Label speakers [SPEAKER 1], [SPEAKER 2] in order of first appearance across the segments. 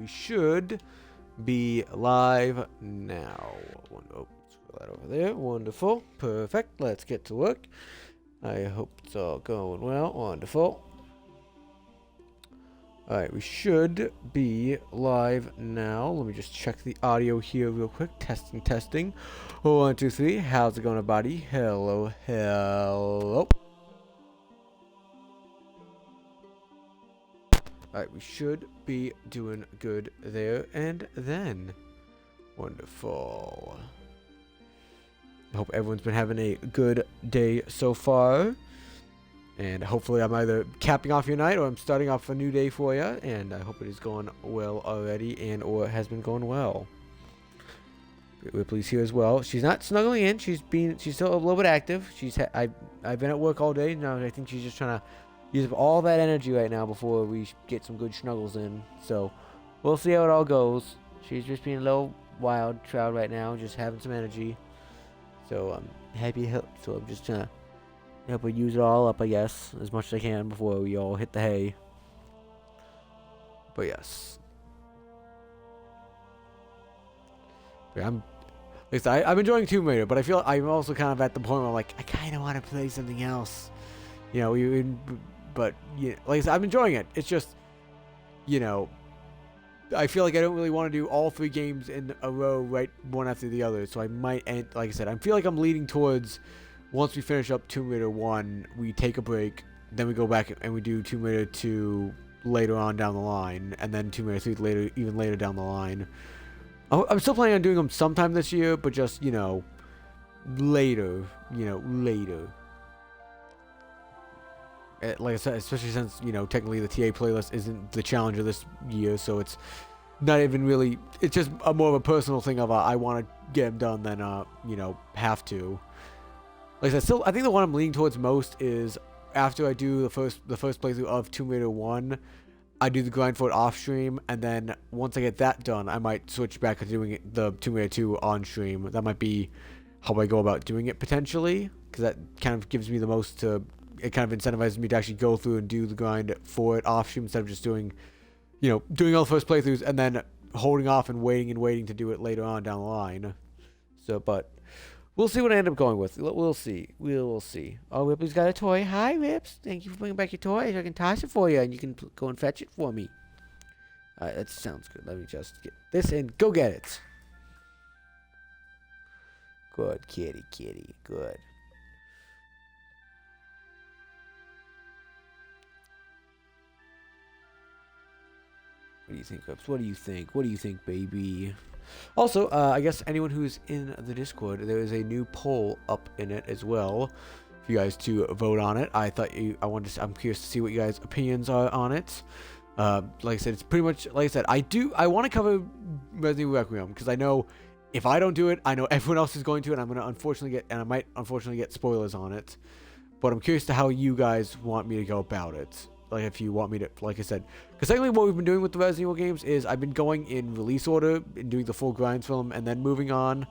[SPEAKER 1] we should be live now. Oh, let's put that over there. Wonderful. Perfect. Let's get to work. I hope it's all going well. Wonderful. Alright, we should be live now. Let me just check the audio here real quick. Testing, testing. 1, 2, 3. How's it going, everybody? Hello, hello. Alright, we should be doing good there and then. Wonderful. I hope everyone's been having a good day so far. And hopefully I'm either capping off your night or I'm starting off a new day for you. And I hope it is going well already and or has been going well. Ripley's here as well. She's not snuggling in. She's still a little bit active. I've been at work all day. Now I think she's just trying to use up all that energy right now before we get some good snuggles in. So we'll see how it all goes. She's just being a little wild child right now, just having some energy. So I'm happy to help. So I'm just trying to help her use it all up, I guess, as much as I can before we all hit the hay. But yes. But I'm enjoying Tomb Raider, but I feel I'm also kind of at the point where I'm like, I kind of want to play something else. You know, but yeah, like I said, I'm enjoying it. It's just, you know, I feel like I don't really want to do all 3 games in a row, right, one after the other. So I might end, like I said, I feel like I'm leading towards, once we finish up Tomb Raider 1, we take a break, then we go back and we do Tomb Raider 2 later on down the line, and then Tomb Raider 3 even later down the line. I'm still planning on doing them sometime this year, but just, you know, later. Like I said, especially since, you know, technically the TA playlist isn't the challenger this year, so it's not even really, it's just more of a personal thing of I want to get them done than, you know, have to. Like I said, I think the one I'm leaning towards most is after I do the first playthrough of Tomb Raider 1, I do the grind for it off stream, and then once I get that done, I might switch back to doing the Tomb Raider 2 on stream. That might be how I go about doing it potentially, because that kind of gives me the most to, it kind of incentivizes me to actually go through and do the grind for it off stream instead of just doing, you know, doing all the first playthroughs and then holding off and waiting to do it later on down the line. So, but we'll see what I end up going with. We'll see. We'll see. Oh, Ripley's got a toy. Hi, Rips. Thank you for bringing back your toy. I can toss it for you, and you can go and fetch it for me. Alright, that sounds good. Let me just get this and go get it. Good, kitty. Good. What do you think, Rips? What do you think? What do you think, baby? Also, I guess anyone who's in the Discord, there is a new poll up in it as well for you guys to vote on it. I'm curious to see what you guys' opinions are on it. Like I said, it's pretty much, like I said, I want to cover Resident Evil Requiem because I know if I don't do it, I know everyone else is going to, and I might unfortunately get spoilers on it. But I'm curious to how you guys want me to go about it. Like, if you want me to, like I said, because technically what we've been doing with the Resident Evil games is I've been going in release order and doing the full grind film and then moving on.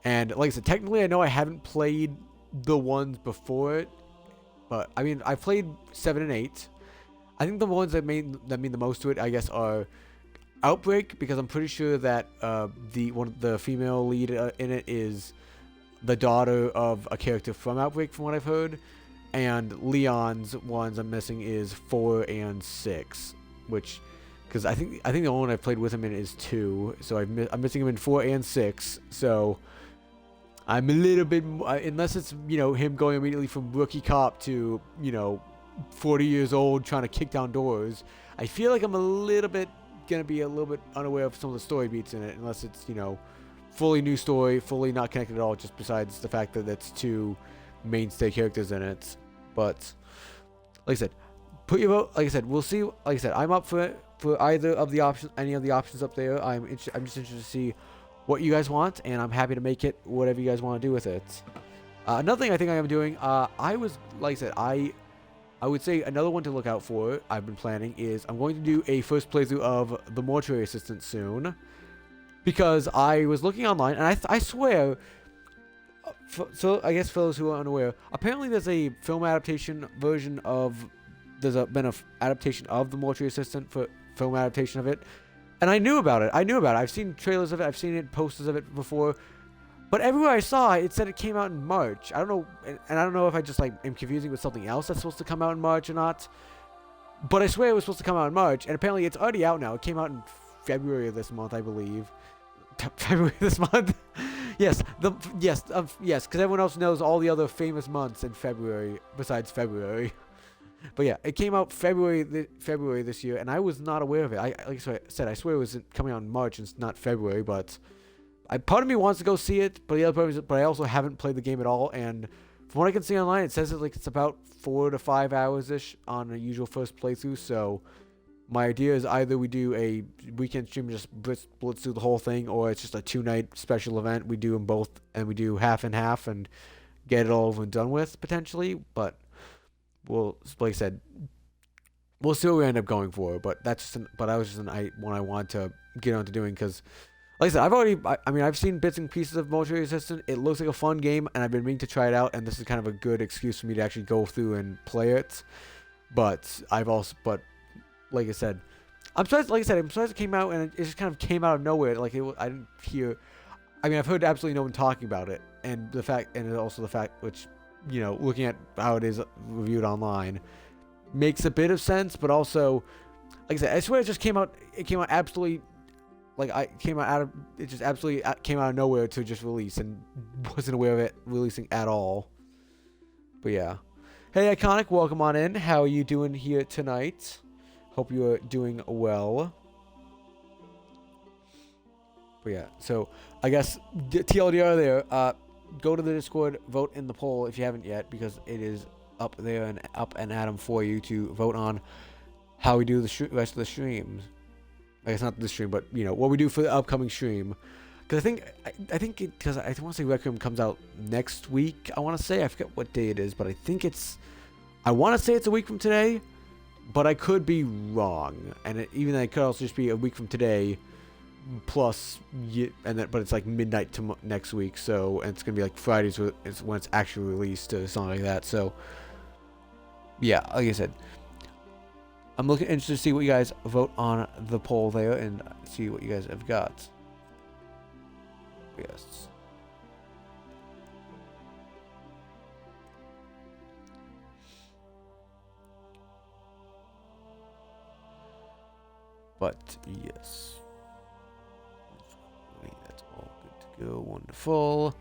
[SPEAKER 1] And like I said, technically I know I haven't played the ones before it, but I mean, I've played 7 and 8. I think the ones that mean the most to it, I guess, are Outbreak, because I'm pretty sure that the female lead in it is the daughter of a character from Outbreak, from what I've heard. And Leon's ones I'm missing is 4 and 6, which, because I think the only one I've played with him in is 2, so I'm missing him in 4 and 6. So I'm a little bit, unless it's, you know, him going immediately from rookie cop to, you know, 40 years old trying to kick down doors. I feel like I'm gonna be a little bit unaware of some of the story beats in it, unless it's, you know, fully new story, fully not connected at all, just besides the fact that it's 2 mainstay characters in it. But like I said, put your vote. Like I said, we'll see. Like I said, I'm up for either of the options, any of the options up there. I'm just interested to see what you guys want, and I'm happy to make it whatever you guys want to do with it. Another thing I think I am doing, like I said, I would say another one to look out for, I've been planning, is I'm going to do a first playthrough of The Mortuary Assistant soon, because I was looking online, and I swear, so I guess for those who are unaware, apparently there's a film adaptation version of, been an adaptation of The Mortuary Assistant, for film adaptation of it, And I knew about it. I've seen trailers of it. I've seen posters of it before. But everywhere I saw it, it said it came out in March. I don't know, and I don't know if I just like am confusing with something else that's supposed to come out in March or not. But I swear it was supposed to come out in March, and apparently it's already out now. It came out in February of this month, I believe. February of this month. Yes, because everyone else knows all the other famous months in February besides February. But yeah, it came out February this year, and I was not aware of it. Like I said, I swear it was coming out in March and it's not February, but part of me wants to go see it, but the other part is, but I also haven't played the game at all, and from what I can see online, it says it's about 4 to 5 hours ish on a usual first playthrough. So my idea is either we do a weekend stream, just blitz through the whole thing, or it's just a 2-night special event. We do them both, and we do half and half, and get it all over and done with potentially. But like I said, we'll see what we end up going for. But that was just one I wanted to get on to doing, because like I said, I've seen bits and pieces of Motion Resistant. It looks like a fun game, and I've been meaning to try it out, and this is kind of a good excuse for me to actually go through and play it. But like I said, I'm surprised it came out, and it just kind of came out of nowhere. Like, I didn't hear, I've heard absolutely no one talking about it, and also the fact, which, looking at how it is reviewed online, makes a bit of sense, but also, like I said, I swear it came out absolutely, it came out of nowhere to just release, and wasn't aware of it releasing at all. But yeah. Hey, Iconic, welcome on in. How are you doing here tonight? Hope you are doing well. But yeah, so I guess TLDR there. Go to the Discord, vote in the poll if you haven't yet, because it is up there and up and at 'em for you to vote on how we do the rest of the streams. I guess not the stream, but what we do for the upcoming stream. Because I think because I want to say Requiem comes out next week. I want to say, I forget what day it is, but I want to say it's a week from today, but I could be wrong. And it could also just be a week from today, plus, but it's like midnight to next week. So, and it's gonna be like Fridays when it's actually released or something like that. So, yeah, like I said, I'm interested to see what you guys vote on the poll there and see what you guys have got. Yes. But yes. That's all good to go. Wonderful.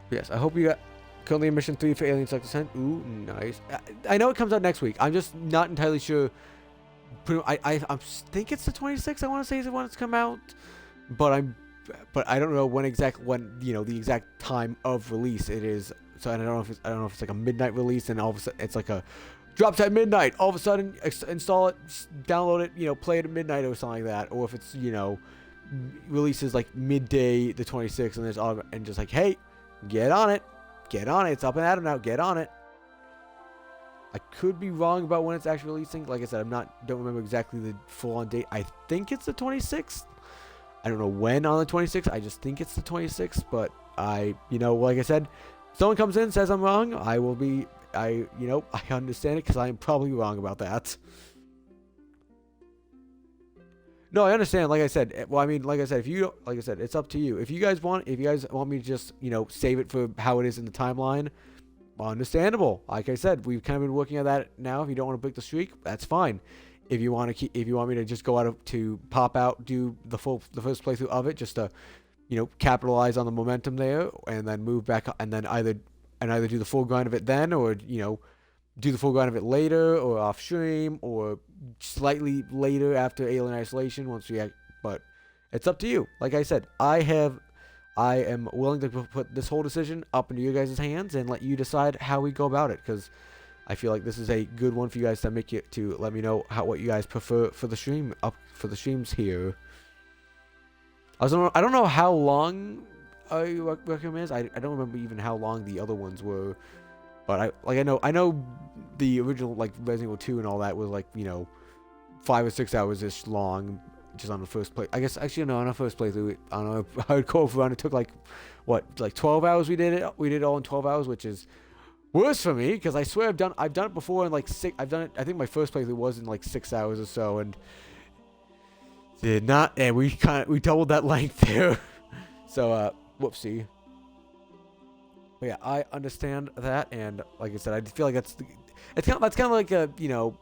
[SPEAKER 1] Yes, I hope you got currently in mission 3 for Alien Select Descent. Ooh, nice. I know it comes out next week. I'm just not entirely sure. I think it's the 26th. I want to say is when it's come out, but I don't know when the exact time of release it is. So I don't know if it's like a midnight release, and all of a sudden it's like a drops at midnight. All of a sudden install it, download it, play it at midnight or something like that, or if it's releases like midday the 26th, and there's all and just like, hey, get on it, it's up and at 'em now, get on it. I could be wrong about when it's actually releasing. Like I said, don't remember exactly the full-on date. I think it's the 26th. I don't know when on the 26th. I just think it's the 26th. But like I said, if someone comes in and says I'm wrong, I understand it, because I am probably wrong about that. No, I understand. Like I said, it's up to you. If you guys want me to just, save it for how it is in the timeline, understandable. Like I said, we've kind of been working on that now. If you don't want to break the streak, that's fine. If you want me to just go pop out, do the first playthrough of it, just to, capitalize on the momentum there, and then move back, and then either do the full grind of it then, or do the full grind of it later, or off stream, or slightly later after Alien Isolation but it's up to you. Like I said, I am willing to put this whole decision up into your guys' hands and let you decide how we go about it, because I feel like this is a good one for you guys to let me know what you guys prefer for the streams here. I don't know how long Requiem is. I don't remember even how long the other ones were, but I know the original Resident Evil 2 and all that was 5 or 6 hours ish long. Just on the first play, I guess. Actually, no, on our first playthrough, on our hardcore run, it took 12 hours. We did it all in 12 hours, which is worse for me, because I swear I've done it before in 6. I think my first playthrough was in 6 hours or so, and Did not, and we doubled that length there. So, whoopsie. But yeah, I understand that, and like I said, I feel like that's kind of like a, you know,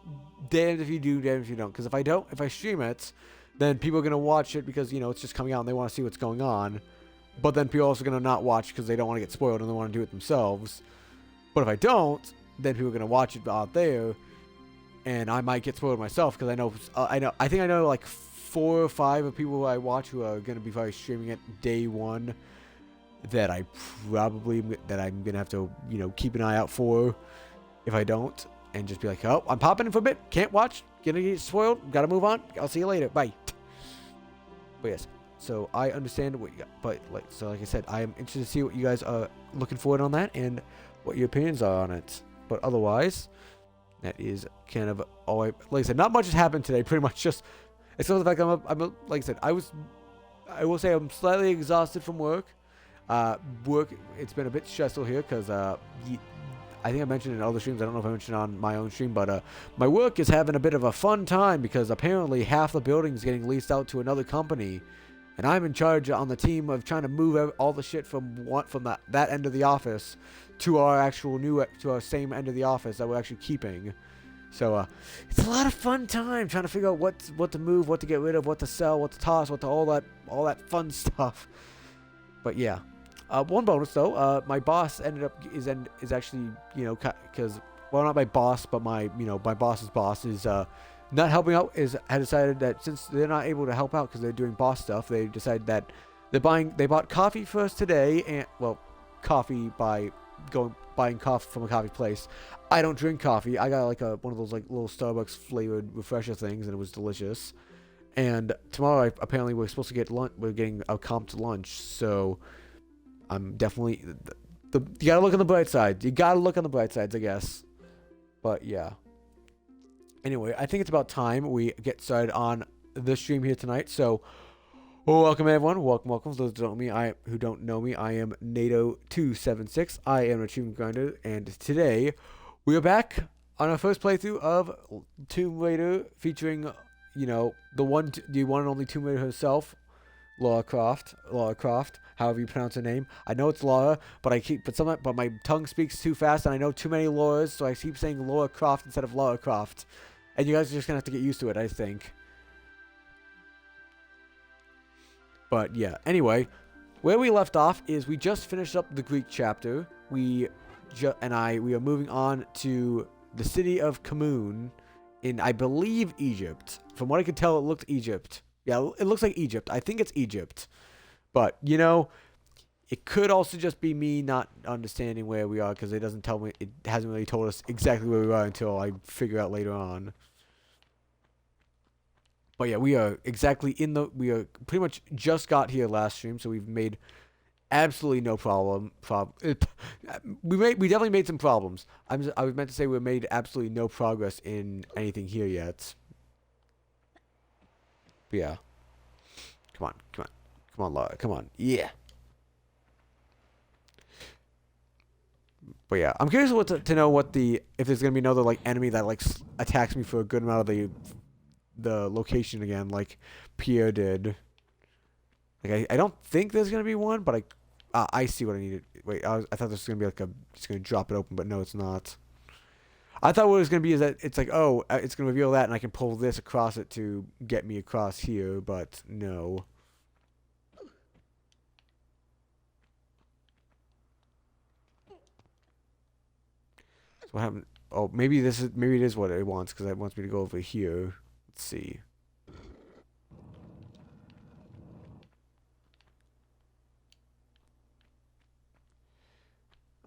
[SPEAKER 1] damned if you do, damned if you don't. Because if I stream it, then people are gonna watch it because, you know, it's just coming out and they want to see what's going on. But then people are also gonna not watch because they don't want to get spoiled and they want to do it themselves. But if I don't, then people are gonna watch it out there, and I might get spoiled myself because I think I know like 4 or 5 of people who I watch who are gonna be probably streaming it day one. That I'm gonna have to, you know, keep an eye out for if I don't, and just be like, oh, I'm popping in for a bit, can't watch, gonna get spoiled, gotta move on, I'll see you later, bye. But yes, so I understand what you got, but like I said, I am interested to see what you guys are looking forward on that and what your opinions are on it. But otherwise, that is kind of all like I said, not much has happened today. Pretty much just, it's not the fact I'm like I said, I will say I'm slightly exhausted from work. It's been a bit stressful here because I think I mentioned in other streams, I don't know if I mentioned on my own stream, but my work is having a bit of a fun time because apparently half the building is getting leased out to another company, and I'm in charge on the team of trying to move all the shit from that end of the office to our same end of the office that we're actually keeping. So it's a lot of fun time trying to figure out what to move, what to get rid of, what to sell, what to toss, all that fun stuff. But yeah. One bonus though, my boss is actually, you know, because, well, not my boss, but my boss's boss is not helping out. Had decided that since they're not able to help out because they're doing boss stuff, they decided that they bought coffee for us today, and coffee by buying coffee from a coffee place. I don't drink coffee. I got like one of those like little Starbucks flavored refresher things, and it was delicious. And tomorrow, apparently, we're supposed to get lunch. We're getting a comped lunch, so. I'm definitely you gotta look on the bright side. You gotta look on the bright sides, I guess. But yeah. Anyway, I think it's about time we get started on the stream here tonight. So, welcome everyone. Welcome. For those who don't know me, I am NATO276. I am an achievement grinder, and today we are back on our first playthrough of Tomb Raider, featuring, you know, the one and only Tomb Raider herself. Lara Croft, however you pronounce her name. I know it's Lara, but my tongue speaks too fast, and I know too many Laura's, so I keep saying Lara Croft instead of Lara Croft. And you guys are just gonna have to get used to it, I think. But yeah, anyway, where we left off is we just finished up the Greek chapter. We are moving on to the city of Kamoon in, I believe, Egypt. From what I could tell, it looked Egypt. Yeah, it looks like Egypt. I think it's Egypt. But, you know, it could also just be me not understanding where we are because it hasn't really told us exactly where we are until I figure out later on. But yeah, we are pretty much just got here last stream, so we've made absolutely no we definitely made some problems. I was meant to say we made absolutely no progress in anything here yet. Yeah. Come on, Laura. Come on. Yeah. But yeah, I'm curious to know if there's gonna be another like enemy that like attacks me for a good amount of the location again, like Pierre did. Like I don't think there's gonna be one, but I see what I needed. Wait, I thought this was gonna be just gonna drop it open, but no, it's not. I thought what it was going to be is that it's like, oh, it's going to reveal that and I can pull this across it to get me across here, but no. So what happened? Oh, maybe it is what it wants because it wants me to go over here. Let's see.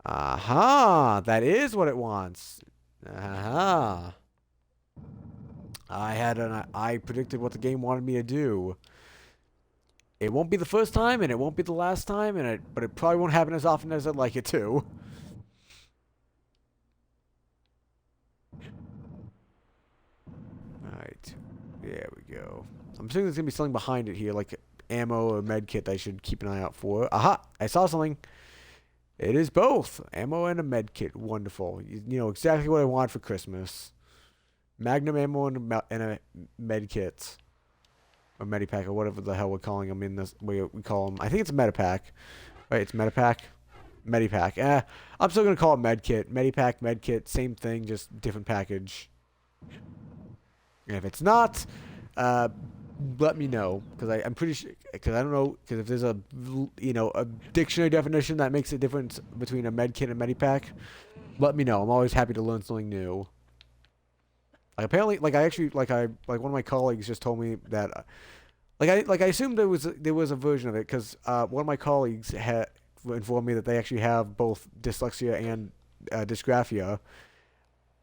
[SPEAKER 1] Aha! That is what it wants. Aha. I predicted what the game wanted me to do. It won't be the first time, and it won't be the last time, but it probably won't happen as often as I'd like it to. Alright. There we go. I'm assuming there's going to be something behind it here, like ammo or med kit that I should keep an eye out for. Aha! I saw something. It is both. Ammo and a med kit. Wonderful. You know exactly what I want for Christmas. Magnum ammo and a med kit. or Medipack, or whatever the hell we're calling them in this way we call them. I think it's a Medipack, right? It's Medipack, Medipack. I'm still gonna call it Medkit, Medipack, Medkit, same thing, just different package. And if it's not, let me know, because I'm pretty sure, because I don't know, because if there's a a dictionary definition that makes a difference between a Medkit and Medipack, let me know. I'm always happy to learn something new. Like apparently, like one of my colleagues just told me that, I assumed there was a version of it, because one of my colleagues had informed me that they actually have both dyslexia and dysgraphia.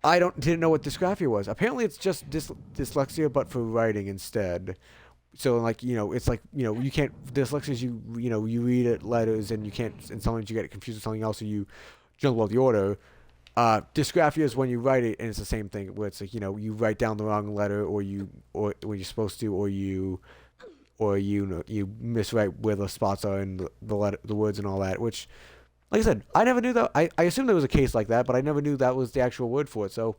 [SPEAKER 1] I didn't know what dysgraphia was. Apparently, it's just dyslexia, but for writing instead. So like it's like you can't, dyslexia is you read it letters and you can't, and sometimes you get confused with something else, so you jumble out the order. Dysgraphia is when you write it and it's the same thing, where it's like you write down the wrong letter, or when you're supposed to, or you miswrite where the spots are in the words and all that. Which, like I said, I never knew that. I assumed there was a case like that, but I never knew that was the actual word for it. So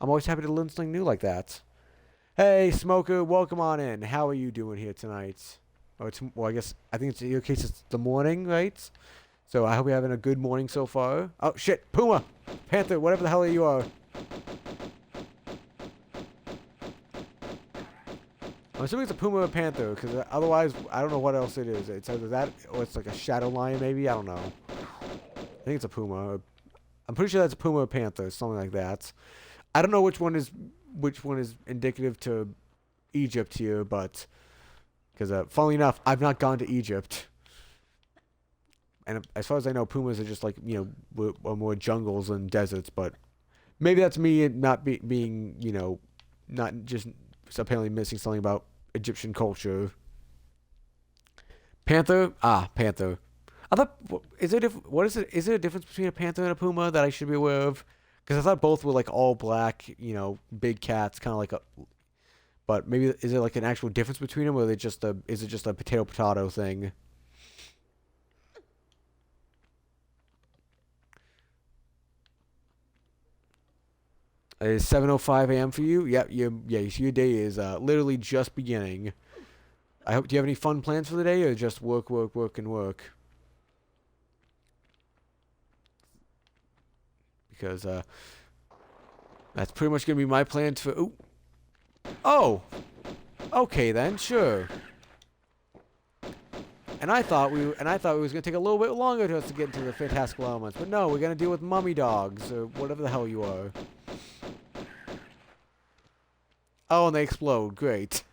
[SPEAKER 1] I'm always happy to learn something new like that. Hey, Smoker, welcome on in. How are you doing here tonight? Well, I think it's in your case it's the morning, right? So I hope you're having a good morning so far. Oh shit, Puma, Panther, whatever the hell you are. I'm assuming it's a Puma or a Panther, because otherwise I don't know what else it is. It's either that or it's like a Shadow Lion, maybe. I don't know. I think it's a Puma. I'm pretty sure that's a Puma or Panther, something like that. I don't know which one is indicative to Egypt here, but because funnily enough, I've not gone to Egypt. And as far as I know, pumas are just like, more jungles and deserts, but maybe that's me not being, not just apparently missing something about Egyptian culture. Panther? Ah, panther. I thought, is there a difference between a panther and a puma that I should be aware of? Because I thought both were like all black, big cats, kind of like but maybe, is there like an actual difference between them, or is it just a potato thing? It's 7:05 a.m. for you. Yep, your day is literally just beginning. Do you have any fun plans for the day, or just work, and work? Because that's pretty much gonna be my plans for. Ooh. Oh, okay then, sure. And I thought it was gonna take a little bit longer to us to get into the fantastical elements, but no, we're gonna deal with mummy dogs or whatever the hell you are. Oh, and they explode. Great.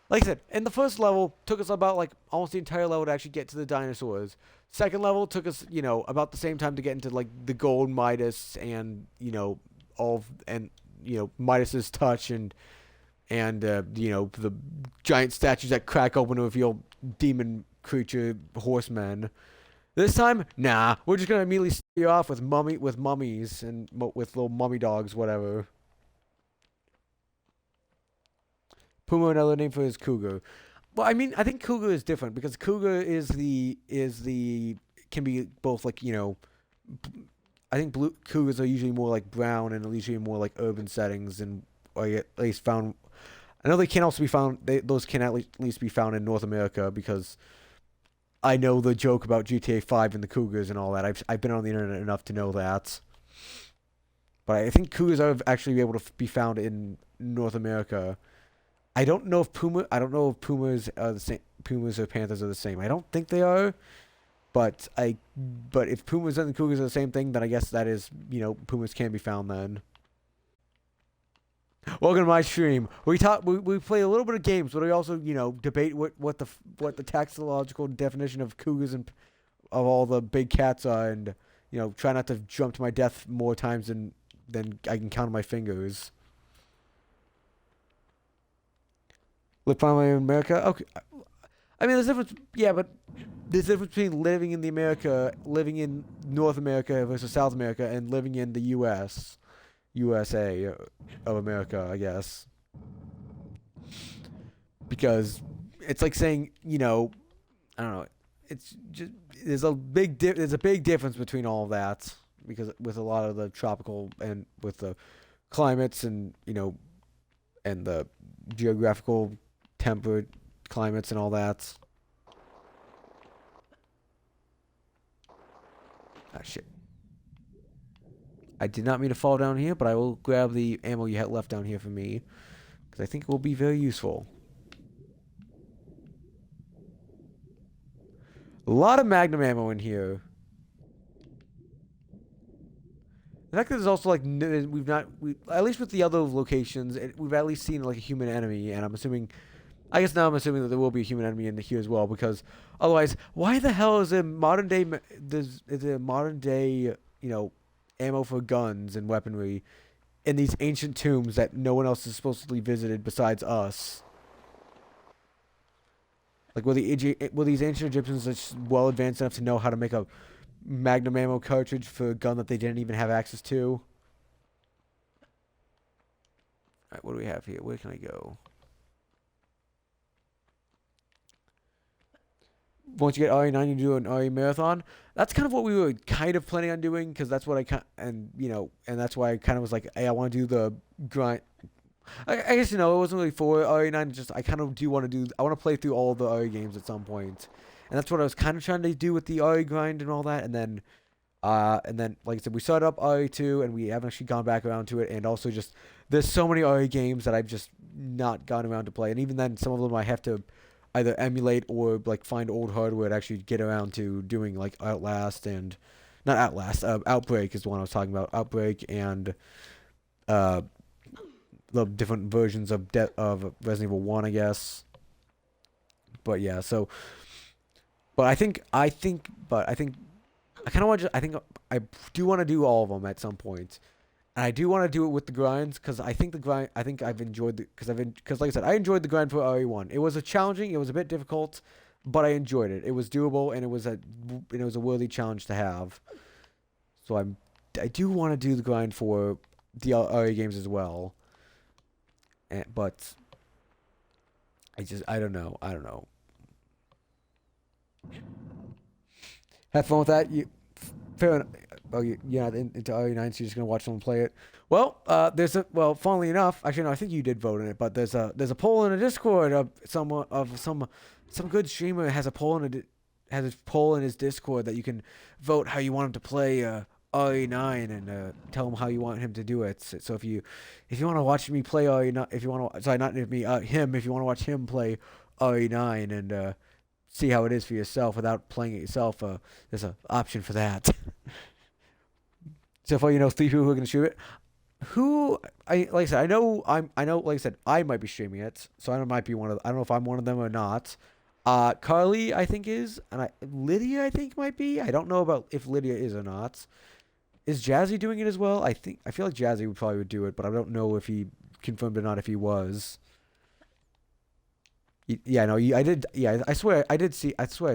[SPEAKER 1] Like I said, in the first level, took us about like almost the entire level to actually get to the dinosaurs. Second level took us, about the same time to get into like the gold Midas and Midas's touch and the giant statues that crack open to reveal demon creature horsemen. This time, nah, we're just gonna immediately start you off with mummies and with little mummy dogs, whatever. Puma, another name for his cougar. Well, I mean, I think cougar is different because cougar can be both like I think blue cougars are usually more like brown and usually more like urban settings, and or at least found. I know they can also be found. Those can at least be found in North America, because I know the joke about GTA 5 and the cougars and all that. I've been on the internet enough to know that. But I think cougars are actually able to be found in North America. I don't know if pumas are the same. Pumas or panthers are the same. I don't think they are. But if pumas and cougars are the same thing, then I guess that is, pumas can be found then. Welcome to my stream. We play a little bit of games, but we also, debate what the taxonomical definition of cougars and of all the big cats are, and try not to jump to my death more times than I can count on my fingers. Live primarily in America? Okay. I mean, there's a difference, yeah, but there's a difference between living in North America versus South America, and living in the USA of America, I guess. Because it's like saying, I don't know, it's just, there's a big difference between all of that, because with a lot of the tropical and with the climates and, and the geographical temperate climates and all that. Ah, shit. I did not mean to fall down here, but I will grab the ammo you had left down here for me, because I think it will be very useful. A lot of Magnum ammo in here. The fact that there's also like at least with the other locations, we've at least seen like a human enemy, and I'm assuming that there will be a human enemy in here as well, because otherwise, why the hell is there modern day ammo for guns and weaponry in these ancient tombs that no one else has supposedly visited besides us? Like, were these ancient Egyptians just well advanced enough to know how to make a Magnum ammo cartridge for a gun that they didn't even have access to? Alright, what do we have here? Where can I go? Once you get RE9, you do an RE marathon. That's kind of what we were kind of planning on doing, because that's what and that's why I kind of was like, hey, I want to do the grind. I guess, it wasn't really for RE9, just I kind of I want to play through all the RE games at some point. And that's what I was kind of trying to do with the RE grind and all that. And then, like I said, we started up RE2, and we haven't actually gone back around to it. And also just, there's so many RE games that I've just not gone around to play. And even then, some of them I have to either emulate or like find old hardware to actually get around to doing, like Outbreak is the one I was talking about. Outbreak and the different versions of Resident Evil 1, I guess. But yeah, so I think I kind of want to I do want to do all of them at some point. And I do want to do it with the grinds, because I think I've enjoyed because like I said, I enjoyed the grind for RE1. It was it was a bit difficult, but I enjoyed it. It was doable, and it was a worthy challenge to have. So I do want to do the grind for the RE games as well. But I don't know. Have fun with that. Fair enough. Oh, you're not into RE9, so you're just gonna watch someone play it. Well, funnily enough, actually no, I think you did vote in it, but there's a poll in a Discord of some good streamer has a poll in his Discord that you can vote how you want him to play RE9 and tell him how you want him to do it. So if you want to watch me play RE9, if you want to watch him play RE9 and see how it is for yourself without playing it yourself, there's an option for that. So far, 3 people who are gonna stream it. I might be streaming it, so I might be I don't know if I'm one of them or not. Carly, I think is, and Lydia, I think might be. I don't know about if Lydia is or not. Is Jazzy doing it as well? I feel like Jazzy would do it, but I don't know if he confirmed or not if he was. Yeah, no, I did. Yeah, I swear I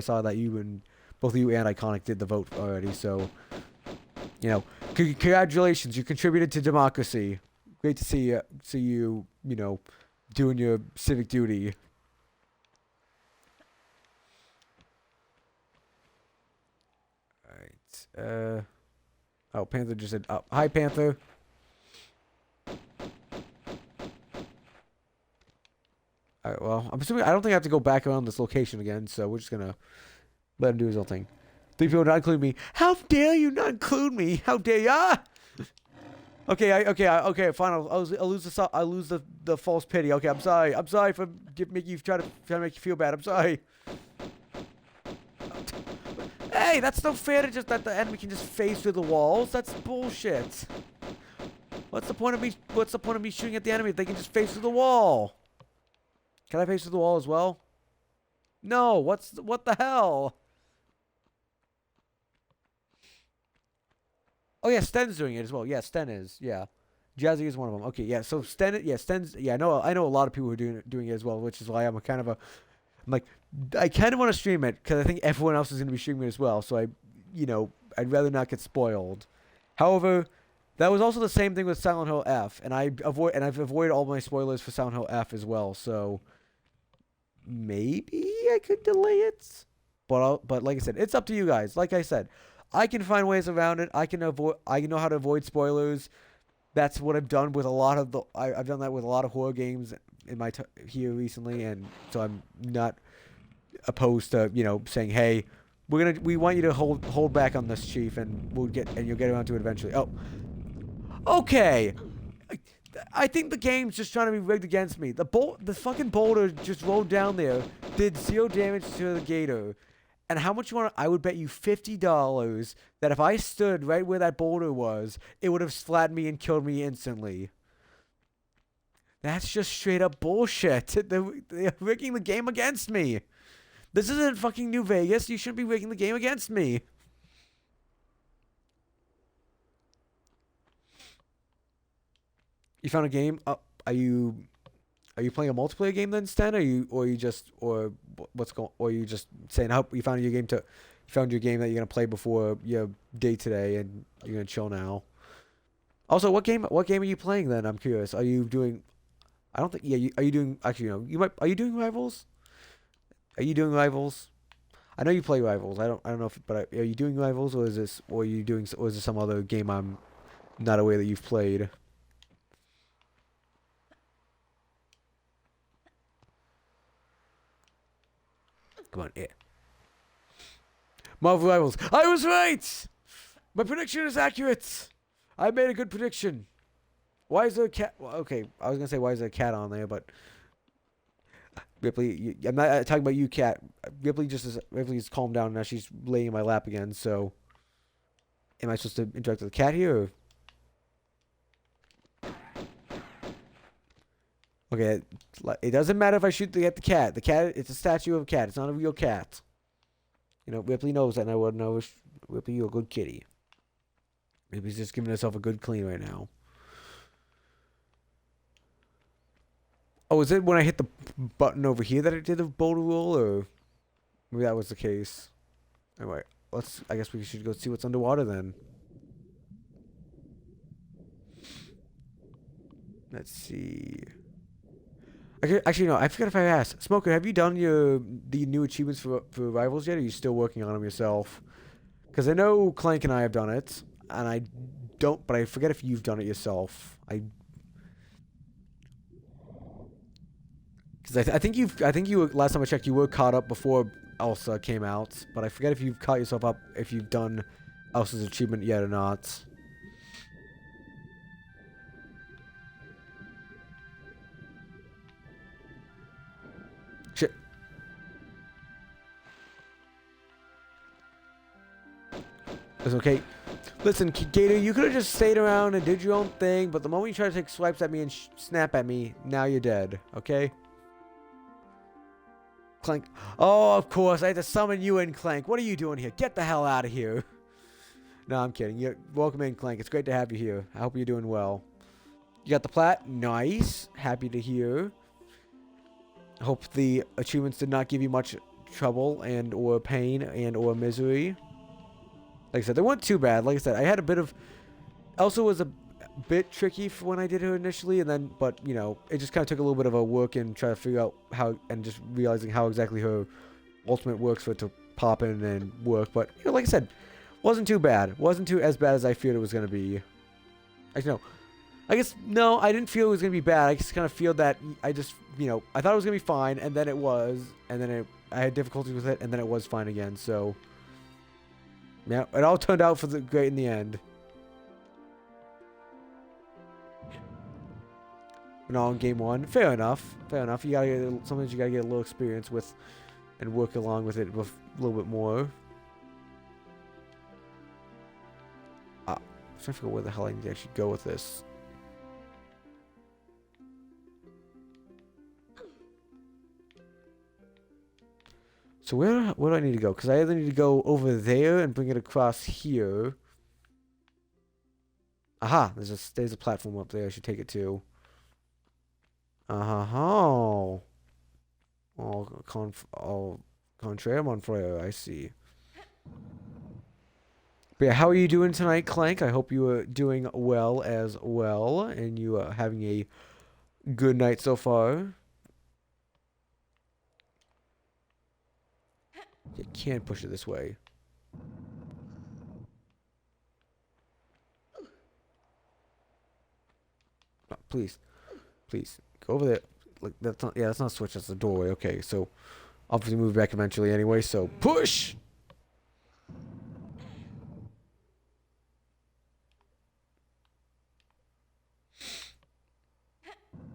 [SPEAKER 1] saw that both you and Iconic did the vote already. So, congratulations, you contributed to democracy. Great to see you, doing your civic duty. All right. Oh, Panther just said, hi, Panther. Alright, well, I'm assuming I don't think I have to go back around this location again, so we're just gonna let him do his own thing. 3 people not include me. How dare you not include me? How dare ya? Okay, fine. I'll lose the false pity. Okay, I'm sorry. I'm sorry for trying to make you feel bad. I'm sorry. Hey, that's no fair to just that the enemy can just phase through the walls. That's bullshit. What's the point of me shooting at the enemy if they can just phase through the wall? Can I phase through the wall as well? No. What the hell? Oh yeah, Sten's doing it as well. Yeah, Sten is. Yeah, Jazzy is one of them. Okay, yeah. So Sten's. Yeah, I know a lot of people who are doing it as well, which is why I'm I kind of want to stream it because I think everyone else is going to be streaming it as well. So I'd rather not get spoiled. However, that was also the same thing with Silent Hill F, and I've avoided all my spoilers for Silent Hill F as well. So maybe I could delay it, but like I said, it's up to you guys. Like I said, I can find ways around it. I know how to avoid spoilers. That's what I've done with I've done that with a lot of horror games in my here recently, and so I'm not opposed to saying, hey, we want you to hold back on this, chief, and you'll get around to it eventually. Oh, okay. I think the game's just trying to be rigged against me. The fucking boulder just rolled down there, did 0 damage to the gator. And how much you want? I would bet you $50 that if I stood right where that boulder was, it would have flattened me and killed me instantly. That's just straight up bullshit. They're rigging the game against me. This isn't fucking New Vegas. You shouldn't be rigging the game against me. You found a game? Are you playing a multiplayer game then, Stan? Or you just saying, I hope you found your game that you're gonna play before your day today, and you're gonna chill now. Also, what game are you playing then? I'm curious. Are you doing? I don't think. Yeah. Are you doing? Actually, no. You might. Are you doing Rivals? Are you doing Rivals? I know you play Rivals. I don't know if. But are you doing Rivals, or is this? Or is this some other game I'm not aware that you've played? Come on, yeah. Marvel Rivals. I was right! My prediction is accurate. I made a good prediction. Why is there a cat? Well, okay, I was gonna say why is there a cat on there, but Ripley, I'm not talking about you, cat. Ripley's calmed down now. She's laying in my lap again. So, am I supposed to interact with the cat here? Okay, it doesn't matter if I shoot at the cat. The cat, it's a statue of a cat. It's not a real cat. Ripley knows that, and I would know. Ripley, you're a good kitty. Ripley's just giving herself a good clean right now. Oh, is it when I hit the button over here that it did the boulder roll, or maybe that was the case? Anyway, I guess we should go see what's underwater then. Let's see. Actually, no. I forgot if I asked. Smoker, have you done the new achievements for Rivals yet? Or are you still working on them yourself? Because I know Clank and I have done it, and I don't. But I forget if you've done it yourself. Because I think you last time I checked, you were caught up before Elsa came out. But I forget if you've caught yourself up, if you've done Elsa's achievement yet or not. Shit. It's okay. Listen, Gator, you could have just stayed around and did your own thing, but the moment you try to take swipes at me and snap at me, now you're dead, okay? Clank. Oh, of course, I had to summon you in, Clank. What are you doing here? Get the hell out of here. No, I'm kidding. You're welcome in, Clank. It's great to have you here. I hope you're doing well. You got the plat? Nice. Happy to hear. Hope the achievements did not give you much trouble and or pain and or misery. Like I said, they weren't too bad. Like I said, I had a bit of... Elsa was a bit tricky for when I did her initially, and then, but, it just kind of took a little bit of a work and try to figure out how, and just realizing how exactly her ultimate works for it to pop in and work. But, like I said, wasn't too bad. Wasn't as bad as I feared it was going to be. Actually, no. I guess, no, I didn't feel it was going to be bad. I just kind of feel that I just, I thought it was going to be fine, and then it was, and then I had difficulties with it, and then it was fine again, so... Yeah, it all turned out for the great in the end. No, in game one, fair enough. Fair enough. You gotta sometimes you gotta get a little experience with, and work along with it with a little bit more. I'm trying to figure out where the hell I need to actually go with this. So where do I need to go? Because I either need to go over there and bring it across here. Aha! There's a platform up there I should take it to. Oh, contraire, mon frere, I see. But yeah, how are you doing tonight, Clank? I hope you are doing well as well, and you are having a good night so far. You can't push it this way. Oh, please. Please. Go over there. like that's not, yeah, that's not a switch, that's a doorway. Okay, so obviously move back eventually anyway, so push!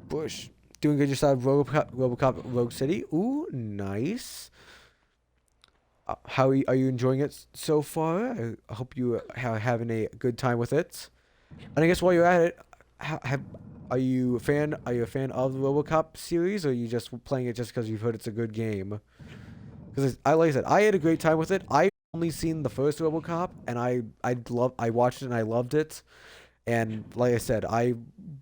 [SPEAKER 1] Push. Doing good yourself, Robocop Rogue City. Ooh, nice. Are you enjoying it so far? I hope you are having a good time with it. And I guess while you're at it, are you a fan? Are you a fan of the RoboCop series, or are you just playing it just because you've heard it's a good game? Because like I said, I had a great time with it. I only seen the first RoboCop, and I watched it and I loved it. And I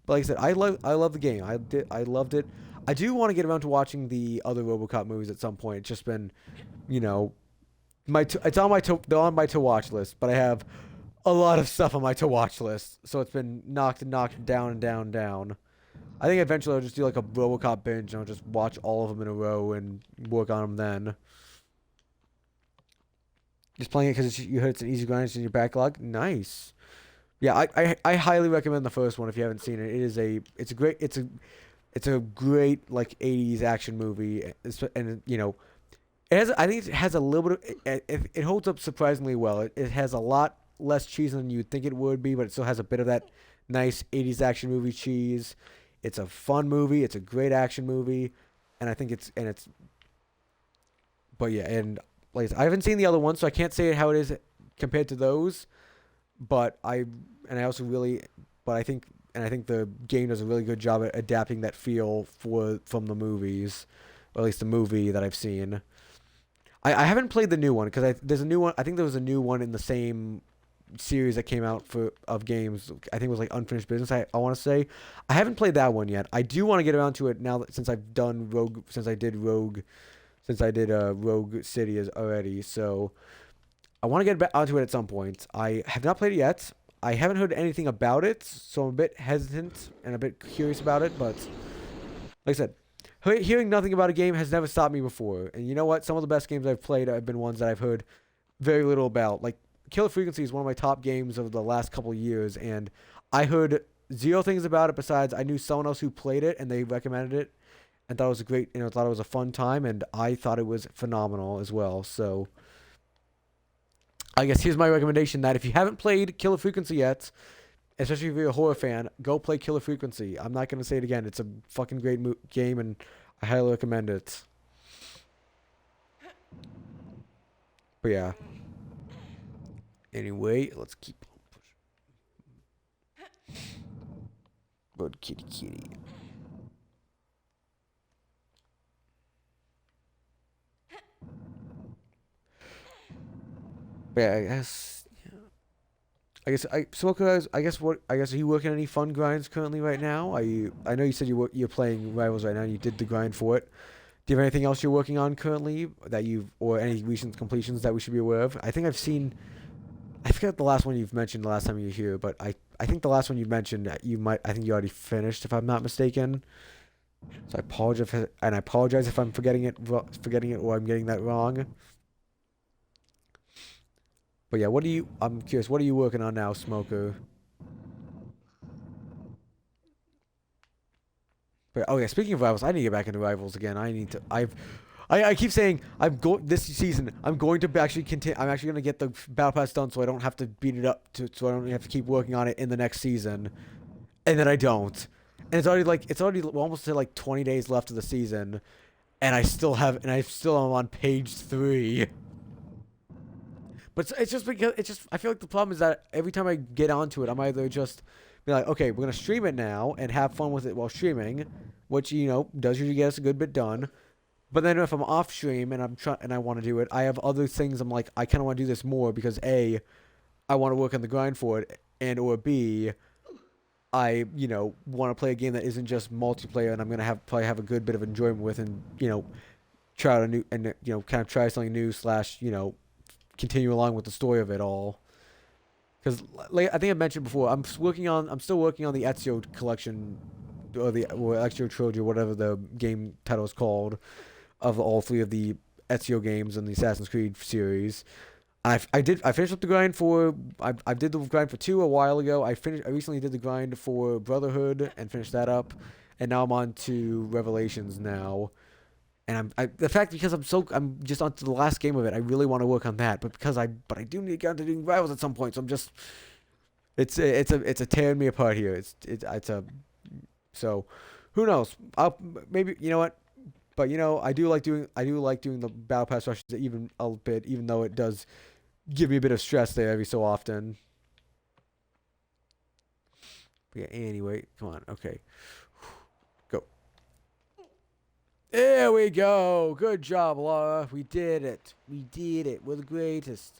[SPEAKER 1] love the game. I loved it. I do want to get around to watching the other RoboCop movies at some point. It's just been, you know, it's on they're on my to watch list, but I have a lot of stuff on my to watch list, so it's been knocked down and down and down. I think eventually I'll just do like a RoboCop binge and I'll just watch all of them in a row and work on them then. Just playing it because you heard it's an easy grind, it's in your backlog. Nice. Yeah, I highly recommend the first one if you haven't seen it. It's a great like 80s action movie, and you know, I think it has a little bit of it holds up surprisingly well. It has a lot less cheese than you'd think it would be, but it still has a bit of that nice 80s action movie cheese. It's a fun movie. It's a great action movie, and I think it's. But yeah, and like I haven't seen the other one, so I can't say how it is compared to those. But I think the game does a really good job at adapting that feel from the movies, or at least the movie that I've seen. I haven't played the new one because there's a new one. I think there was a new one in the same series that came out of games. I think it was like Unfinished Business. I want to say I haven't played that one yet. I do want to get around to it now since I've done Rogue City already. So I want to get back onto it at some point. I have not played it yet. I haven't heard anything about it, so I'm a bit hesitant and a bit curious about it. But like I said, hearing nothing about a game has never stopped me before. And you know what? Some of the best games I've played have been ones that I've heard very little about. Like Killer Frequency is one of my top games of the last couple of years, and I heard zero things about it besides I knew someone else who played it and they recommended it and thought it was thought it was a fun time, and I thought it was phenomenal as well. So I guess here's my recommendation that if you haven't played Killer Frequency yet, especially if you're a horror fan, go play Killer Frequency. I'm not going to say it again. It's a fucking great game, and I highly recommend it. But yeah. Anyway, let's keep on pushing. Good kitty. But yeah, I guess are you working any fun grinds currently right now? I know you said you're playing Rivals right now and you did the grind for it. Do you have anything else you're working on currently or any recent completions that we should be aware of? I forgot the last one you've mentioned the last time you were here, but I think the last one you mentioned I think you already finished if I'm not mistaken. So I apologize if I'm forgetting it or I'm getting that wrong. But yeah, I'm curious, what are you working on now, Smoker? But oh yeah, speaking of Rivals, I need to get back into Rivals again. I keep saying this season I'm going to actually continue. I'm actually going to get the Battle Pass done so I don't have to beat it up so I don't have to keep working on it in the next season. And then I don't. And it's already almost like 20 days left of the season, and I still am on page 3. But it's just because I feel like the problem is that every time I get onto it, I'm either just be like, okay, we're gonna stream it now and have fun with it while streaming, which does usually get us a good bit done. But then if I'm off stream and I want to do it, I have other things. I'm like, I kind of want to do this more because A, I want to work on the grind for it, and or B, I want to play a game that isn't just multiplayer, and I'm gonna probably have a good bit of enjoyment with, and try out a new and kind of try something new / continue along with the story of it all. Because like I think I mentioned before, I'm still working on the Ezio collection or Ezio trilogy, or whatever the game title is called, of all 3 of the Ezio games in the Assassin's Creed series. I finished up the grind for I did the grind for 2 a while ago. I recently did the grind for Brotherhood and finished that up. and now I'm on to Revelations now. And the fact because I'm just on to the last game of it. I really want to work on that, but I do need to get into doing rivals at some point. So I'm just it's a tearing me apart here. It's a so who knows? I'll maybe you know what. But I do like doing the battle pass rushes even a bit, even though it does give me a bit of stress there every so often. But yeah, anyway, come on, okay, go. There we go. Good job, Laura. We did it. We did it. We're the greatest.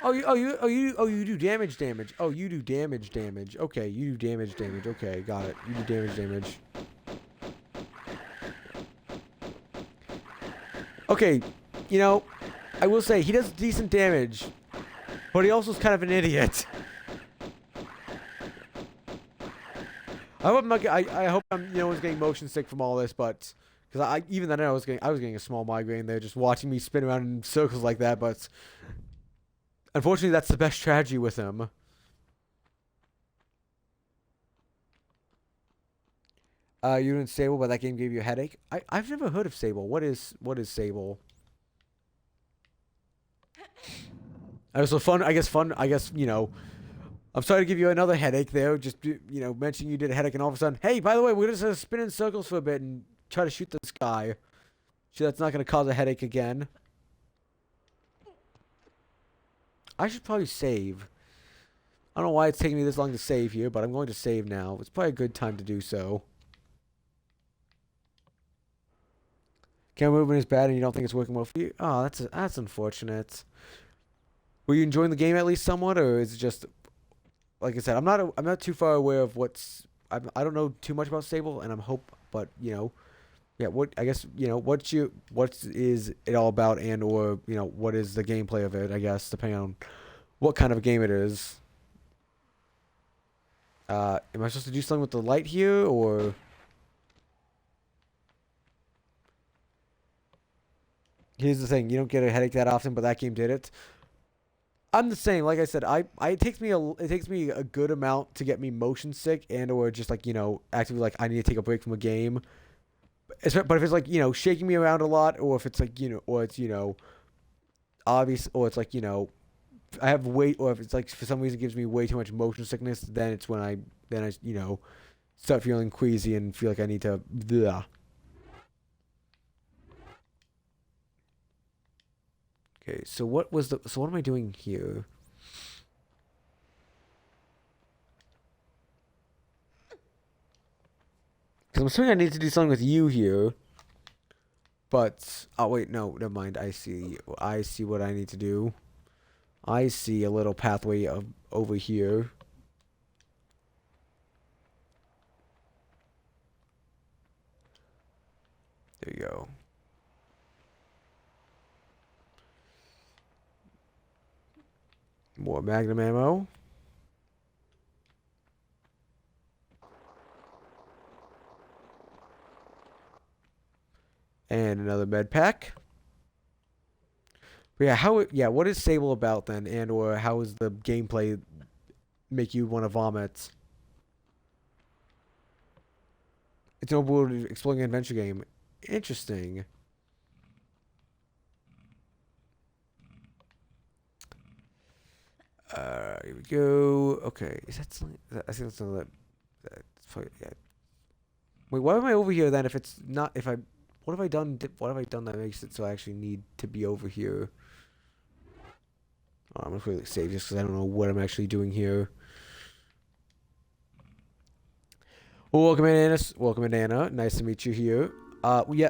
[SPEAKER 1] You do damage. Oh, you do damage. Okay, you do damage. Okay, got it. You do damage. Okay, you know, I will say he does decent damage, but he also is kind of an idiot. I hope I'm not. I hope I'm. Was getting motion sick from all this, but because even then I was getting a small migraine there just watching me spin around in circles like that. But unfortunately, that's the best strategy with him. You're doing Sable, but that game gave you a headache. I've never heard of Sable. What is Sable? So fun. I guess fun. I guess I'm sorry to give you another headache there. Just mentioning you did a headache, and all of a sudden, hey, by the way, we're just gonna spin in circles for a bit and try to shoot this guy. Sure, that's not gonna cause a headache again. I should probably save. I don't know why it's taking me this long to save here, but I'm going to save now. It's probably a good time to do so. Camera movement is bad, and you don't think it's working well for you. Oh, that's unfortunate. Were you enjoying the game at least somewhat, or is it just like I said? I'm not too far aware of I don't know too much about Sable, and but yeah. What I guess what is it all about, and or what is the gameplay of it? I guess depending on what kind of a game it is. Am I supposed to do something with the light here, or? Here's the thing: you don't get a headache that often, but that game did it. I'm the same. Like I said, it takes me a good amount to get me motion sick and or just actively I need to take a break from a game. But if it's shaking me around a lot, or if it's or it's obvious, or it's I have weight, or if it's for some reason it gives me way too much motion sickness, then it's when I start feeling queasy and feel like I need to. Blah. Okay, so what am I doing here? Because I'm assuming I need to do something with you here. But, oh wait, no, never mind. I see what I need to do. I see a little pathway over here. There you go. More magnum ammo. And another med pack. But yeah, what is Sable about then? And or how is the gameplay make you want to vomit? It's an open world exploring adventure game. Interesting. Here we go. Okay, is that something? I think that's something that's probably, yeah. Wait, why am I over here then? If it's not, what have I done? What have I done that makes it so I actually need to be over here? Oh, I'm gonna quickly save just because I don't know what I'm actually doing here. Well, welcome in, Anna. Welcome in, Anna. Nice to meet you here. Yeah,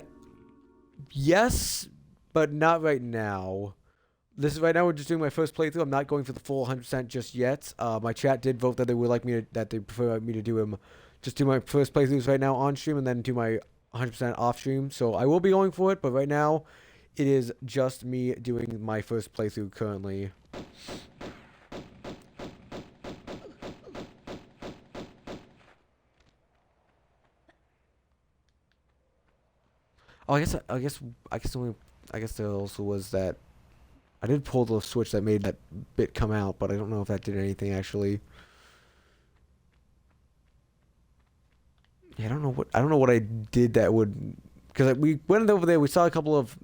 [SPEAKER 1] yes, but not right now. This is right now. We're just doing my first playthrough. I'm not going for the full 100% just yet. My chat did vote that they would that they prefer me to just do my first playthroughs right now on stream and then do my 100% off stream. So I will be going for it, but right now, it is just me doing my first playthrough currently. Oh, I guess there also was that. I did pull the switch that made that bit come out, but I don't know if that did anything actually. Yeah, I don't know what I did that would, because we went over there, we saw a couple of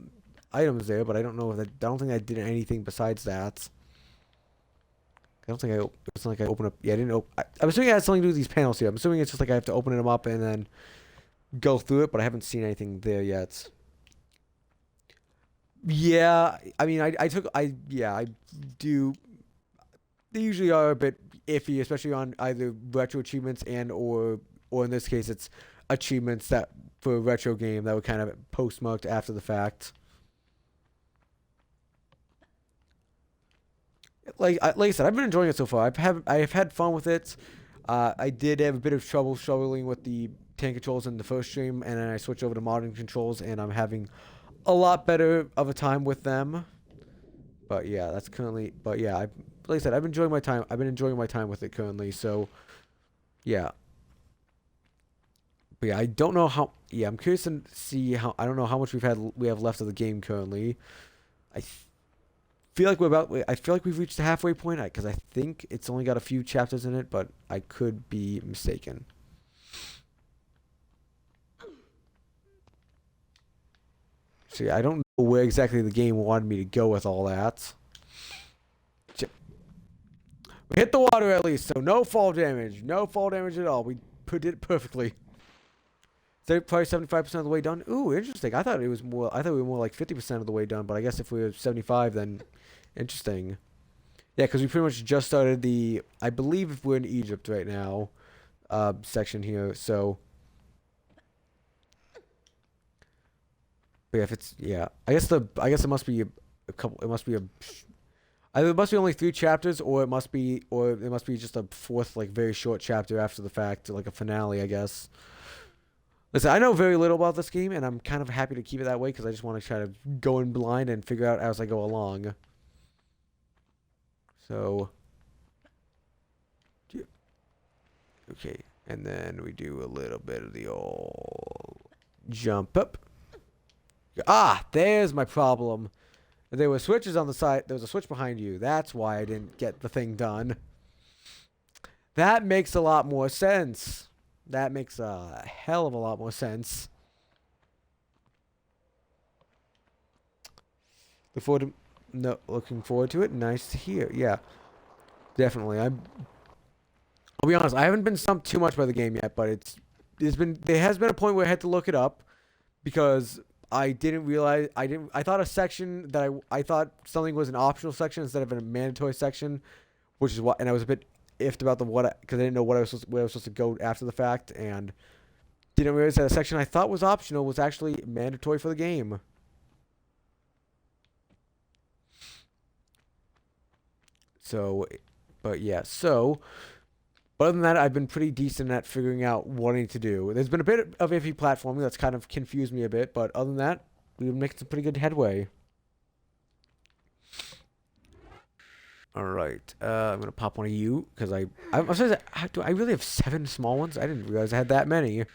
[SPEAKER 1] items there, but I don't know if that, I don't think I did anything besides that. I don't think it's not like I opened up. Yeah, I didn't open. I'm assuming it has something to do with these panels here. I'm assuming it's just like I have to open them up and then go through it, but I haven't seen anything there yet. Yeah, I mean, yeah, I do. They usually are a bit iffy, especially on either retro achievements or in this case, it's achievements that for a retro game that were kind of postmarked after the fact. Like I said, I've been enjoying it so far. I've had fun with it. I did have a bit of trouble struggling with the tank controls in the first stream, and then I switched over to modern controls, and I'm having a lot better of a time with them. But yeah, that's currently. But yeah, like I said, I've been enjoying my time. I've been enjoying my time with it currently. So yeah, but yeah, I don't know how. Yeah, I'm curious to see how. I don't know how much we have left of the game currently. I feel like I feel like we've reached the halfway point because I think it's only got a few chapters in it, but I could be mistaken. See, I don't know where exactly the game wanted me to go with all that. We hit the water at least, so no fall damage. No fall damage at all. We did it perfectly. Probably 75% of the way done. Ooh, interesting. I thought we were more like 50% of the way done, but I guess if we were 75, then interesting. Yeah, because we pretty much just started I believe we're in Egypt right now, section here. So, but yeah, if it's yeah, I guess it must be a couple. It must be either it must be only 3 chapters, or it must be just a fourth like very short chapter after the fact, like a finale, I guess. Listen, I know very little about this game, and I'm kind of happy to keep it that way because I just want to try to go in blind and figure out as I go along. So, okay, and then we do a little bit of the old jump up. Ah, there's my problem. There were switches on the side. There was a switch behind you. That's why I didn't get the thing done. That makes a lot more sense. That makes a hell of a lot more sense. Looking forward to it. Nice to hear. Yeah, definitely. I'll be honest. I haven't been stumped too much by the game yet, but there has been a point where I had to look it up because I didn't realize I thought a section that I thought something was an optional section instead of a mandatory section, which is what, and I was a bit iffed about because I didn't know where I was supposed to go after the fact, and didn't realize that a section I thought was optional was actually mandatory for the game. So, but yeah, but other than that, I've been pretty decent at figuring out what I need to do. There's been a bit of iffy platforming that's kind of confused me a bit, but other than that, we've been making some pretty good headway. All right, I'm gonna pop one of you because I'm sorry, do I really have 7 small ones? I didn't realize I had that many.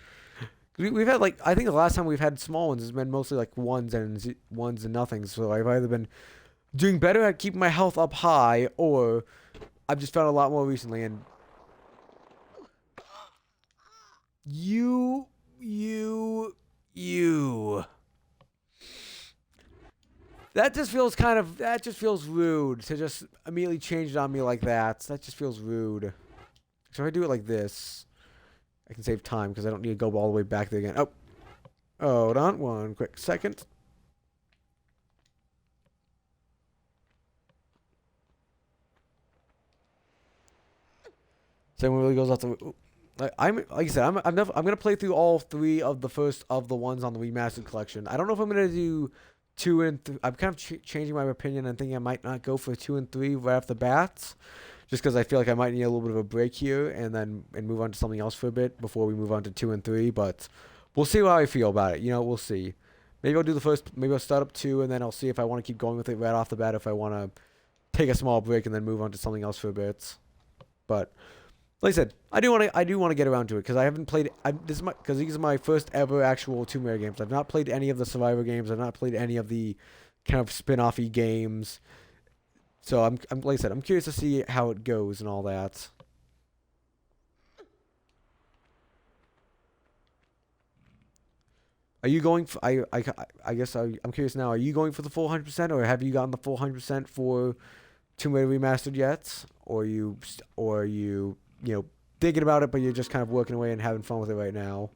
[SPEAKER 1] We've had like I think the last time we've had small ones has been mostly like ones and nothings. So I've either been doing better at keeping my health up high, or I've just found a lot more recently. And you. That just feels rude to just immediately change it on me like that. That just feels rude. So if I do it like this, I can save time because I don't need to go all the way back there again. Oh, hold on one quick second. Same really goes off the. Like I said, I'm gonna play through all 3 of the first of the ones on the remastered collection. I don't know if I'm gonna do 2 and 3. I'm kind of changing my opinion and thinking I might not go for 2 and 3 right off the bat, just because I feel like I might need a little bit of a break here and move on to something else for a bit before we move on to 2 and 3. But we'll see how I feel about it. We'll see. Maybe I'll do the first. Maybe I'll start up 2 and then I'll see if I want to keep going with it right off the bat. If I want to take a small break and then move on to something else for a bit. But Like I said, I do want to get around to it because I haven't played. Because these are my first ever actual Tomb Raider games. I've not played any of the Survivor games. I've not played any of the kind of spin-offy games. So I'm like I said, I'm curious to see how it goes and all that. Are you going for, I guess I'm curious now. Are you going for the full 100%, or have you gotten the full 100% for Tomb Raider Remastered yet? Or are you, thinking about it, but you're just kind of working away and having fun with it right now?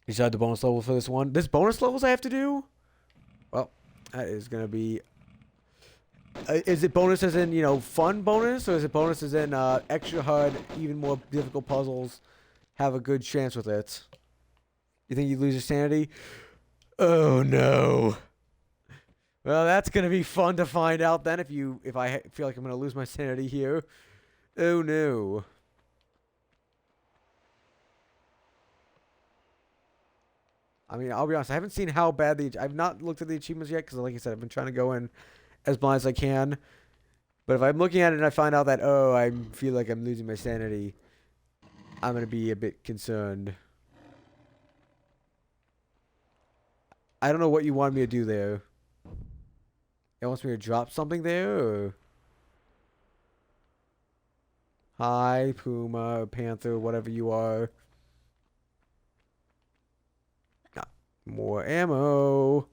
[SPEAKER 1] You said the bonus level for this one. This bonus levels I have to do? Well, that is gonna be. Is it bonus as in fun bonus, or is it bonus as in extra hard, even more difficult puzzles? Have a good chance with it. You think you lose your sanity? Oh no. Well, that's gonna be fun to find out then. If I feel like I'm gonna lose my sanity here. Oh no. I mean, I'll be honest. I haven't seen how bad I've not looked at the achievements yet because, like I said, I've been trying to go in as blind as I can. But if I'm looking at it and I find out that I feel like I'm losing my sanity, I'm gonna be a bit concerned. I don't know what you want me to do there. It wants me to drop something there, or hi, Puma, or Panther, whatever you are. Ah, more ammo.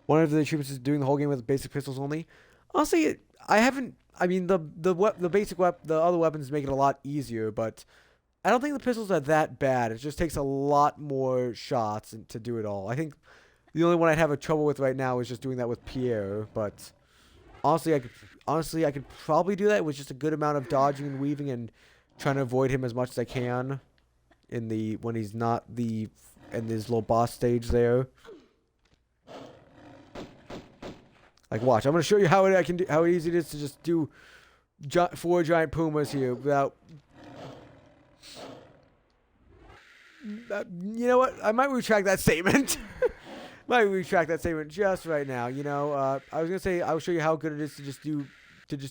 [SPEAKER 1] One of the achievements is doing the whole game with basic pistols only. Honestly, I haven't. I mean, the basic the other weapons make it a lot easier, but I don't think the pistols are that bad. It just takes a lot more shots to do it all. I think the only one I'd have a trouble with right now is just doing that with Pierre, but honestly, I could probably do that with just a good amount of dodging and weaving and trying to avoid him as much as I can when he's not in this little boss stage there. Like, watch. I'm gonna show you how easy it is to just do 4 giant pumas here without. You know what? I might retract that statement. Might retract that statement just right now. I was gonna say I'll show you how good it is to just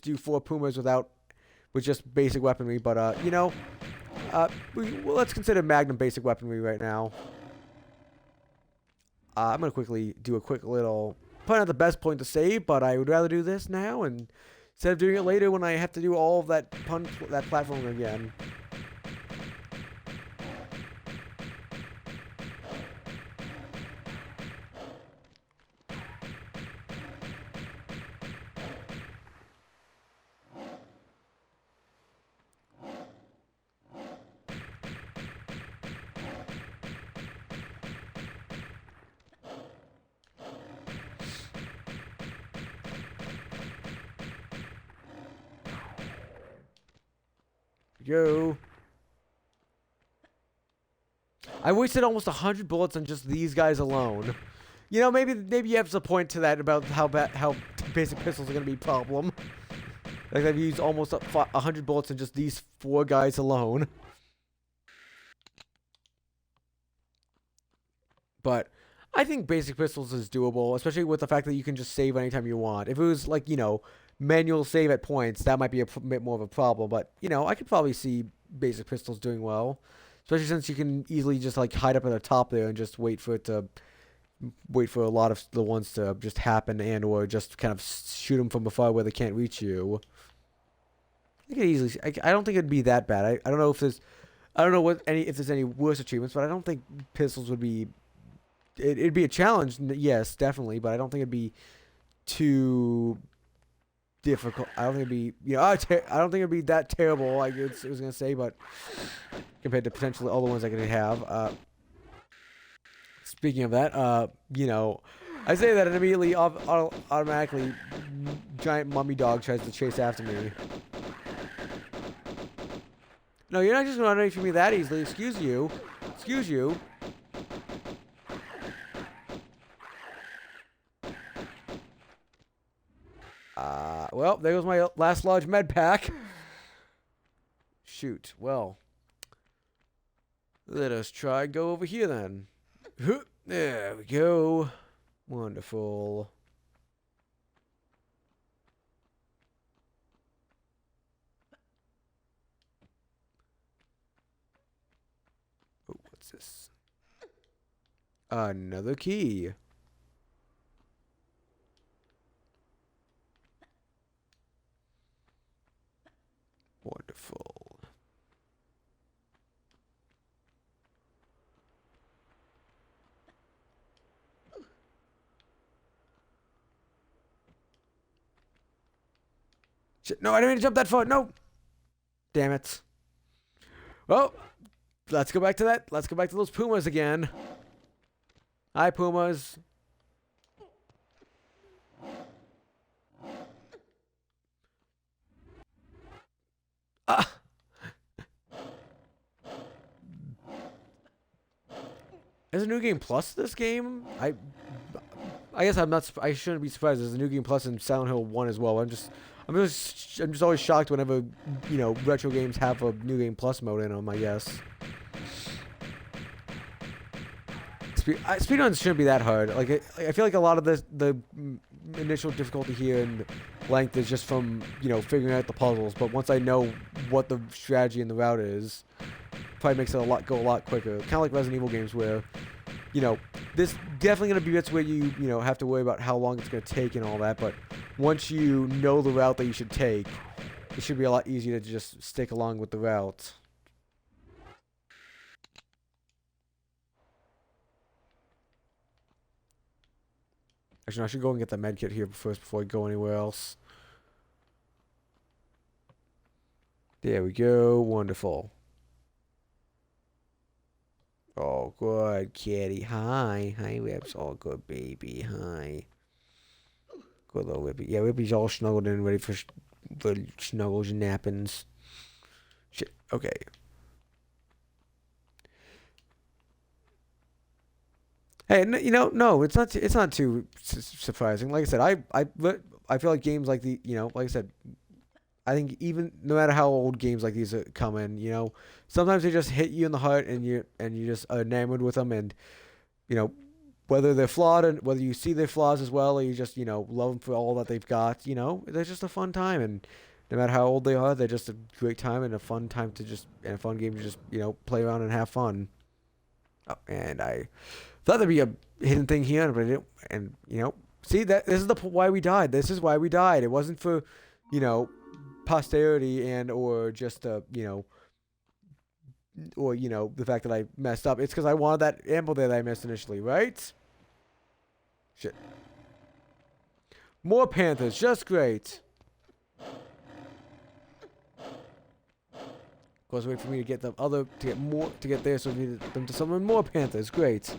[SPEAKER 1] do 4 pumas with just basic weaponry, but let's consider Magnum basic weaponry right now. I'm gonna quickly do a quick little. Probably not the best point to save, but I would rather do this now and instead of doing it later when I have to do all of that platform again. Go. I wasted almost 100 bullets on just these guys alone. Maybe you have some point to that about how basic pistols are gonna be a problem. Like I've used almost 100 bullets on just these 4 guys alone. But I think basic pistols is doable, especially with the fact that you can just save anytime you want. If it was like, manual save at points, that might be a bit more of a problem. But, I could probably see basic pistols doing well. Especially since you can easily just like hide up at the top there and just wait for a lot of the ones to just happen or just kind of shoot them from afar where they can't reach you. I don't think it'd be that bad. I don't know if there's any worse achievements, but I don't think pistols would be. It'd be a challenge, yes, definitely, but I don't think it'd be too difficult. I don't think it'd be, I don't think it'd be that terrible. I was gonna say, but compared to potentially all the ones I could have. Speaking of that, I say that and immediately, automatically, giant mummy dog tries to chase after me. No, you're not just gonna run away from me that easily. Excuse you. Excuse you. Well, there goes my last large med pack. Shoot. Well, let us try go over here then. There we go. Wonderful. is this? Another key. Wonderful. Shit, no, I didn't mean to jump that far. No. Damn it. Well, let's go back to that. Let's go back to those pumas again. Hi, pumas. Ah. Is a new game plus this game? I guess I'm not. I shouldn't be surprised. There's a new game plus in Silent Hill 1 as well. I'm just always shocked whenever retro games have a new game plus mode in them. I guess. Speedruns shouldn't be that hard. Like I feel like a lot of the initial difficulty here and length is just from figuring out the puzzles. But once I know what the strategy and the route is, probably makes it go a lot quicker. Kind of like Resident Evil games where, there's definitely gonna be bits where you have to worry about how long it's gonna take and all that. But once you know the route that you should take, it should be a lot easier to just stick along with the route. Actually, no, I should go and get the med kit here first before I go anywhere else. There we go. Wonderful. Oh, good, kitty. Hi. Hi, Whips. All good, baby. Hi. Good little Whippy. Yeah, Whippy's all snuggled in, ready for little snuggles and nappings. Shit. Okay. Hey, no, it's not. It's not too surprising. Like I said, I feel like games like like I said, I think even no matter how old games like these come in, sometimes they just hit you in the heart, and you just are enamored with them, and whether they're flawed and whether you see their flaws as well, or you just love them for all that they've got, they're just a fun time, and no matter how old they are, they're just a great time and a fun time to just and a fun game to just play around and have fun. Oh, and I thought there'd be a hidden thing here, but I didn't. And see that this is why we died. This is why we died. It wasn't for posterity and or just or the fact that I messed up. It's because I wanted that ammo there that I missed initially, right? Shit. More panthers, just great. Of course, wait for me to get to get there, so we need them to summon more panthers. Great.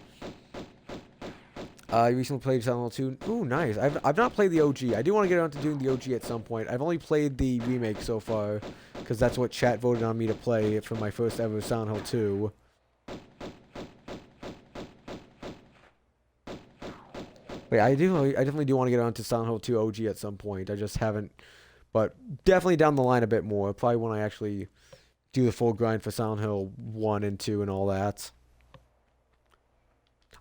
[SPEAKER 1] I recently played Silent Hill 2. Ooh, nice. I've not played the OG. I do want to get around to doing the OG at some point. I've only played the remake so far, because that's what chat voted on me to play for my first ever Silent Hill 2. Wait, I definitely do want to get on to Silent Hill 2 OG at some point. I just haven't, but definitely down the line a bit more. Probably when I actually do the full grind for Silent Hill 1 and 2 and all that.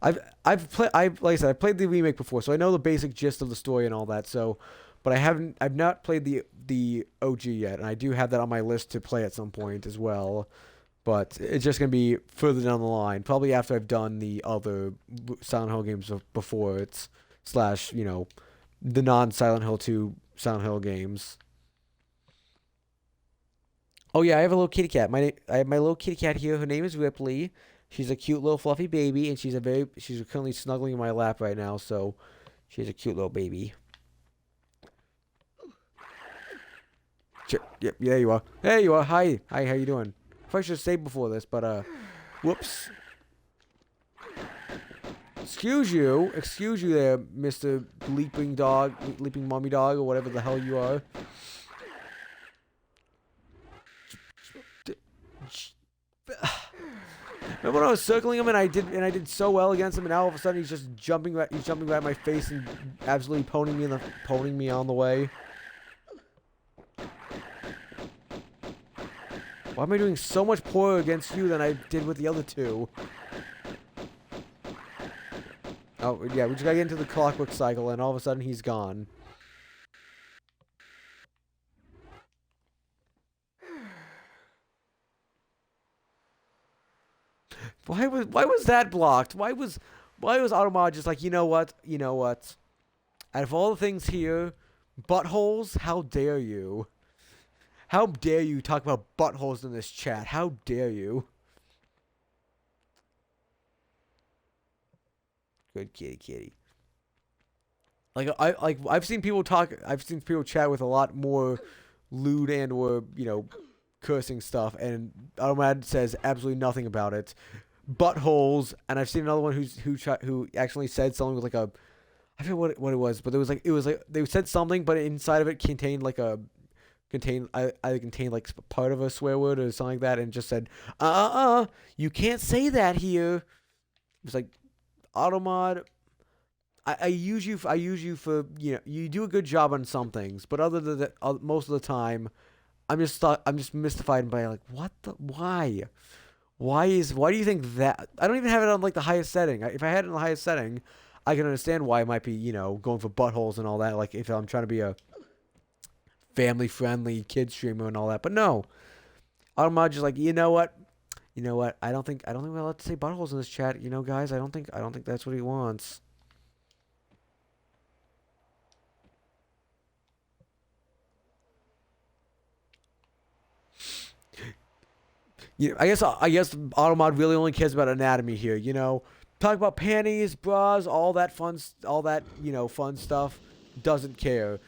[SPEAKER 1] Like I said, I've played the remake before, so I know the basic gist of the story and all that. So, but I've not played the OG yet, and I do have that on my list to play at some point as well. But it's just gonna be further down the line, probably after I've done the other Silent Hill games before it's / the non-Silent Hill 2 Silent Hill games. Oh yeah, I have a little kitty cat. I have my little kitty cat here. Her name is Ripley. She's a cute little fluffy baby, and she's currently snuggling in my lap right now. So she's a cute little baby. Yep, yeah, you are. There you are. Hi, how you doing? Probably should have saved before this, but whoops. Excuse you there, Mr. Leaping Mommy Dog, or whatever the hell you are. Remember when I was circling him and I did so well against him, and now all of a sudden he's just jumping right in my face and absolutely poning me on the way. Why am I doing so much poorer against you than I did with the other two? Oh yeah, we just gotta get into the clockwork cycle, and all of a sudden he's gone. Why was that blocked? Why was Automod just like, you know what? You know what? Out of all the things here, buttholes, how dare you? How dare you talk about buttholes in this chat? How dare you? Good kitty kitty. I've seen people chat with a lot more lewd and or, cursing stuff, and Automad says absolutely nothing about it. Buttholes, and I've seen another one who actually said something with like a, I forget what it was, but it was like they said something, but inside of it contained like contained like part of a swear word or something like that, and just said you can't say that here. It was like, Automod, I use you for you do a good job on some things, but other than that, most of the time, I'm just mystified by like, why do you think that? I don't even have it on like the highest setting. If I had it on the highest setting, I can understand why it might be going for buttholes and all that. Like if I'm trying to be a family friendly kid streamer and all that, but no, Automod just like, you know what? I don't think we're allowed to say buttholes in this chat. Guys, I don't think that's what he wants. I guess Automod really only cares about anatomy here. Talk about panties, bras, all that fun stuff. Doesn't care.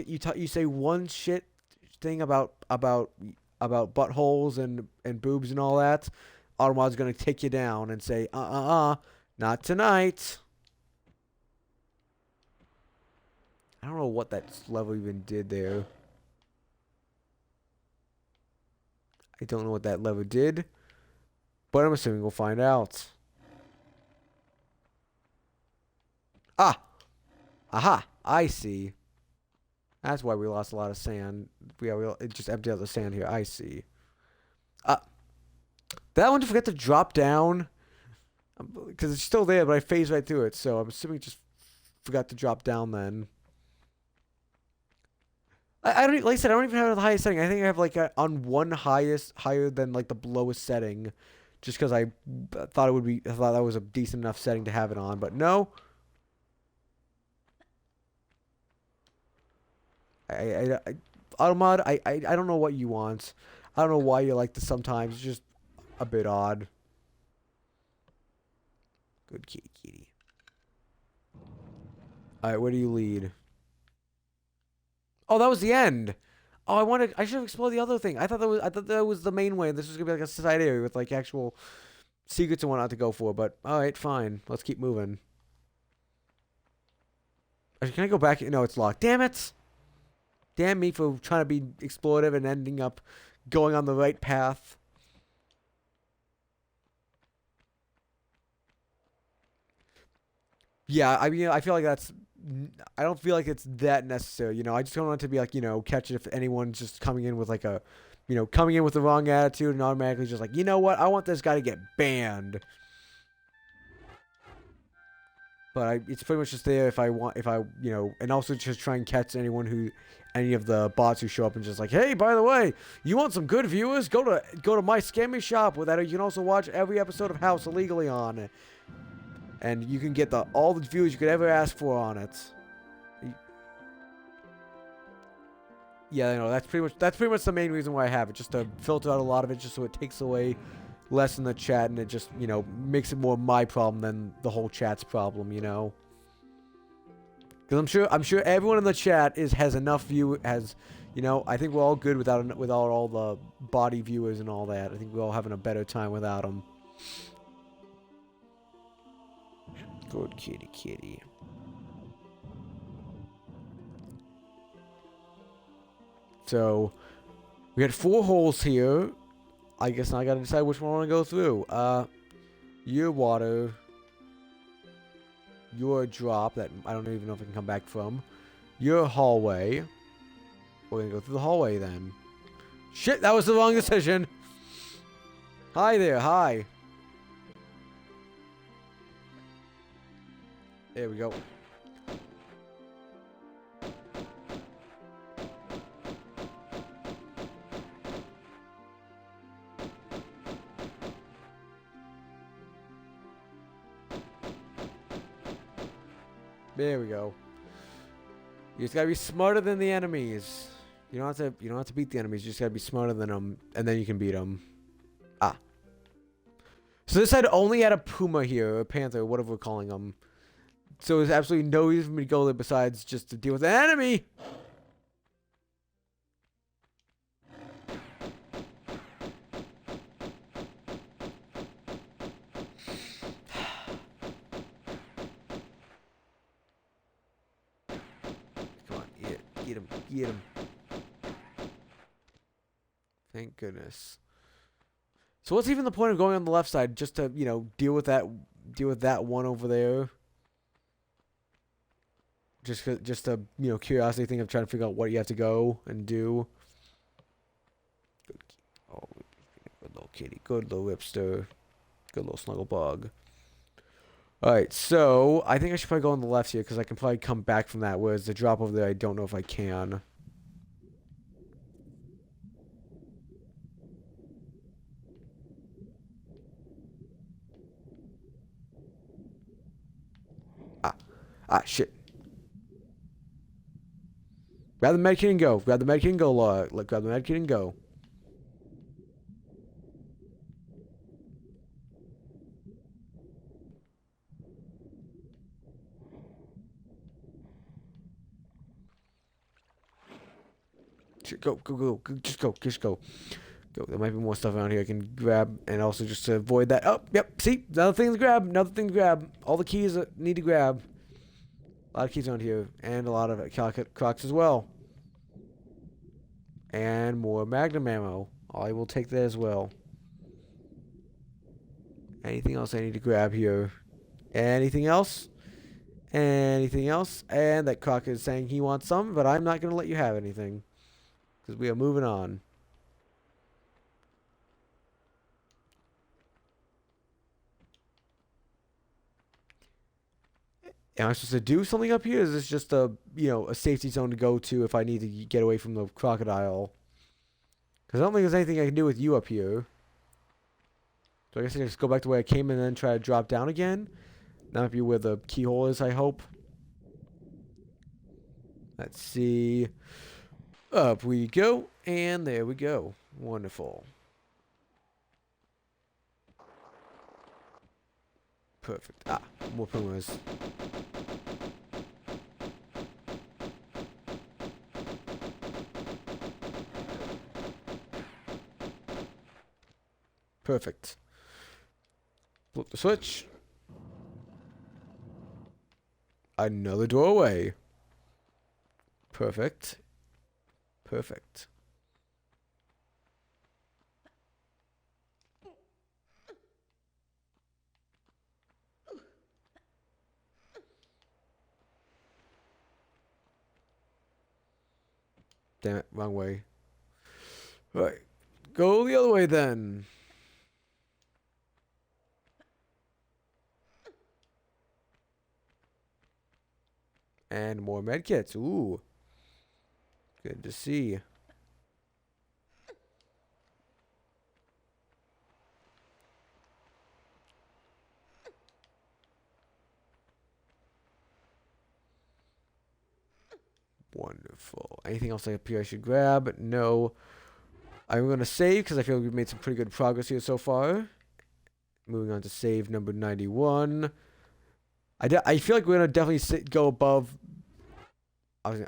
[SPEAKER 1] You say one shit thing about buttholes and boobs and all that. Automod's gonna take you down and say not tonight. I don't know what that level even did there. I don't know what that lever did, but I'm assuming we'll find out. Aha! I see. That's why we lost a lot of sand. It just emptied out the sand here. I see. That one forgot to drop down, because it's still there, but I phased right through it. So I'm assuming it just forgot to drop down then. I don't, like I said, I don't even have it on the highest setting. I think I have like on one higher than like the lowest setting, just because I thought that was a decent enough setting to have it on. But no, Automod, I don't know what you want. I don't know why you like this sometimes. It's just a bit odd. Good kitty. All right, where do you lead? Oh, that was the end. Oh, I should have explored the other thing. I thought that was the main way. This was gonna be like a side area with like actual secrets and whatnot to go for. But all right, fine. Let's keep moving. Can I go back? No, it's locked. Damn it! Damn me for trying to be explorative and ending up going on the right path. Yeah, I mean, I feel like I don't feel like it's that necessary. I just don't want it to be like, catch it if anyone's just coming in with like coming in with the wrong attitude and automatically just like, you know what? I want this guy to get banned. But it's pretty much just there if and also just try and catch any of the bots who show up and just like, hey, by the way, you want some good viewers? Go to my scammy shop with that. You can also watch every episode of House illegally on it. And you can get all the views you could ever ask for on it. Yeah, that's pretty much the main reason why I have it, just to filter out a lot of it, just so it takes away less in the chat, and it just makes it more my problem than the whole chat's problem. Because I'm sure everyone in the chat has enough I think we're all good without all the body viewers and all that. I think we're all having a better time without them. Good kitty. So, we had 4 holes here. I guess now I gotta decide which one I want to go through. Your water. Your drop that I don't even know if I can come back from. Your hallway. We're gonna go through the hallway then. Shit, that was the wrong decision. Hi there, hi. There we go. There we go. You just gotta be smarter than the enemies. You don't have to beat the enemies. You just gotta be smarter than them, and then you can beat them. Ah. So this had only had a puma here, a panther, whatever we're calling them. So there's absolutely no reason for me to go there besides just to deal with an enemy. Come on, get him, get him. Thank goodness. So what's even the point of going on the left side just to, you know, deal with that one over there? Just a, you know, curiosity thing of trying to figure out what you have to go and do. Oh, good little kitty, good little whipster, good little snuggle bug. All right, so I think I should probably go on the left here because I can probably come back from that. Whereas the drop over there, I don't know if I can. Shit. Grab the medkit and go. Grab the medkit and go, Laura. Grab the medkit and go. Go. Just go. Go. There might be more stuff around here I can grab, and also just to avoid that. Oh, yep. See, another thing to grab. All the keys that need to grab. A lot of keys around here, and a lot of crocs as well. And more magnum ammo. I will take that as well. Anything else I need to grab here? Anything else? Anything else? And that croc is saying he wants some, but I'm not going to let you have anything. Because we are moving on. Am I supposed to do something up here? Is this just a, you know, a safety zone to go to if I need to get away from the crocodile? Because I don't think there's anything I can do with you up here. So I guess I can just go back to where I came and then try to drop down again. That might be where the keyhole is, I hope. Let's see. Up we go. And there we go. Wonderful. Perfect. More pumas. Perfect. Flip the switch. Another doorway. Perfect. Perfect. Damn it, wrong way. Right. Go the other way then. And more medkits. Ooh. Good to see. Wonderful. Anything else up here I should grab? No. I'm going to save because I feel like we've made some pretty good progress here so far. Moving on to save number 91. I feel like we're going to definitely go above. I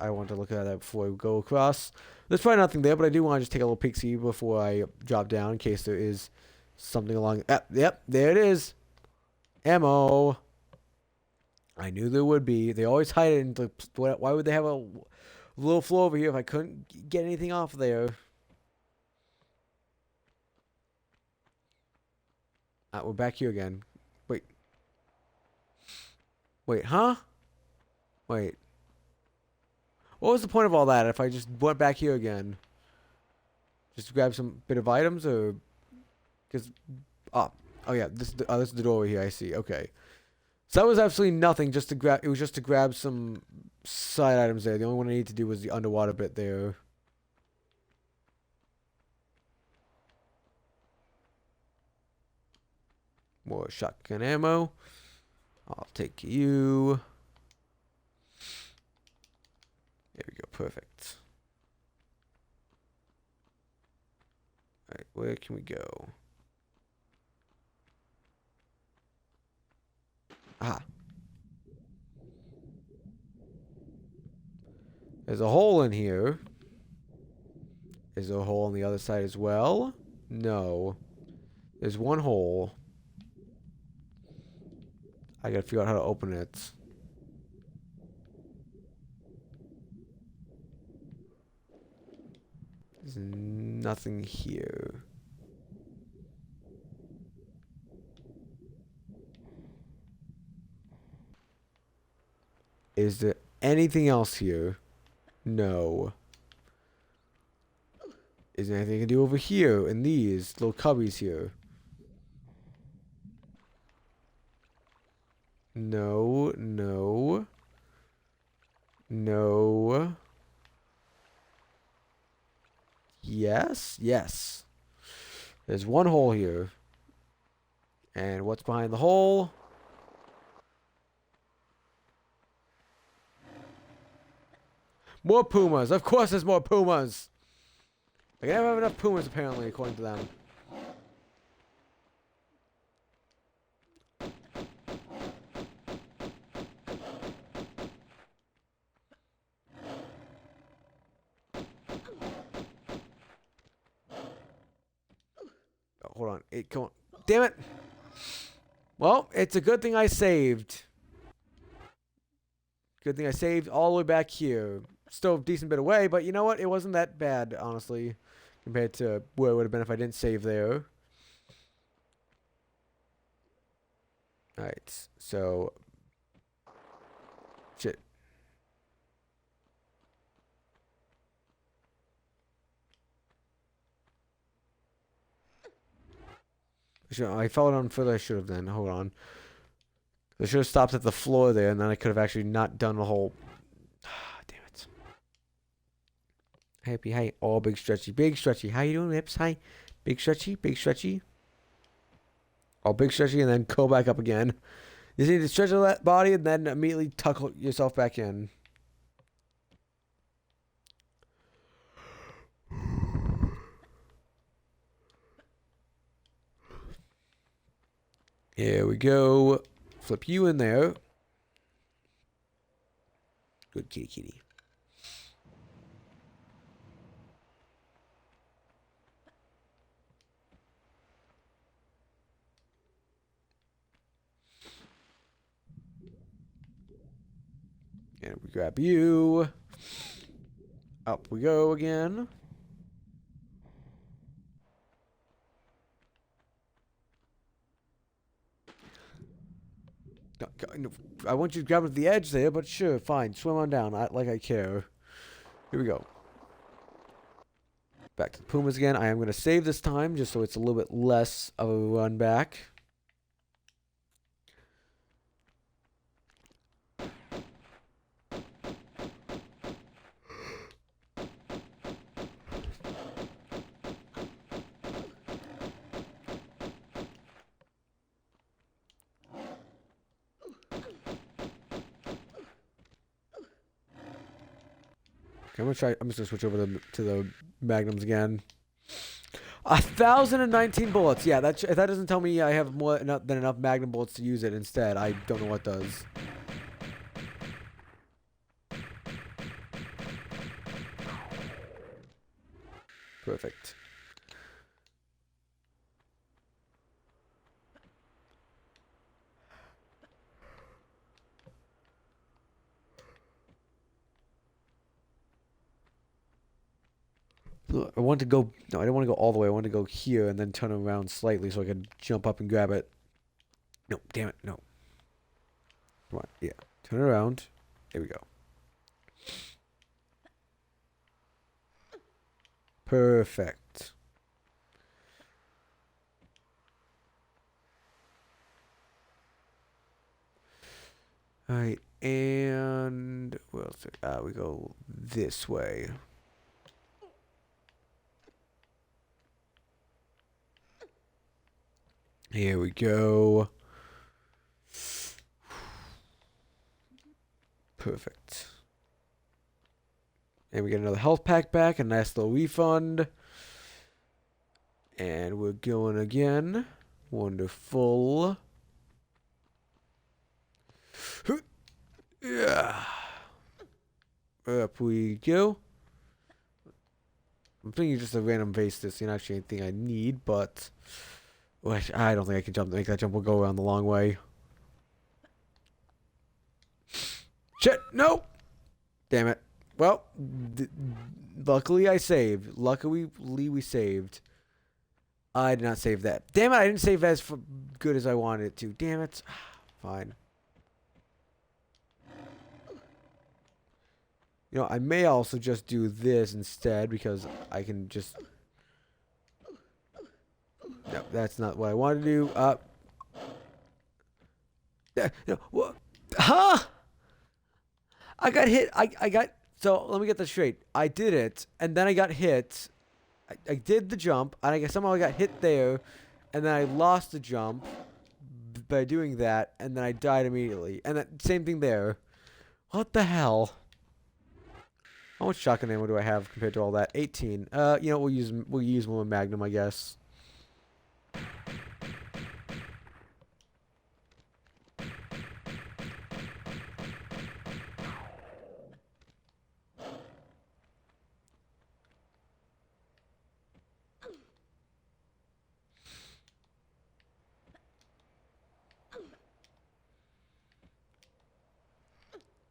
[SPEAKER 1] want to look at that before we go across. There's probably nothing there, but I do want to just take a little peek-see before I drop down in case there is something along. Yep, there it is. Ammo. I knew there would be. They always hide it in the. Why would they have a little floor over here if I couldn't get anything off there? We're back here again. Wait, huh? Wait. What was the point of all that if I just went back here again? Just to grab some bit of items or... Because... Oh yeah, this is the doorway here, I see. Okay. So that was absolutely nothing just to grab... It was just to grab some side items there. The only one I needed to do was the underwater bit there. More shotgun ammo. I'll take you. Perfect. Alright, where can we go? Aha. There's a hole in here. Is there a hole on the other side as well? No. There's one hole. I gotta figure out how to open it. There's nothing here. Is there anything else here? No. Is there anything I can do over here in these little cubbies here? No, no. No. Yes, yes. There's one hole here. And what's behind the hole? More pumas. Of course there's more pumas. I never have enough pumas apparently, according to them. Oh, hold on. Come on. Damn it. Well, it's a good thing I saved. Good thing I saved all the way back here. Still a decent bit away, but you know what? It wasn't that bad, honestly, compared to where it would have been if I didn't save there. Alright, so... Shit. I followed on further. I should have then. Hold on. I should have stopped at the floor there, and then I could have actually not done the whole... Damn it. Happy, hi. Oh, big stretchy. Big stretchy. How you doing, Lips? Hi. Big stretchy. Big stretchy. Oh, big stretchy, and then go back up again. You just need to stretch that body, and then immediately tuck yourself back in. Here we go. Flip you in there. Good kitty kitty. And we grab you. Up we go again. I want you to grab at the edge there, but sure, fine. Swim on down, like I care. Here we go. Back to the Pumas again. I am going to save this time, just so it's a little bit less of a run back. Okay, I'm just gonna switch over to the magnums again. 1,019 bullets. Yeah, if that doesn't tell me I have more than enough magnum bullets to use it instead, I don't know what does. Perfect. I want to go... No, I don't want to go all the way. I want to go here and then turn around slightly so I can jump up and grab it. No, damn it, no. Come on, yeah. Turn around. There we go. Perfect. Alright, and... Where else? We go this way. Here we go. Perfect. And we get another health pack back, a nice little refund. And we're going again. Wonderful. Yeah. Up we go. I'm thinking just a random base this, not actually anything I need, but I don't think I can make that jump. We'll go around the long way. Shit, no! Damn it. Well, luckily I saved. Luckily we saved. I did not save that. Damn it, I didn't save as good as I wanted it to. Damn it. Fine. You know, I may also just do this instead because I can just... No, that's not what I want to do. No, what? Huh? I got hit. I got... So, let me get this straight. I did it, and then I got hit. I did the jump, and somehow I got hit there, and then I lost the jump by doing that, and then I died immediately. And that same thing there. What the hell? How much shotgun ammo do I have compared to all that? 18. You know, we'll use one with Magnum, I guess.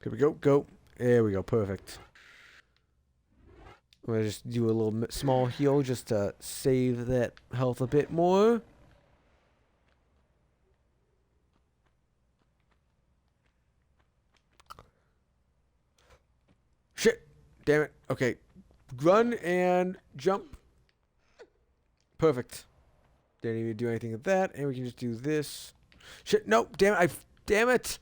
[SPEAKER 1] Here we go. Go. There we go. Perfect. I'm going to just do a little small heal just to save that health a bit more. Shit. Damn it. Okay. Run and jump. Perfect. Didn't even do anything with that. And we can just do this. Shit. Nope. Damn it. Damn it.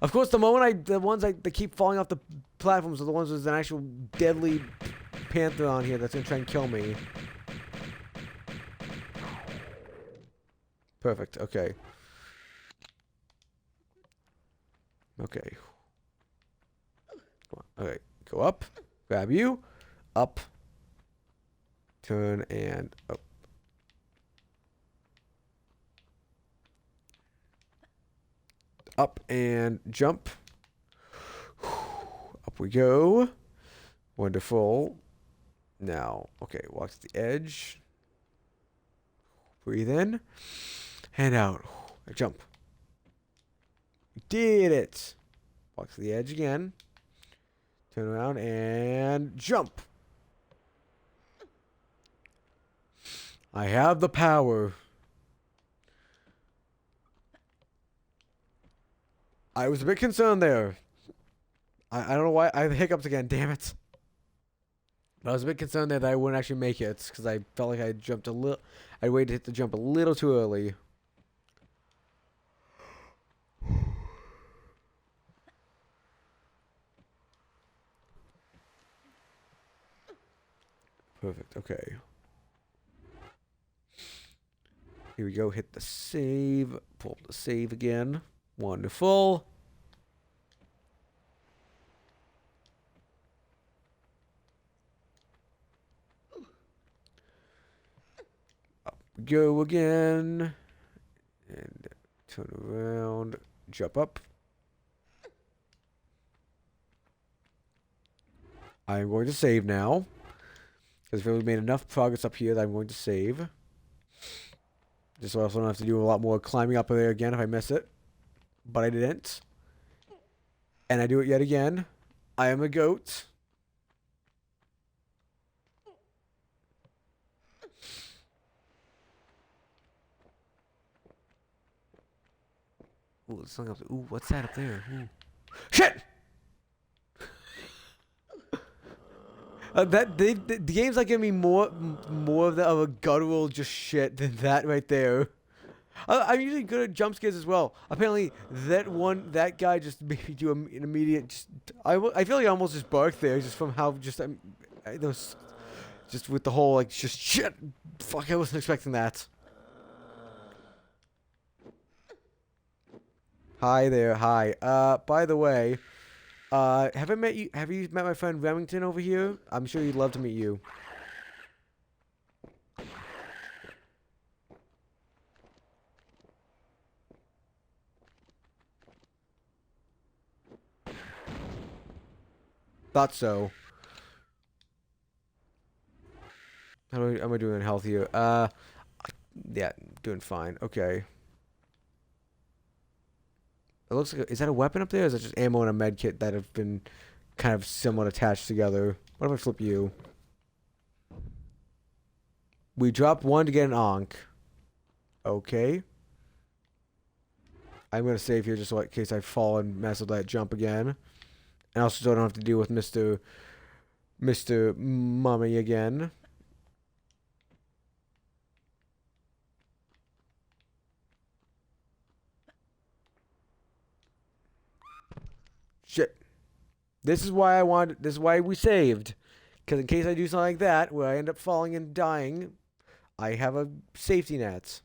[SPEAKER 1] Of course, the ones that keep falling off the platforms are the ones with an actual deadly panther on here that's gonna try and kill me. Perfect. Okay. Okay. Okay. Go up. Grab you. Up. Turn and up. Up and jump. Up we go. Wonderful. Now, okay, walk to the edge. Breathe in. And out. Jump. We did it. Walk to the edge again. Turn around and jump. I have the power. I was a bit concerned there. I don't know why. I have hiccups again. Damn it. But I was a bit concerned that I wouldn't actually make it because I felt like I jumped a little. I waited to hit the jump a little too early. Perfect. Okay. Here we go. Hit the save. Pull up the save again. Wonderful. Up we go again. And turn around. Jump up. I'm going to save now. Because we've made enough progress up here that I'm going to save. Just so I also don't have to do a lot more climbing up there again if I miss it. But I didn't. And I do it yet again. I am a goat. Ooh, it's up. Ooh, what's that up there? Ooh. Shit! The game's like giving me more of a guttural just shit than that right there. I'm usually good at jump scares as well. Apparently, that guy just made me do an immediate. I feel like I almost just barked there just from how just just with the whole like just shit. Fuck, I wasn't expecting that. Hi there, hi. By the way, Have I met you? Have you met my friend Remington over here? I'm sure he'd love to meet you. Thought so. How am I doing in health here? Yeah, doing fine. Okay. It looks like is that a weapon up there? Or is that just ammo and a med kit that have been kind of somewhat attached together? What if I flip you? We dropped one to get an Ankh. Okay. I'm gonna save here just so in case I fall and mess with that jump again. And also so I don't have to deal with Mr. Mummy again. Shit. This is why we saved. Because in case I do something like that, where I end up falling and dying, I have a safety net.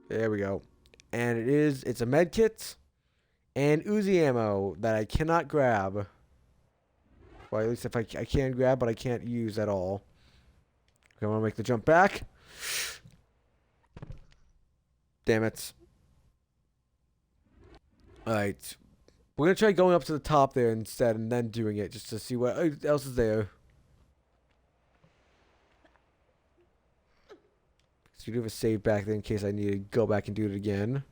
[SPEAKER 1] There we go. And it's a med kit and Uzi ammo that I cannot grab. Well, at least if I can grab, but I can't use at all. Okay, I want to make the jump back. Damn it. Alright. We're going to try going up to the top there instead and then doing it just to see what else is there. So we do have a save back there in case I need to go back and do it again.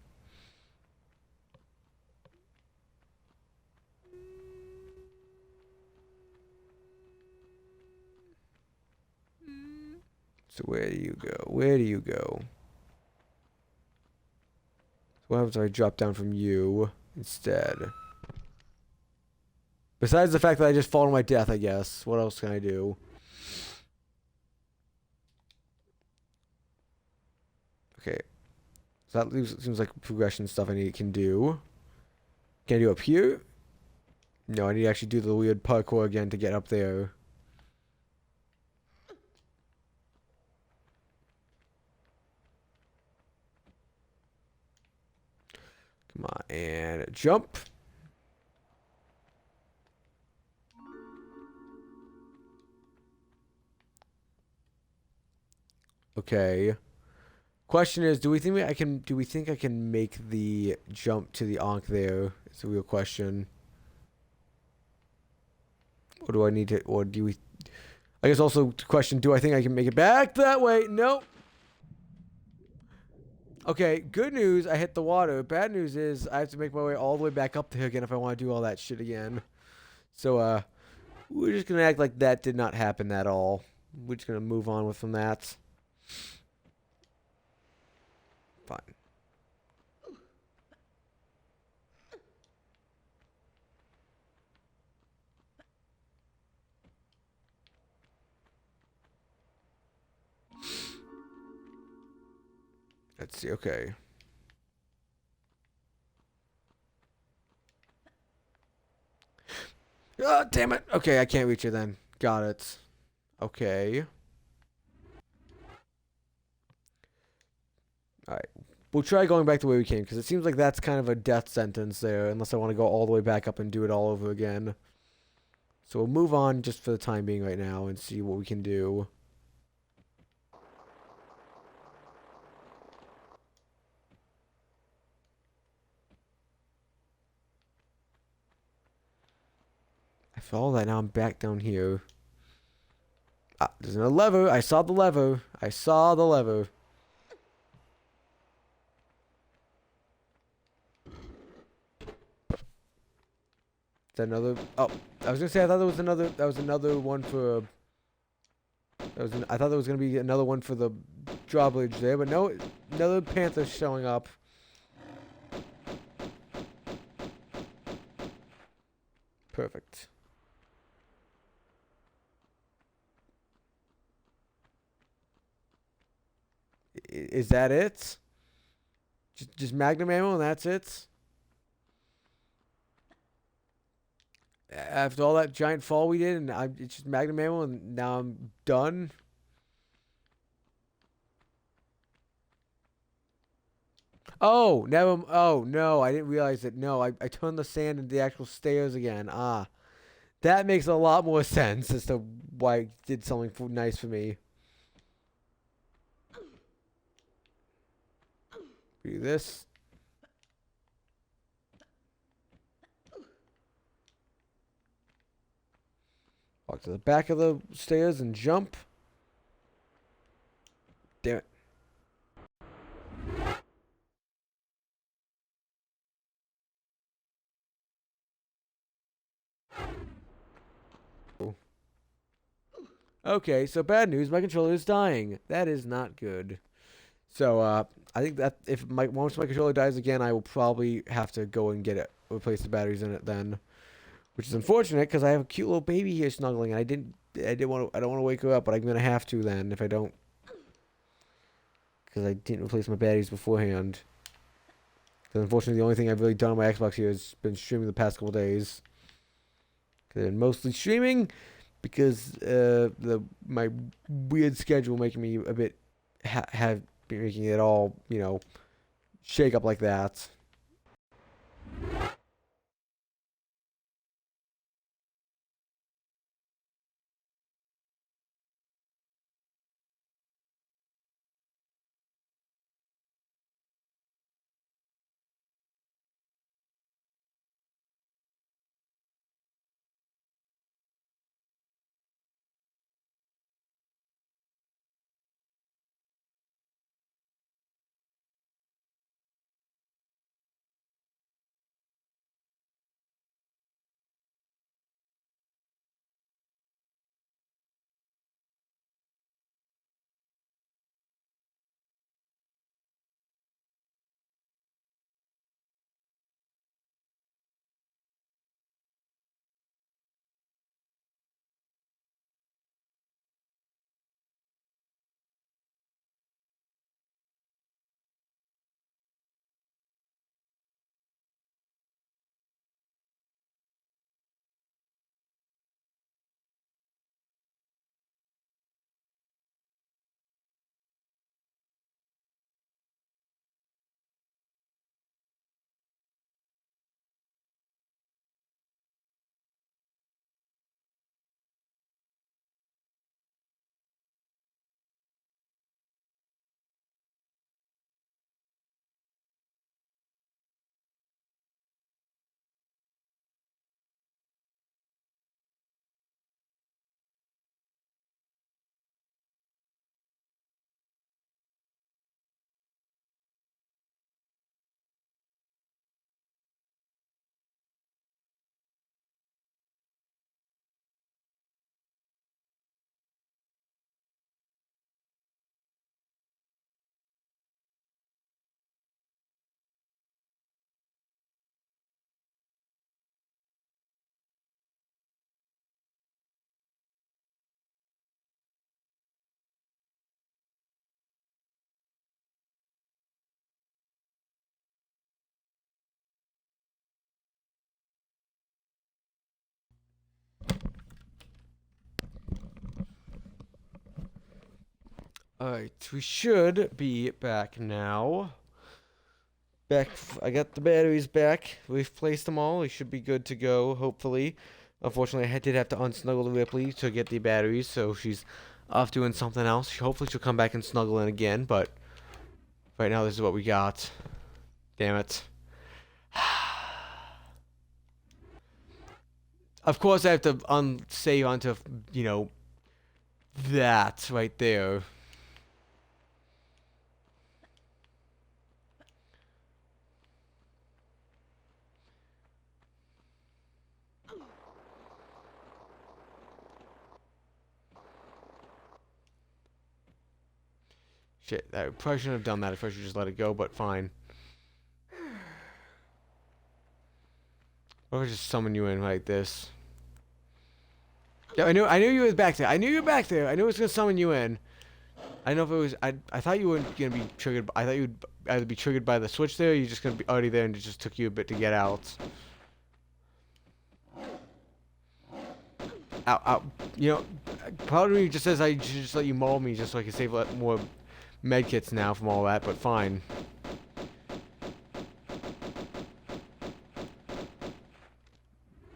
[SPEAKER 1] So where do you go? Where do you go? What happens if I drop down from you instead? Besides the fact that I just fall to my death, I guess. What else can I do? Okay. So that seems like progression stuff I can do. Can I do up here? No, I need to actually do the weird parkour again to get up there. Come on, and jump. Okay. Question is, do we think I can make the jump to the Ankh there? It's a real question. Or do I need to, or do we, I guess also the question, do I think I can make it back that way? Nope. Okay, good news, I hit the water. Bad news is I have to make my way all the way back up there again if I want to do all that shit again. So, we're just gonna act like that did not happen at all. We're just gonna move on from that. Fine. Let's see, okay. Oh, damn it. Okay, I can't reach it then. Got it. Okay. Alright. We'll try going back the way we came, because it seems like that's kind of a death sentence there, unless I want to go all the way back up and do it all over again. So we'll move on just for the time being right now and see what we can do. I follow that, now I'm back down here. Ah, there's another lever. I saw the lever. I saw the lever. Is that another? Oh, I was gonna say I thought there was another. That was another one for. I thought there was gonna be another one for the drawbridge there, but no, another panther showing up. Perfect. Is that it? Just magnum ammo and that's it? After all that giant fall we did, and it's just magnum ammo, and now I'm done. Oh, never. Oh no, I didn't realize that. No, I turned the sand into the actual stairs again. Ah, that makes a lot more sense as to why it did something nice for me. Do this. Walk to the back of the stairs and jump. Damn it. Okay, so bad news. My controller is dying. That is not good. So, I think that if once my controller dies again, I will probably have to go and get it, replace the batteries in it then, which is unfortunate because I have a cute little baby here snuggling. I don't want to wake her up, but I'm gonna have to then if I don't, because I didn't replace my batteries beforehand. Because unfortunately, the only thing I've really done on my Xbox here has been streaming the past couple days. Because I've been mostly streaming because my weird schedule making me a bit have been making it all shake up like that. Alright, we should be back now. I got the batteries back. We've placed them all. We should be good to go, hopefully. Unfortunately, I did have to unsnuggle the Ripley to get the batteries, so she's off doing something else. Hopefully she'll come back and snuggle in again, but right now this is what we got. Damn it. Of course I have to unsave onto, that right there. Shit, I probably shouldn't have done that. I probably should just let it go, but fine. Or just summon you in like this. Yeah, I knew you were back there. I knew you were back there. I knew it was gonna summon you in. I don't know if it was. I thought you weren't gonna be triggered. I thought you'd either be triggered by the switch there, or you're just gonna be already there, and it just took you a bit to get out. Ow, ow. Part of me just says I should just let you maul me just so I can save more medkits now from all that, but fine.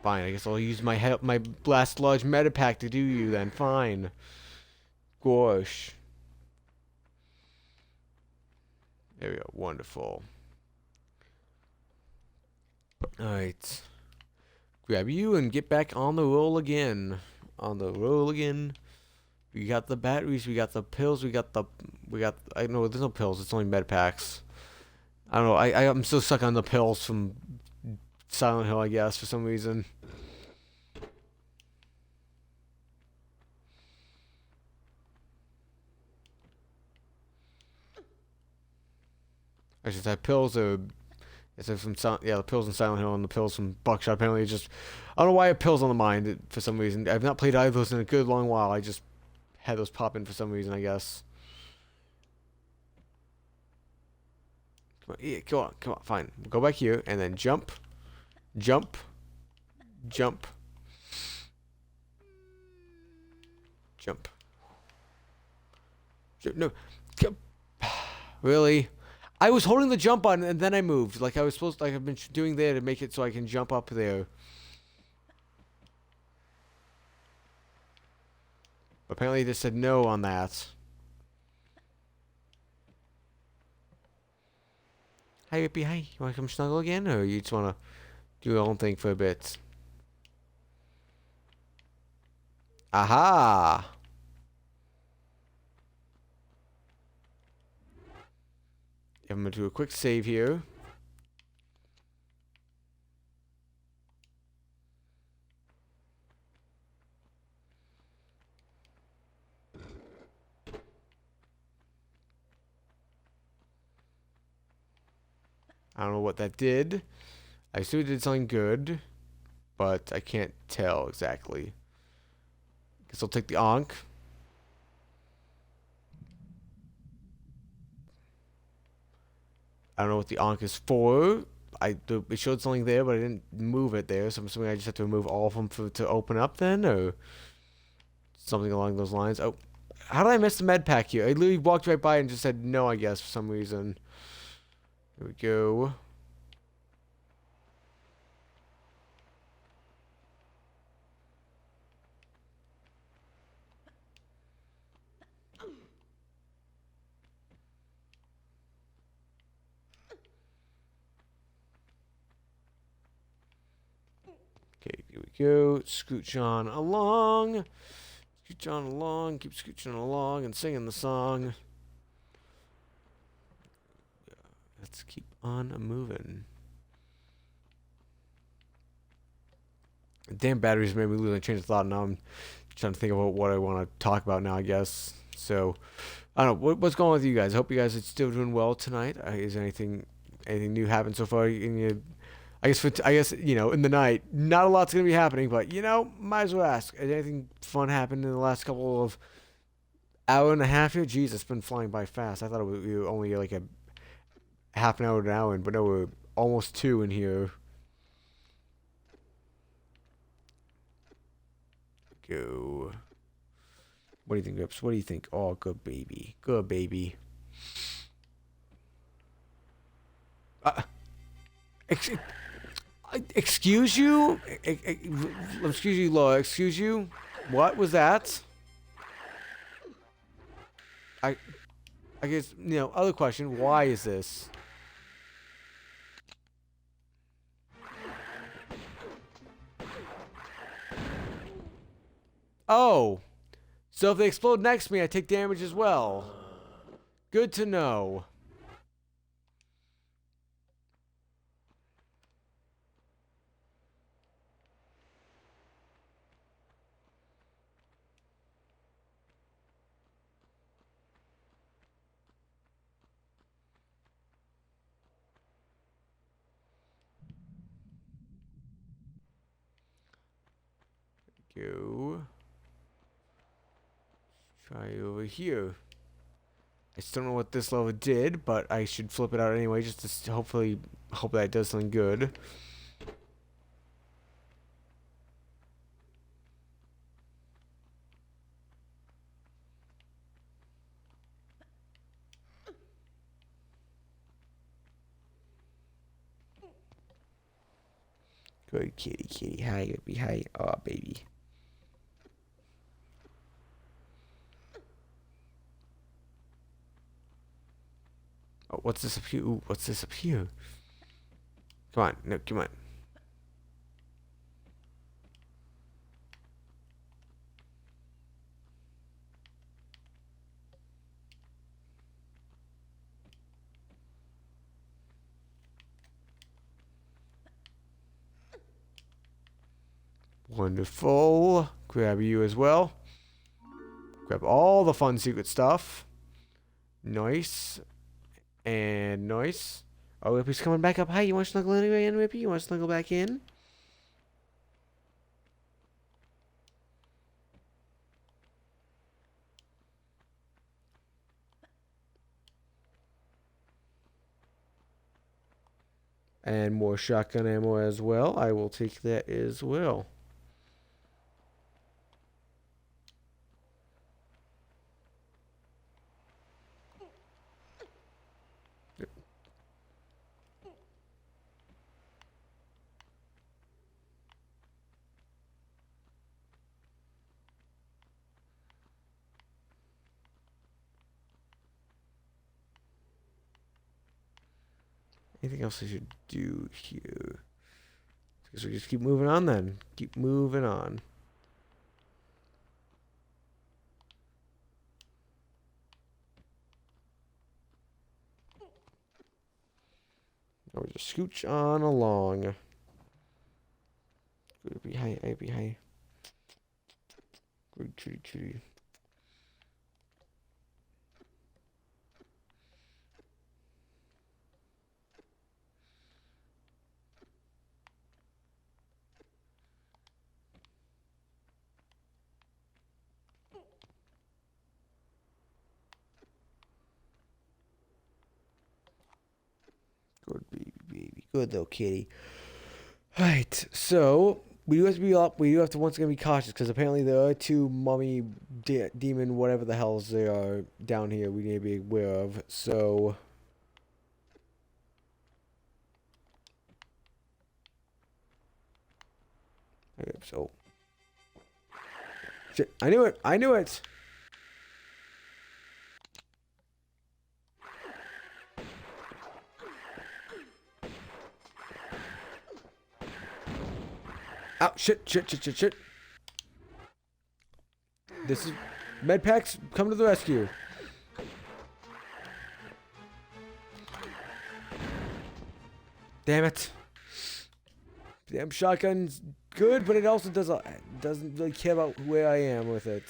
[SPEAKER 1] Fine, I guess I'll use my last large meta pack to do you then. Fine. Gosh. There we go. Wonderful. Alright. Grab you and get back on the roll again. On the roll again. We got the batteries, we got the pills, I know there's no pills, it's only med packs. I don't know, I'm still stuck on the pills from Silent Hill, I guess, for some reason. I just have pills are it's from the pills in Silent Hill and the pills from Buckshot apparently just I don't know why I have pills on the mind for some reason. I've not played either of those in a good long while. I just had those pop in for some reason, I guess. Come on, yeah, come on, fine. Go back here and then jump, jump, jump, jump. No, really? I was holding the jump button and then I moved. Like I was supposed to, like I've been doing there to make it so I can jump up there. Apparently they said no on that. Hi, Rippy, hi. You wanna come snuggle again? Or you just wanna do your own thing for a bit? Aha! I'm gonna do a quick save here. I don't know what that did. I assume it did something good, but I can't tell exactly. Guess I'll take the Ankh. I don't know what the Ankh is for. It showed something there, but I didn't move it there, so I'm assuming I just have to remove all of them to open up then, or something along those lines. Oh, how did I miss the med pack here? I literally walked right by and just said no, I guess, for some reason. Here we go. Okay, here we go. Scooch on along. Scooch on along. Keep scooching along and singing the song. Let's keep on moving. Damn batteries made me lose my train of thought. Now I'm trying to think about what I want to talk about now, I guess. So, I don't know. What's going on with you guys? I hope you guys are still doing well tonight. Is anything new happened so far in your I guess you know in the night, not a lot's gonna be happening, but you know, might as well ask. Has anything fun happened in the last couple of hour and a half here? Jeez, it's been flying by fast. I thought it was only like a half an hour to an hour, but no, we're almost 2 in here. Go. What do you think, Rips? What do you think? Oh, good baby, good baby. Excuse you? Excuse you, Laura. Excuse you? What was that? I guess, you know, other question. Why is this? Oh. So if they explode next to me, I take damage as well. Good to know. Go. Try over here. I still don't know what this level did, but I should flip it out anyway, just to hopefully hope that it does something good. Good kitty, kitty. Hi, baby. Hi. Oh, baby. Oh, what's this up here? Ooh, what's this up here? Come on. No, come on. Wonderful. Grab you as well. Grab all the fun secret stuff. Nice. And nice. Oh, Whippy's coming back up. Hi, you want to snuggle anyway in, Whippy? You want to snuggle back in? And more shotgun ammo as well. I will take that as well. Anything else I should do here? Guess we just keep moving on then. Keep moving on. Now we just scooch on along. Good be high, I be high. Good chitty chitty. Good baby, baby. Good little kitty. Alright, so we do have to be up. We do have to once again be cautious because apparently there are two mummy demon, whatever the hells they are down here. We need to be aware of. So, okay, so shit! I knew it! I knew it! Oh, shit, shit, shit, shit, shit. This is... Medpacks, come to the rescue. Damn it. Damn shotgun's good, but it also doesn't really care about where I am with it.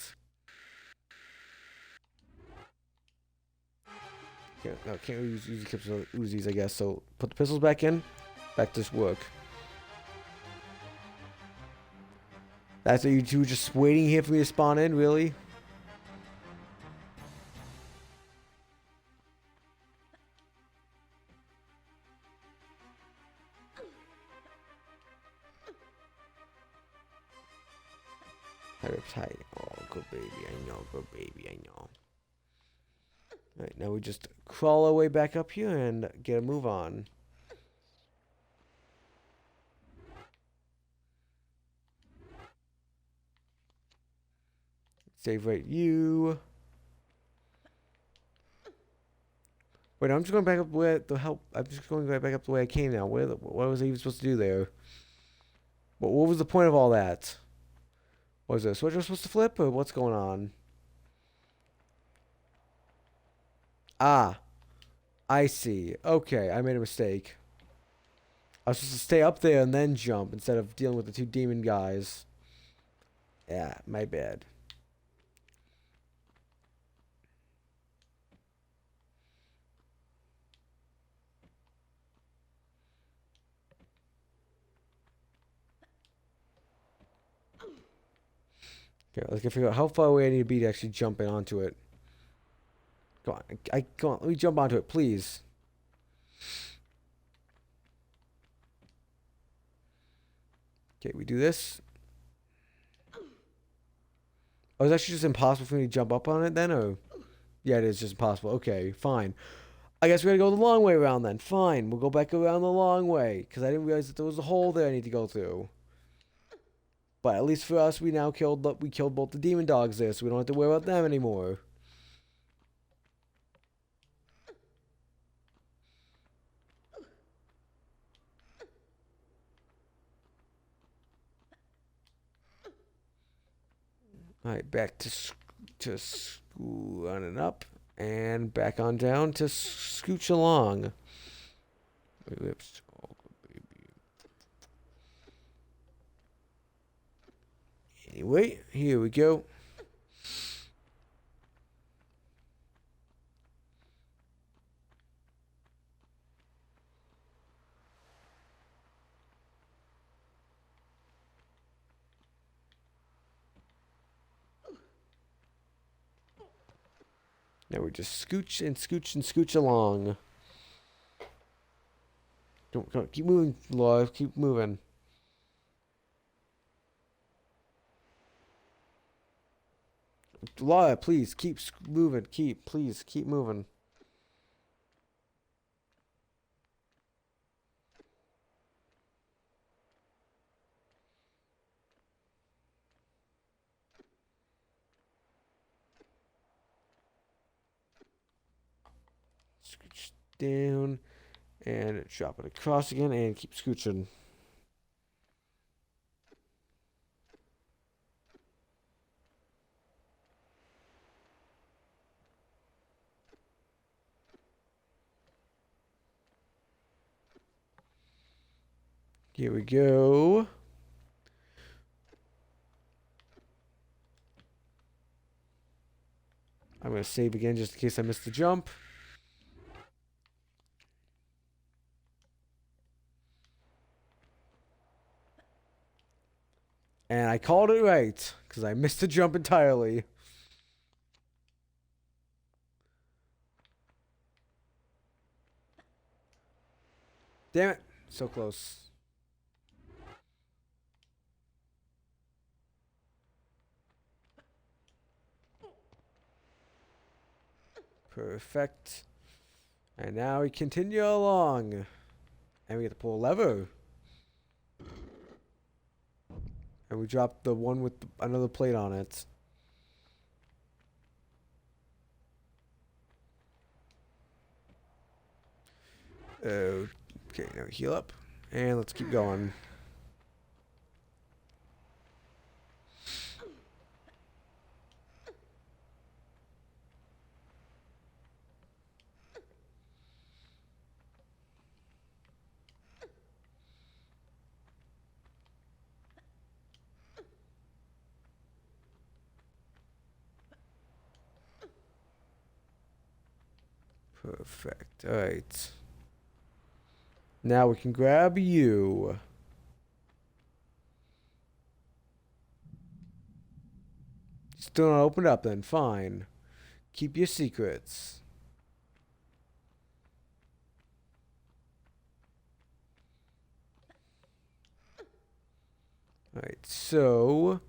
[SPEAKER 1] Can't use Uzis, I guess. So, put the pistols back in. Back to this work. That's what you two just waiting here for me to spawn in, really? Hi. Oh, good baby. I know, good baby. I know. Alright, now we just crawl our way back up here and get a move on. Save right you. Wait, I'm just going back up where the hell. I'm just going right back up the way I came now. What was I even supposed to do there? What was the point of all that? Was there a switch I was supposed to flip, or what's going on? Ah, I see. Okay, I made a mistake. I was supposed to stay up there and then jump instead of dealing with the two demon guys. Yeah, my bad. Okay, let's figure out how far away I need to be to actually jump in onto it. Go on, go on. Let me jump onto it, please. Okay, we do this. Oh, it's actually just impossible for me to jump up on it then, or? Yeah, it is just impossible. Okay, fine. I guess we gotta go the long way around then. Fine, we'll go back around the long way. Because I didn't realize that there was a hole there I need to go through. But at least for us, we killed both the demon dogs there, so we don't have to worry about them anymore. Alright, back to school, on and up. And back on down to scooch along. My lips. Oh, baby. Anyway, here we go. Now we just scooch and scooch and scooch along. Don't keep moving, Laura. Keep moving. Laura, please keep moving. Please keep moving. Scooch down and drop it across again and keep scooching. Here we go. I'm going to save again just in case I missed the jump. And I called it right, because I missed the jump entirely. Damn it. So close. Perfect. And now we continue along. And we get to pull a lever. And we drop the one with another plate on it. Okay, now heal up. And let's keep going. Perfect. Alright. Now we can grab you. Still not opened up then. Fine. Keep your secrets. Alright, so...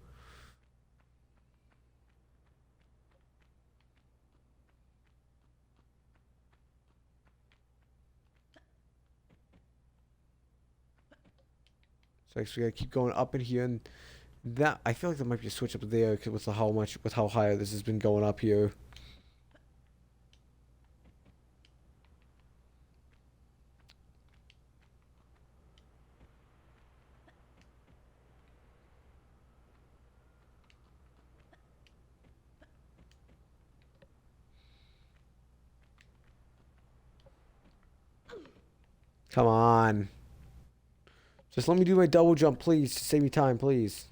[SPEAKER 1] So actually, we gotta keep going up in here, and that I feel like there might be a switch up there with how high this has been going up here. Come on. Just let me do my double jump, please. To save me time, please.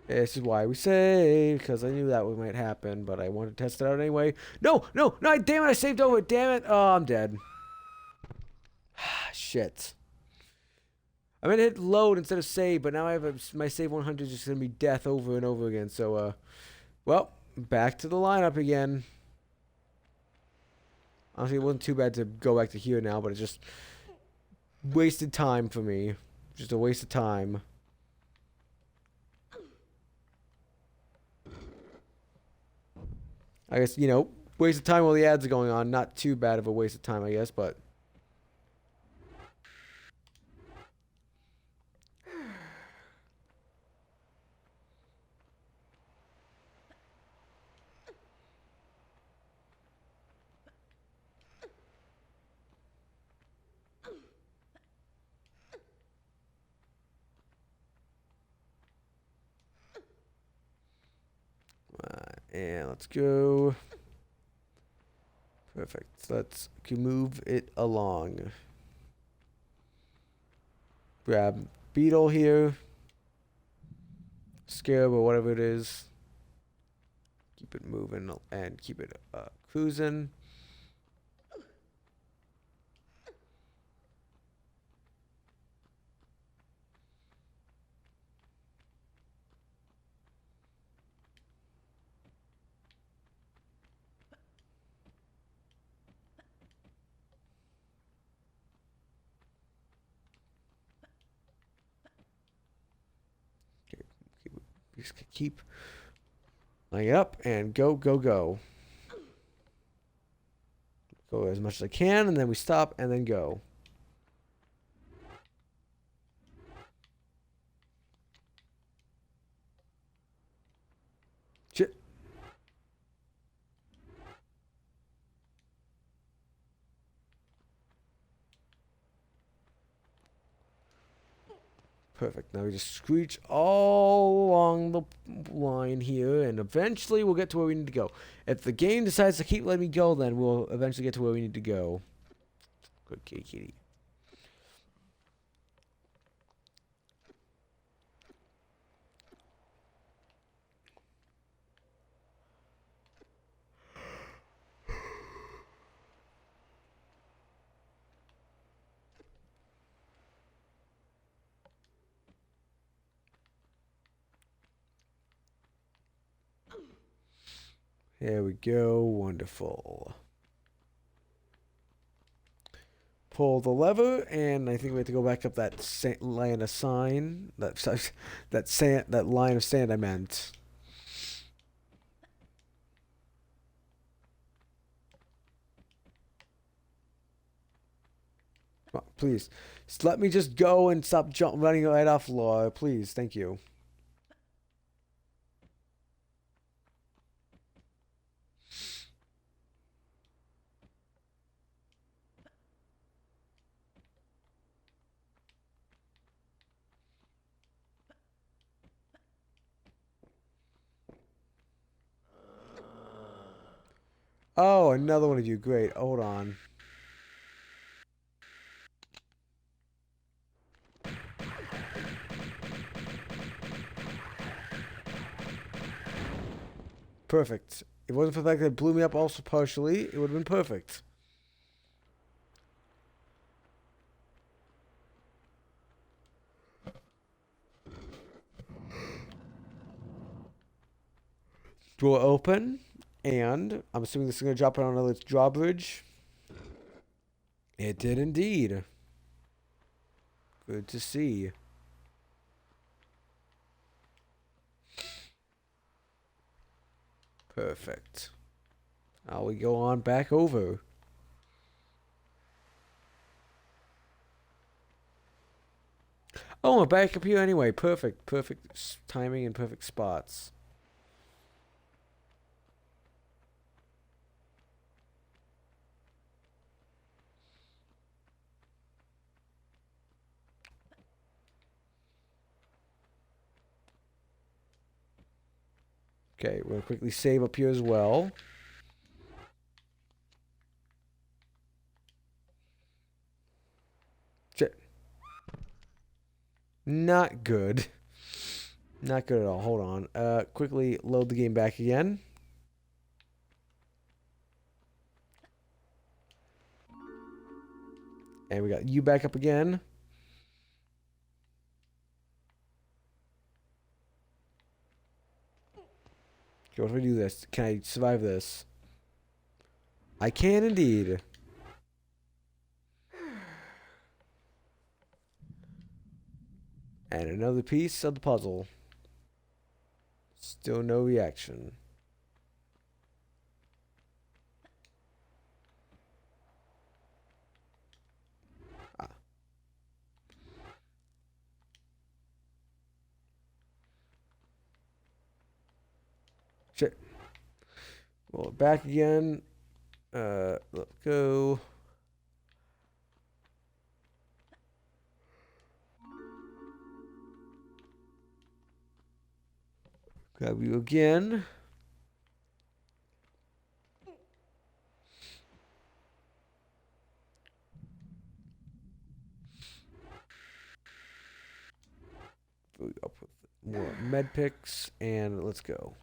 [SPEAKER 1] This is why we save, because I knew that might happen, but I wanted to test it out anyway. No, damn it, I saved over it, damn it. Oh, I'm dead. Shit. I'm gonna hit load instead of save, but now I have my save 100 is just gonna be death over and over again. So, well, back to the lineup again. Honestly, it wasn't too bad to go back to here now, but it's just wasted time for me. Just a waste of time. I guess, you know, waste of time while the ads are going on. Not too bad of a waste of time, I guess, but... and let's go. Perfect. Let's move it along. Grab beetle here. Scarab or whatever it is. Keep it moving and keep it cruising. Just keep line it up and go, go, go. Go as much as I can, and then we stop, and then go. Shit. Perfect. Now we just screech all along the line here, and eventually we'll get to where we need to go. If the game decides to keep letting me go, then we'll eventually get to where we need to go. Good kitty, kitty. There we go. Wonderful. Pull the lever, and I think we have to go back up that line of sign. That line of sand I meant. Come on, please. Just let me just go and stop running right off Laura. Please. Thank you. Oh, another one of you. Great. Hold on. Perfect. If it wasn't for the fact that it blew me up also partially, it would have been perfect. Door open. And I'm assuming this is going to drop it on another drawbridge. It did indeed. Good to see. Perfect. Now we go on back over. Oh, we're back up here anyway. Perfect. Perfect timing and perfect spots. Okay, we're going to quickly save up here as well. Shit. Not good. Not good at all. Hold on. Quickly load the game back again. And we got you back up again. Okay, what if we do this? Can I survive this? I can indeed. And another piece of the puzzle. Still no reaction. Ah. Shit. Well, back again. Let's go. Grab you again. Fill you up with more med picks, and let's go.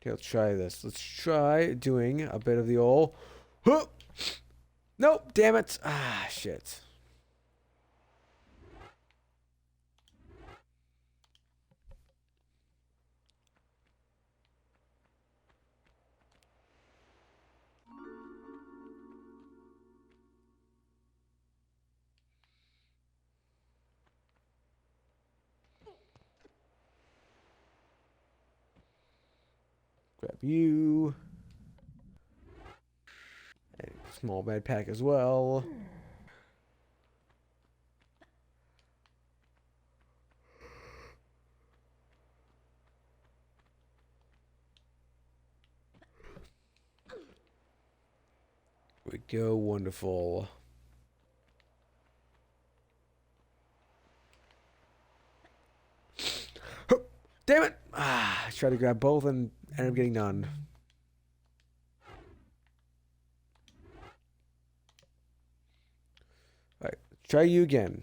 [SPEAKER 1] Okay, let's try this. Let's try doing a bit of the old. Huh! Nope, damn it. Ah, shit. Grab you. And small med pack as well. There we go, wonderful. Damn it! Ah, I tried to grab both and ended up getting none. Alright, try you again.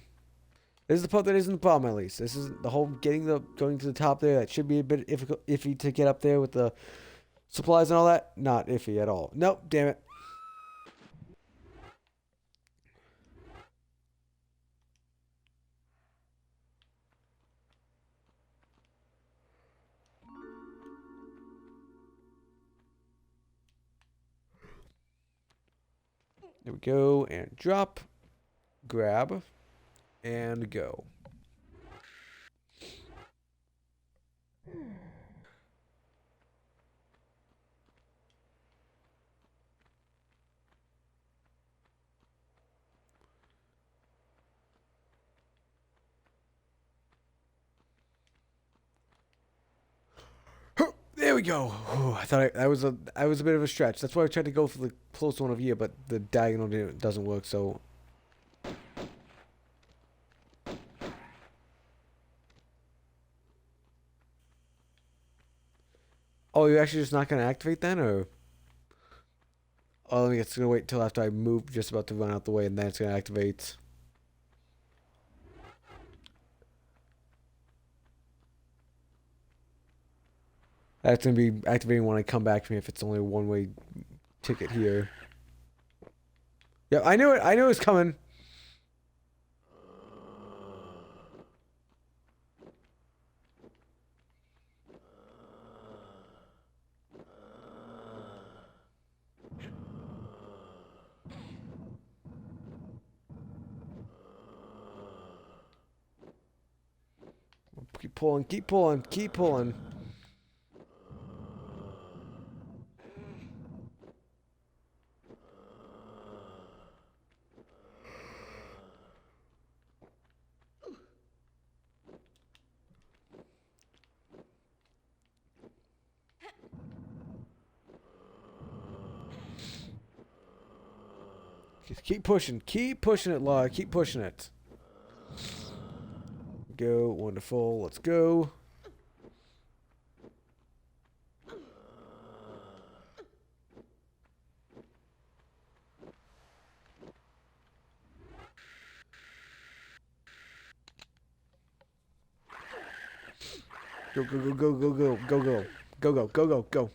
[SPEAKER 1] This is the part that isn't the problem, at least. This is the whole going to the top there. That should be a bit iffy to get up there with the supplies and all that. Not iffy at all. Nope, damn it. There we go, and drop, grab, and go. There we go. Whew, I thought that was a bit of a stretch. That's why I tried to go for the close one over here, but the diagonal doesn't work. So. Oh, you're actually just not gonna activate then, or? Oh, let me it's gonna wait until after I move, just about to run out the way, and then it's gonna activate. That's gonna be activating when I come back from me if it's only a one-way ticket here. Yeah, I knew it. I knew it was coming. Keep pulling, keep pulling, keep pulling. Keep pushing it, Law. Keep pushing it. Go, wonderful. Let's go. Go, go, go, go, go, go, go, go, go, go, go, go, go.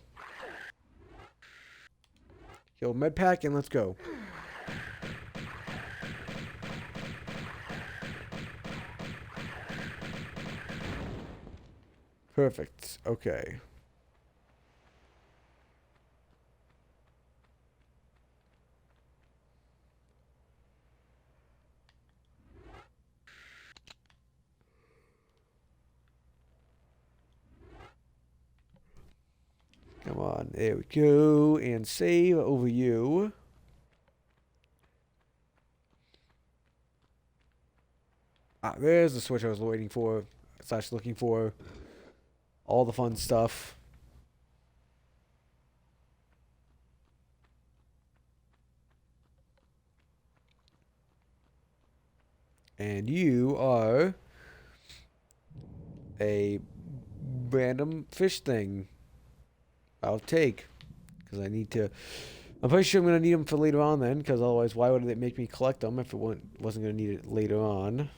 [SPEAKER 1] Yo, med pack and let's go. Perfect. Okay. on. There we go. And save over you. Ah, there's the switch I was waiting for. Slash looking for. All the fun stuff. And you are a random fish thing. I'll take. Because I need to... I'm pretty sure I'm going to need them for later on then. Because otherwise, why would it make me collect them if it wasn't going to need it later on?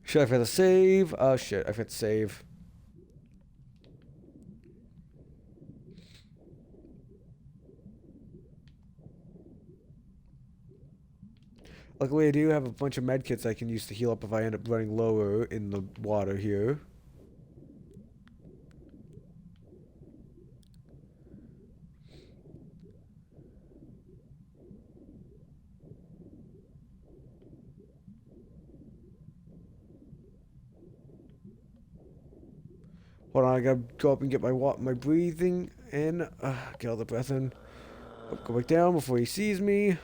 [SPEAKER 1] Should I have to save? Oh shit, I forgot to save. Luckily, I do have a bunch of medkits I can use to heal up if I end up running lower in the water here. Hold on, I gotta go up and get my breathing in. Get all the breath in. Oh, go back down before he sees me.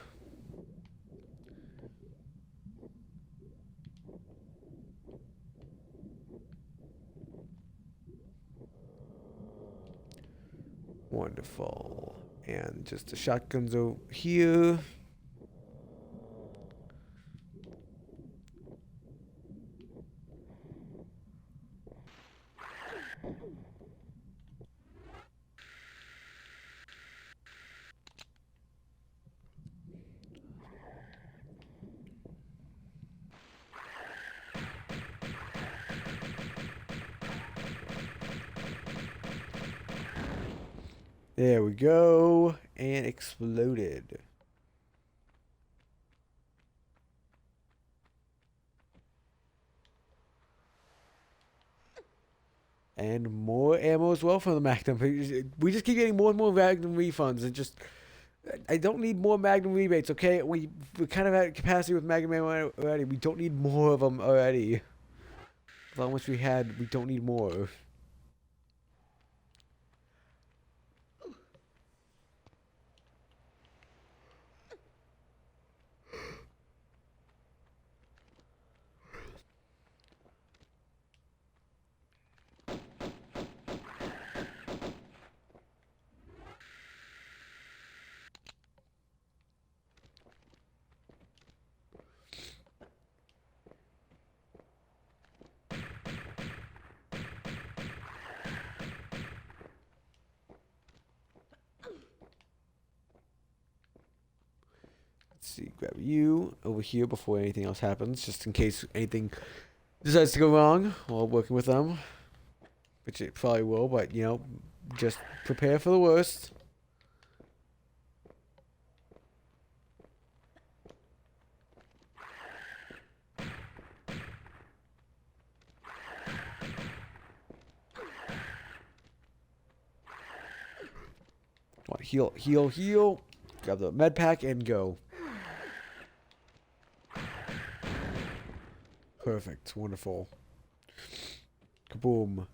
[SPEAKER 1] Wonderful. And just the shotguns over here. There we go. And exploded. And more ammo as well from the Magnum. We just keep getting more and more Magnum refunds. And just... I don't need more Magnum rebates, okay? We're kind of at capacity with Magnum ammo already. We don't need more of them already. How much we had, we don't need more. Let's see, grab you over here before anything else happens, just in case anything decides to go wrong while working with them. Which it probably will, but, you know, just prepare for the worst. Come on, heal, heal, heal. Grab the med pack and go. Perfect. Wonderful. Kaboom.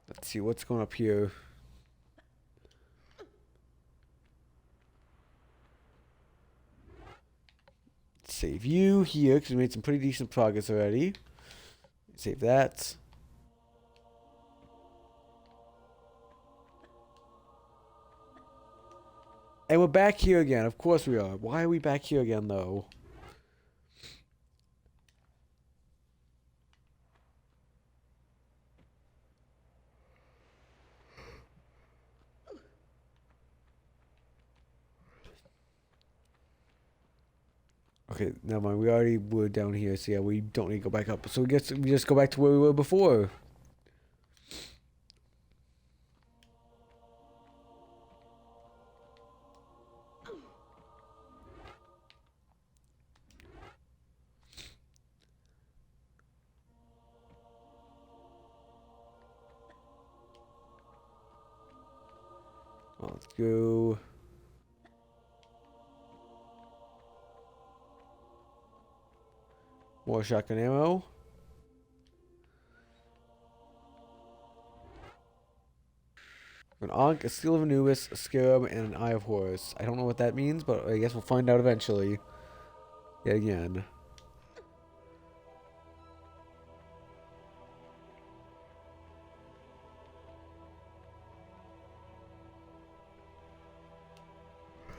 [SPEAKER 1] Let's see what's going up here. Save you here because we made some pretty decent progress already. Save that. And we're back here again. Of course we are. Why are we back here again, though? Okay, never mind. We already were down here, so yeah, we don't need to go back up. So we just go back to where we were before. Let's go. More shotgun ammo. An Ankh, a Seal of Anubis, a Scarab, and an Eye of Horus. I don't know what that means, but I guess we'll find out eventually. Yet again.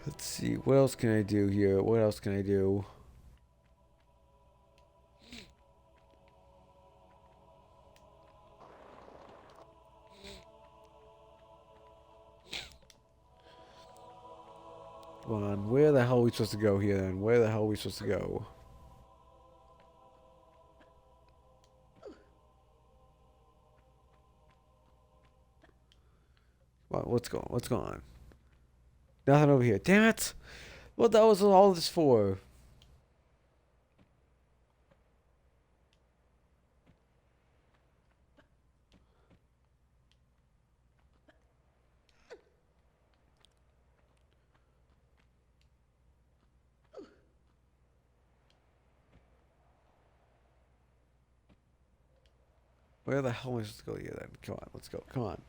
[SPEAKER 1] Let's see, what else can I do here? What else can I do? Come on, where the hell are we supposed to go here then? Where the hell are we supposed to go? What's going on? What's going on? Nothing over here. Damn it! What the hell was all this for? Where the hell am I supposed to go here then? Come on, let's go. Come on.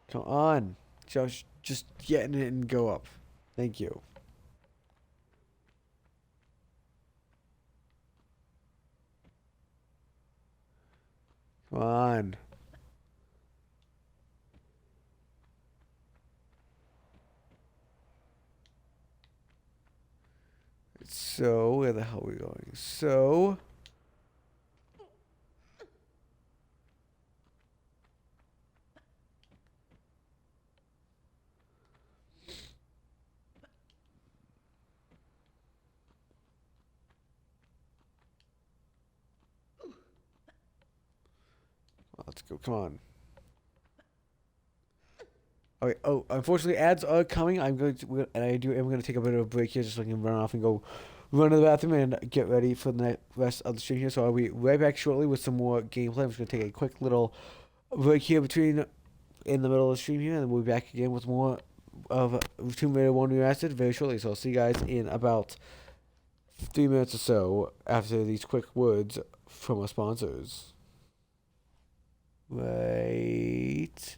[SPEAKER 1] Come on. Just get in it and go up. Thank you. Come on. So, where the hell are we going? So, let's go. Come on. Okay. Oh, unfortunately, ads are coming. I'm going to, and I'm going to take a bit of a break here, just so I can run off and go run to the bathroom and get ready for the rest of the stream here. So I'll be right back shortly with some more gameplay. I'm just going to take a quick little break here in the middle of the stream here, and we'll be back again with more of Tomb Raider 1 Remastered very shortly. So I'll see you guys in about 3 minutes or so after these quick words from our sponsors. Right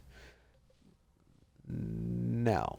[SPEAKER 1] now.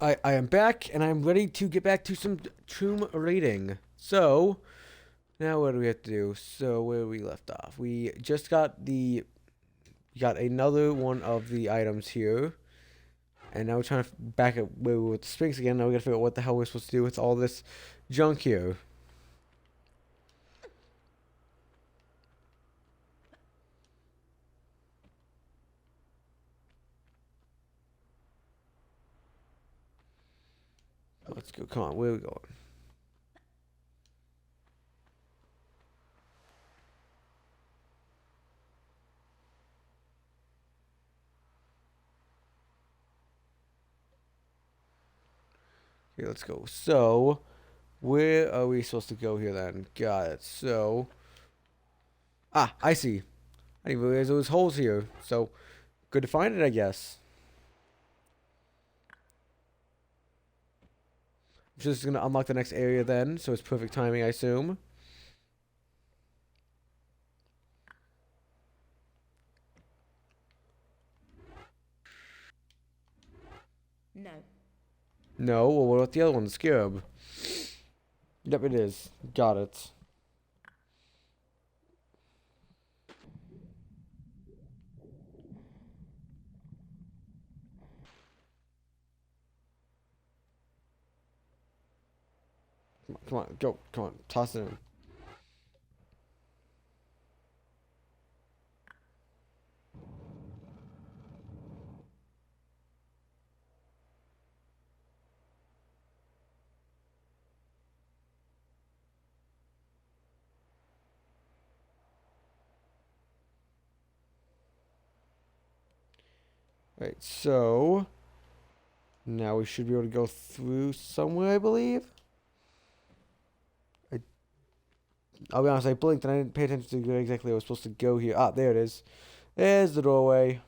[SPEAKER 1] I am back, and I'm ready to get back to some Tomb raiding. So, now what do we have to do? So, where we left off? We just got got another one of the items here. And now we're trying to back up where we were with the Sphinx again. Now we gotta figure out what the hell we're supposed to do with all this junk here. Let's go. Come on, where are we going? Okay, let's go. So, where are we supposed to go here then? Got it. So, I see. I didn't realize there was holes here. So, good to find it, I guess. Just gonna unlock the next area then, so it's perfect timing, I assume.
[SPEAKER 2] No.
[SPEAKER 1] No, well, what about the other one, the scarab? Yep, it is. Got it. Come on, go. Come on, toss it in. Right, so now we should be able to go through somewhere, I believe. I'll be honest, I blinked and I didn't pay attention to where exactly I was supposed to go here. Ah, there it is. There's the doorway.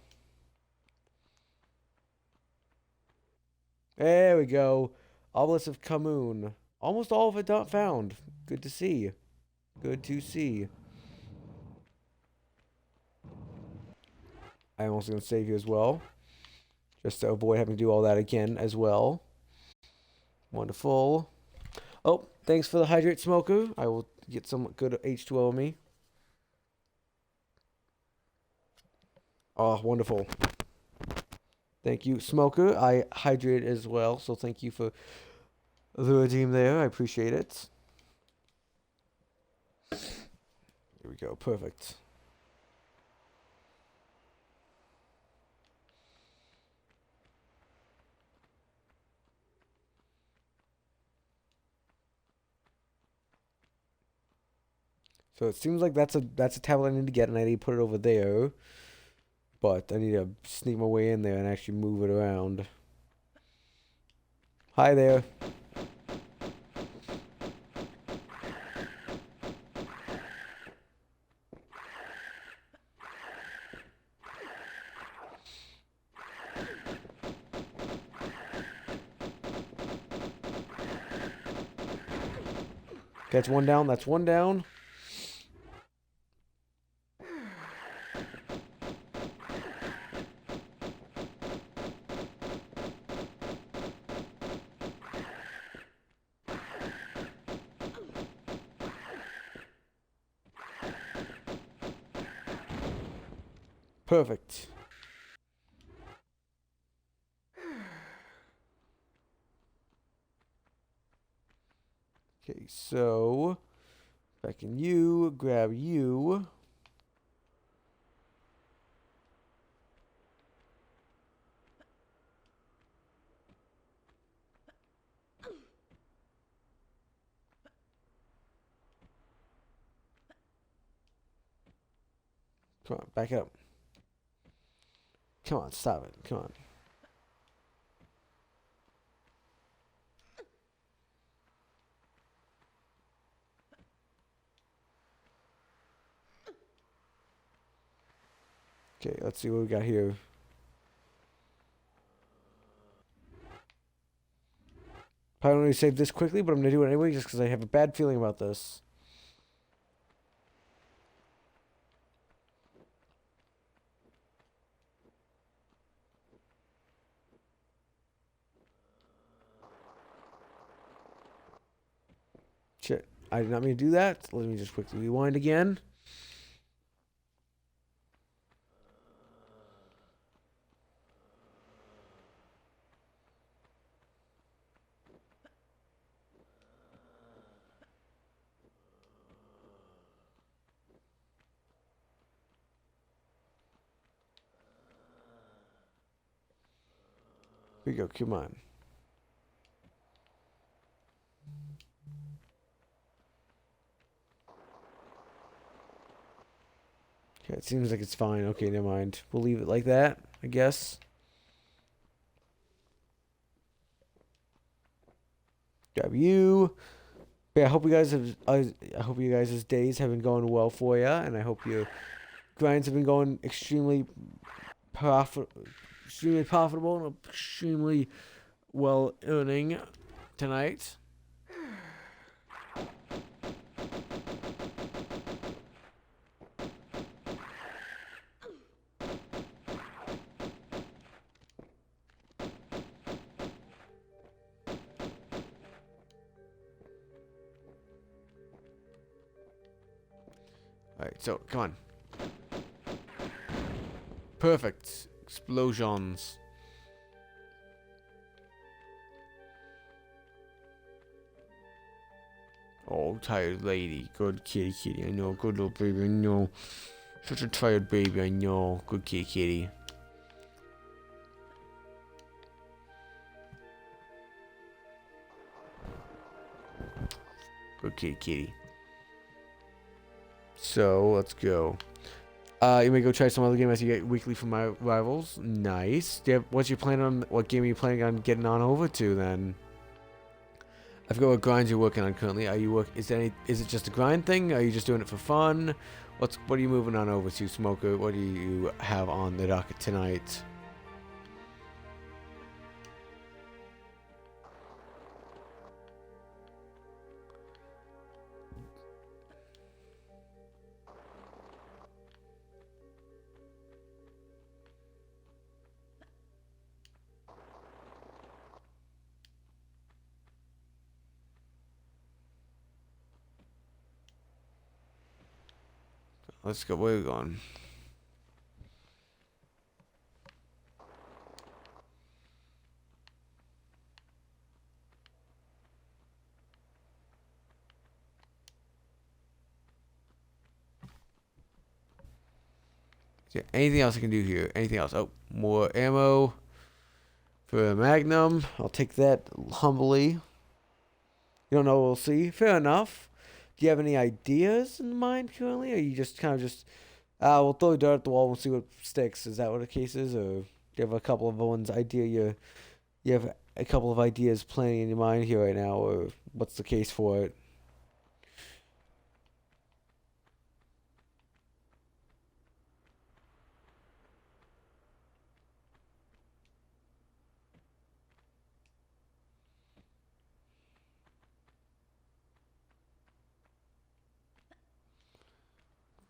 [SPEAKER 1] There we go. Obelisk of Kamoon. Almost all of it not found. Good to see. Good to see. I'm also going to save you as well, just to avoid having to do all that again as well. Wonderful. Oh, thanks for the hydrate, Smoker. I will get some good H2O on me. Oh, wonderful. Thank you, Smoker. I hydrate as well, so thank you for the redeem there. I appreciate it. Here we go. Perfect. So it seems like that's a tablet I need to get, and I need to put it over there. But I need to sneak my way in there and actually move it around. Hi there. That's one down. That's one down. Perfect. Okay, so back in you, grab you. Come on, back up. Come on, stop it. Come on. Okay, let's see what we got here. Probably don't need to save this quickly, but I'm gonna do it anyway just because I have a bad feeling about this. I did not mean to do that. Let me just quickly rewind again. Here we go. Come on. Okay, it seems like it's fine. Okay, never mind. We'll leave it like that, I guess. Grab you. But yeah, I hope you guys have. I hope you guys' days have been going well for you, and I hope your grinds have been going extremely profitable, and extremely well earning tonight. All right, so come on. Perfect explosions. Oh, tired lady. Good kitty, kitty. I know. Good little baby. I know. Such a tired baby. I know. Good kitty, kitty. Good kitty, kitty. So let's go. You may go try some other game as you get weekly from my rivals. Nice. What's your plan on? What game are you planning on getting on over to then? I forgot what grinds you're working on currently. Are you Is it just a grind thing? Are you just doing it for fun? What are you moving on over to, Smoker? What do you have on the docket tonight? Let's go. Where are we going? Yeah, anything else I can do here? Anything else? Oh, more ammo for a Magnum. I'll take that humbly. You don't know, we'll see. Fair enough. Do you have any ideas in mind currently? Or you just kind of just, we'll throw dirt at the wall and see what sticks. Is that what the case is? Or do you have a couple of you have a couple of ideas planning in your mind here right now? Or what's the case for it?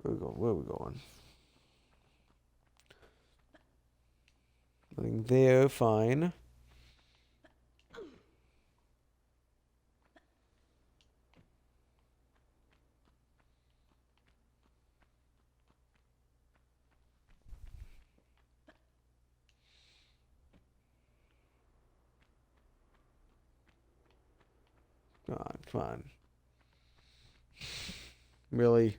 [SPEAKER 1] Where we going? Where are we going? Nothing there, fine. Come on, come on. Really?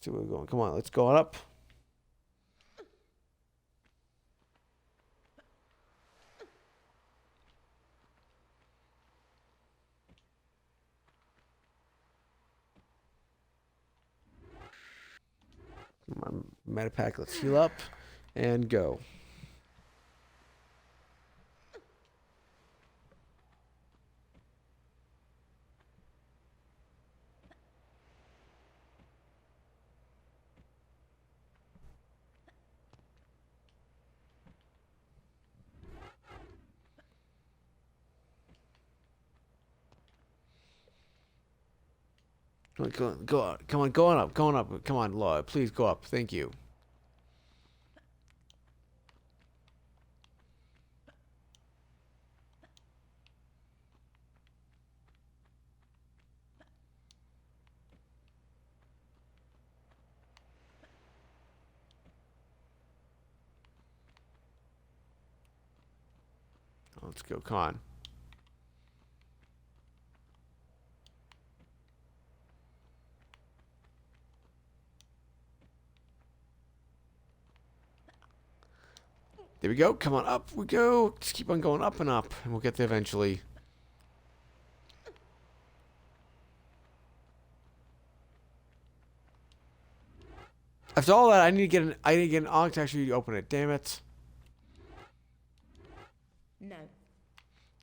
[SPEAKER 1] See where we're going. Come on, let's go on up. Come on, Metapack, let's heal up and go. Come on, going up. Come on, Laura, please go up. Thank you. Let's go. Come on. There we go. Come on, up we go. Just keep on going up and up, and we'll get there eventually. After all that, I need to get an Ankh to actually open it. Damn it.
[SPEAKER 2] No.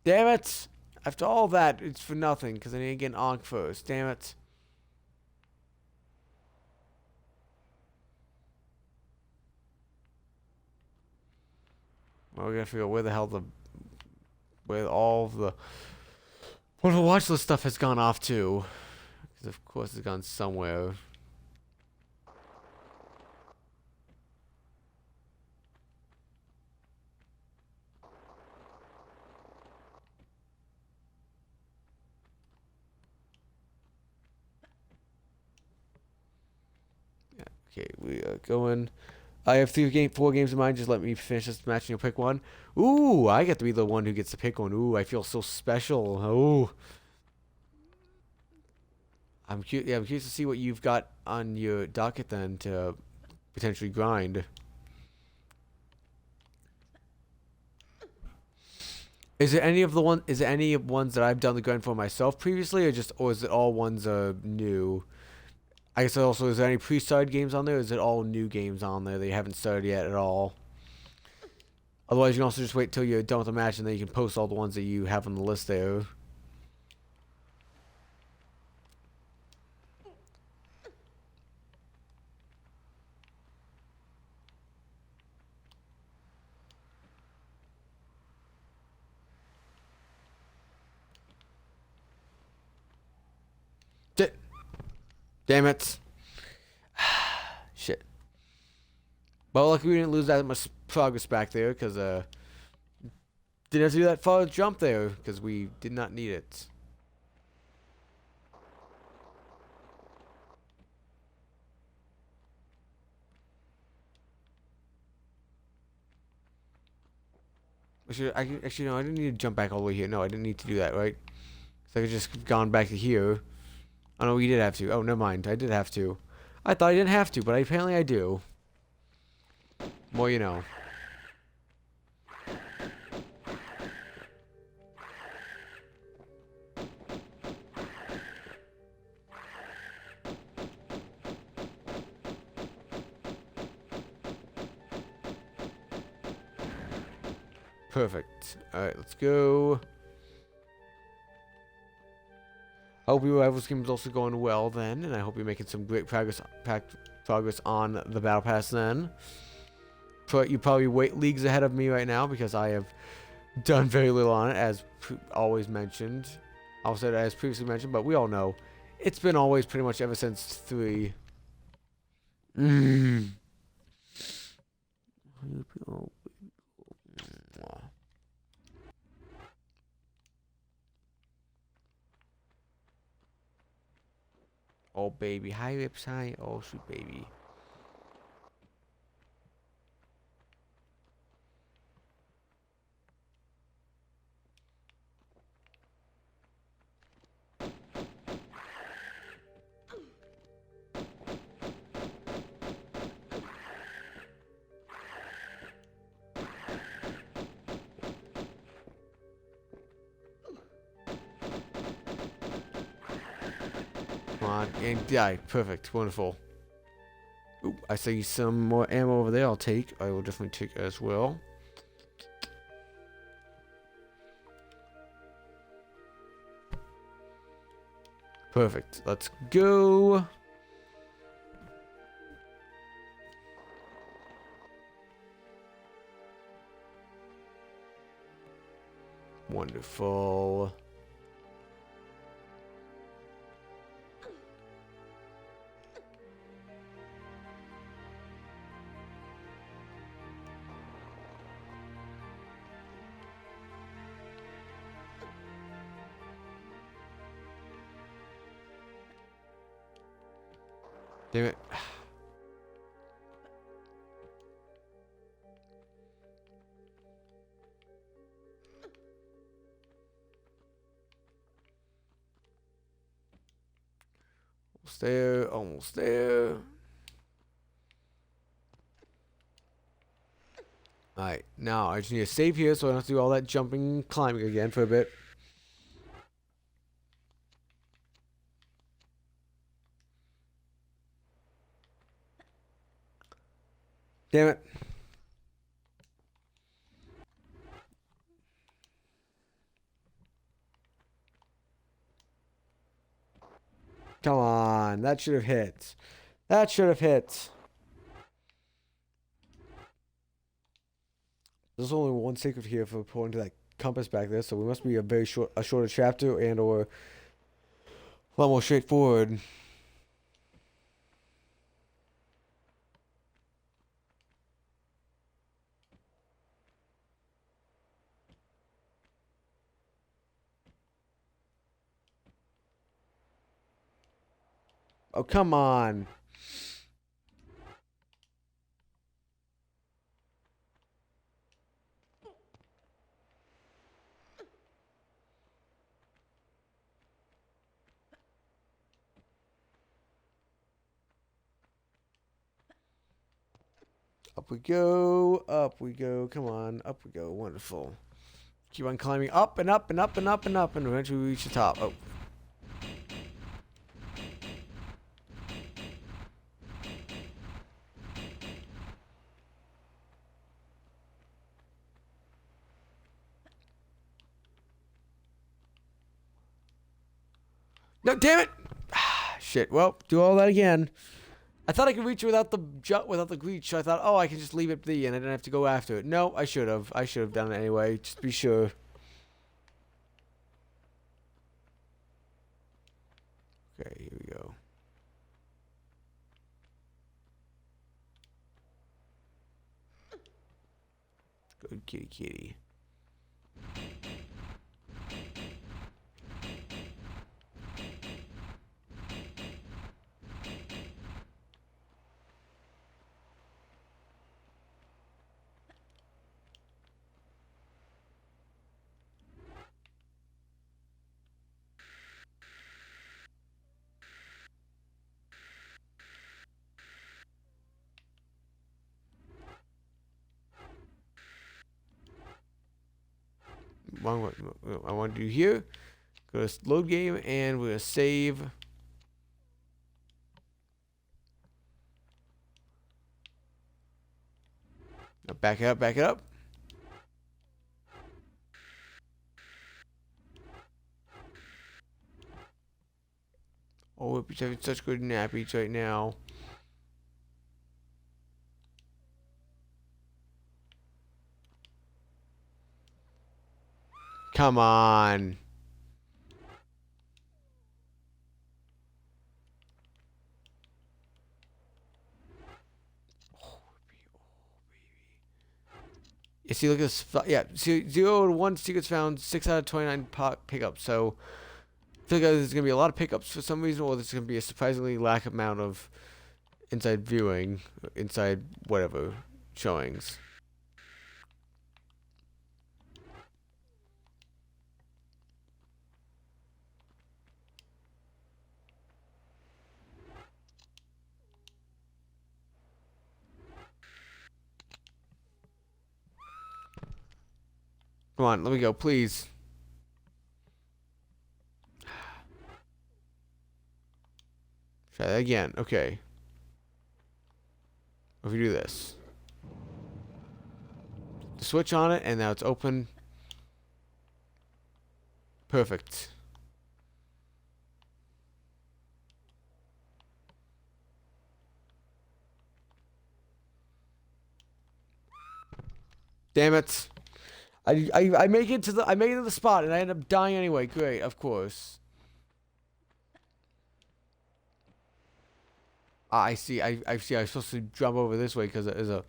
[SPEAKER 1] Damn it. After all that, it's for nothing, because I need to get an Ankh first. Damn it. Well, we gotta figure out where the hell where all of the wonderful watch list stuff has gone off to. Because of course it's gone somewhere. Yeah, okay, we are going. I have four games in mind. Just let me finish this match and you'll pick one. Ooh, I get to be the one who gets to pick one. Ooh, I feel so special. Ooh. I'm curious to see what you've got on your docket then to potentially grind. Is it any of the one? Is it any ones that I've done the grind for myself previously, or is it all ones new? I guess also, is there any pre-started games on there? Or is it all new games on there that you haven't started yet at all? Otherwise, you can also just wait till you're done with the match and then you can post all the ones that you have on the list there. Damn it. Shit. Well, luckily we didn't lose that much progress back there, because, didn't have to do that far jump there, because we did not need it. Actually, no, I didn't need to jump back all the way here. No, I didn't need to do that, right? So I could just have gone back to here. Oh, no, we did have to. Oh, never mind. I did have to. I thought I didn't have to, but apparently I do. More you know. Perfect. Alright, let's go. I hope your rivals game is also going well then, and I hope you're making some great progress on the battle pass then. You probably leagues ahead of me right now because I have done very little on it, as always mentioned. Also, as previously mentioned, but we all know it's been always pretty much ever since 3. Oh baby, hi lips, hi. Oh sweet baby. Come on, and die. Perfect, wonderful. Ooh, I see some more ammo over there. I will definitely take as well. Perfect. Let's go. Wonderful. Damn it. Almost there. Almost there. Alright, now I just need to save here so I don't have to do all that jumping and climbing again for a bit. Damn it. Come on, that should have hit. That should have hit. There's only one secret here for pointing to that compass back there, so we must be a shorter chapter and or a lot more straightforward. Oh, come on. Up we go, up we go, come on, up we go, wonderful. Keep on climbing up and up and up and up and up, and eventually we reach the top. Oh. No, damn it! Shit, well, do all that again. I thought I could reach it without the reach, so I thought, oh, I can just leave it be and I didn't have to go after it. No, I should have. I should have done it anyway, just to be sure. Okay, here we go. Good kitty kitty. What I want to do here, go to load game, and we're going to save. Now back it up, back it up. Oh, we're having such good nappies right now. Come on. You see, look at this. Yeah, see, 0 to 1 secrets found, 6 out of 29 pickups. So, I feel like there's going to be a lot of pickups for some reason, or there's going to be a surprisingly lack amount of inside viewing, inside whatever showings. Come on, let me go, please. Try that again. Okay. If we do this, switch on it, and now it's open. Perfect. Damn it. I make it to the spot and I end up dying anyway. Great, of course. Ah, I see. I see. I was supposed to jump over this way because there's a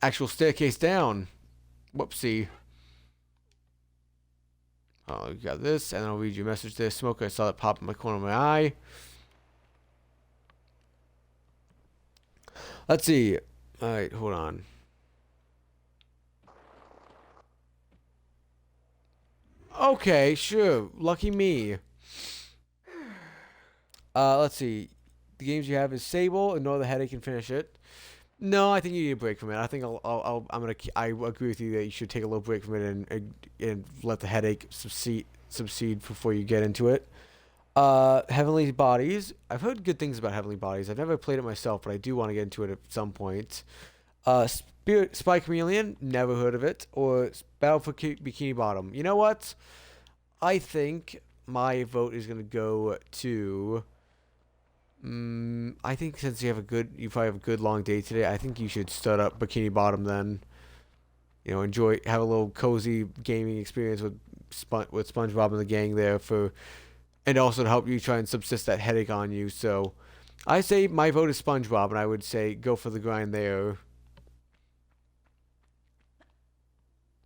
[SPEAKER 1] actual staircase down. Whoopsie. Oh, you got this, and then I'll read your message there. Smoker, I saw that pop in my corner of my eye. Let's see. All right, hold on. Okay, sure. Lucky me. Let's see. The games you have is Sable, Ignore the Headache, and finish it. No, I think you need a break from it. I think I agree with you that you should take a little break from it and let the headache subside before you get into it. Heavenly Bodies. I've heard good things about Heavenly Bodies. I've never played it myself, but I do want to get into it at some point. Spirit Spy Chameleon. Never heard of it. Or Battle for Bikini Bottom. You know what? I think my vote is gonna go to. I think since you probably have a good long day today. I think you should start up Bikini Bottom then. You know, have a little cozy gaming experience with SpongeBob and the gang there and also to help you try and subsist that headache on you. So, I say my vote is SpongeBob, and I would say go for the grind there.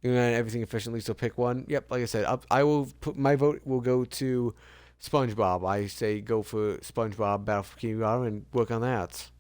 [SPEAKER 1] Doing everything efficiently, so pick one. Yep, like I said, I will put my vote will go to SpongeBob. I say go for SpongeBob Battle for Bikini Bottom and work on that.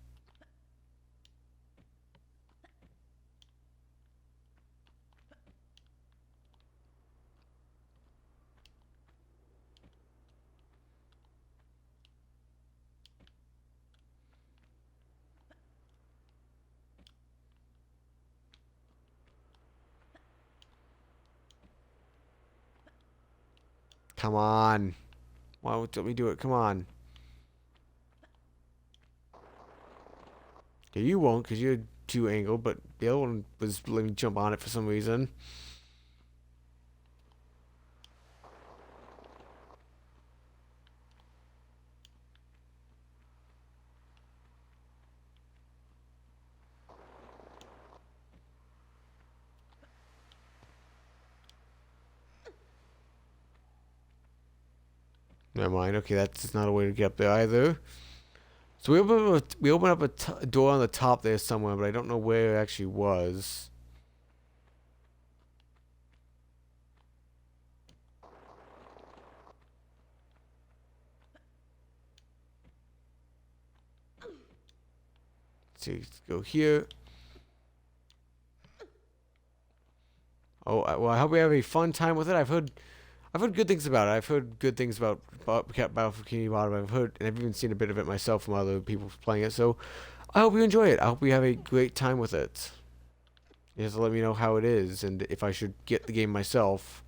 [SPEAKER 1] Come on. Why won't let me do it? Come on. Okay, you won't because you're too angled, but the other one was letting me jump on it for some reason. Never mind. Okay, that's not a way to get up there either. So we open up a door on the top there somewhere, but I don't know where it actually was. Let's see, let's go here. Oh, well, I hope we have a fun time with it. I've heard good things about it. I've heard good things about Battle for Bikini Bottom. And I've even seen a bit of it myself from other people playing it. So I hope you enjoy it. I hope we have a great time with it. You have to let me know how it is and if I should get the game myself.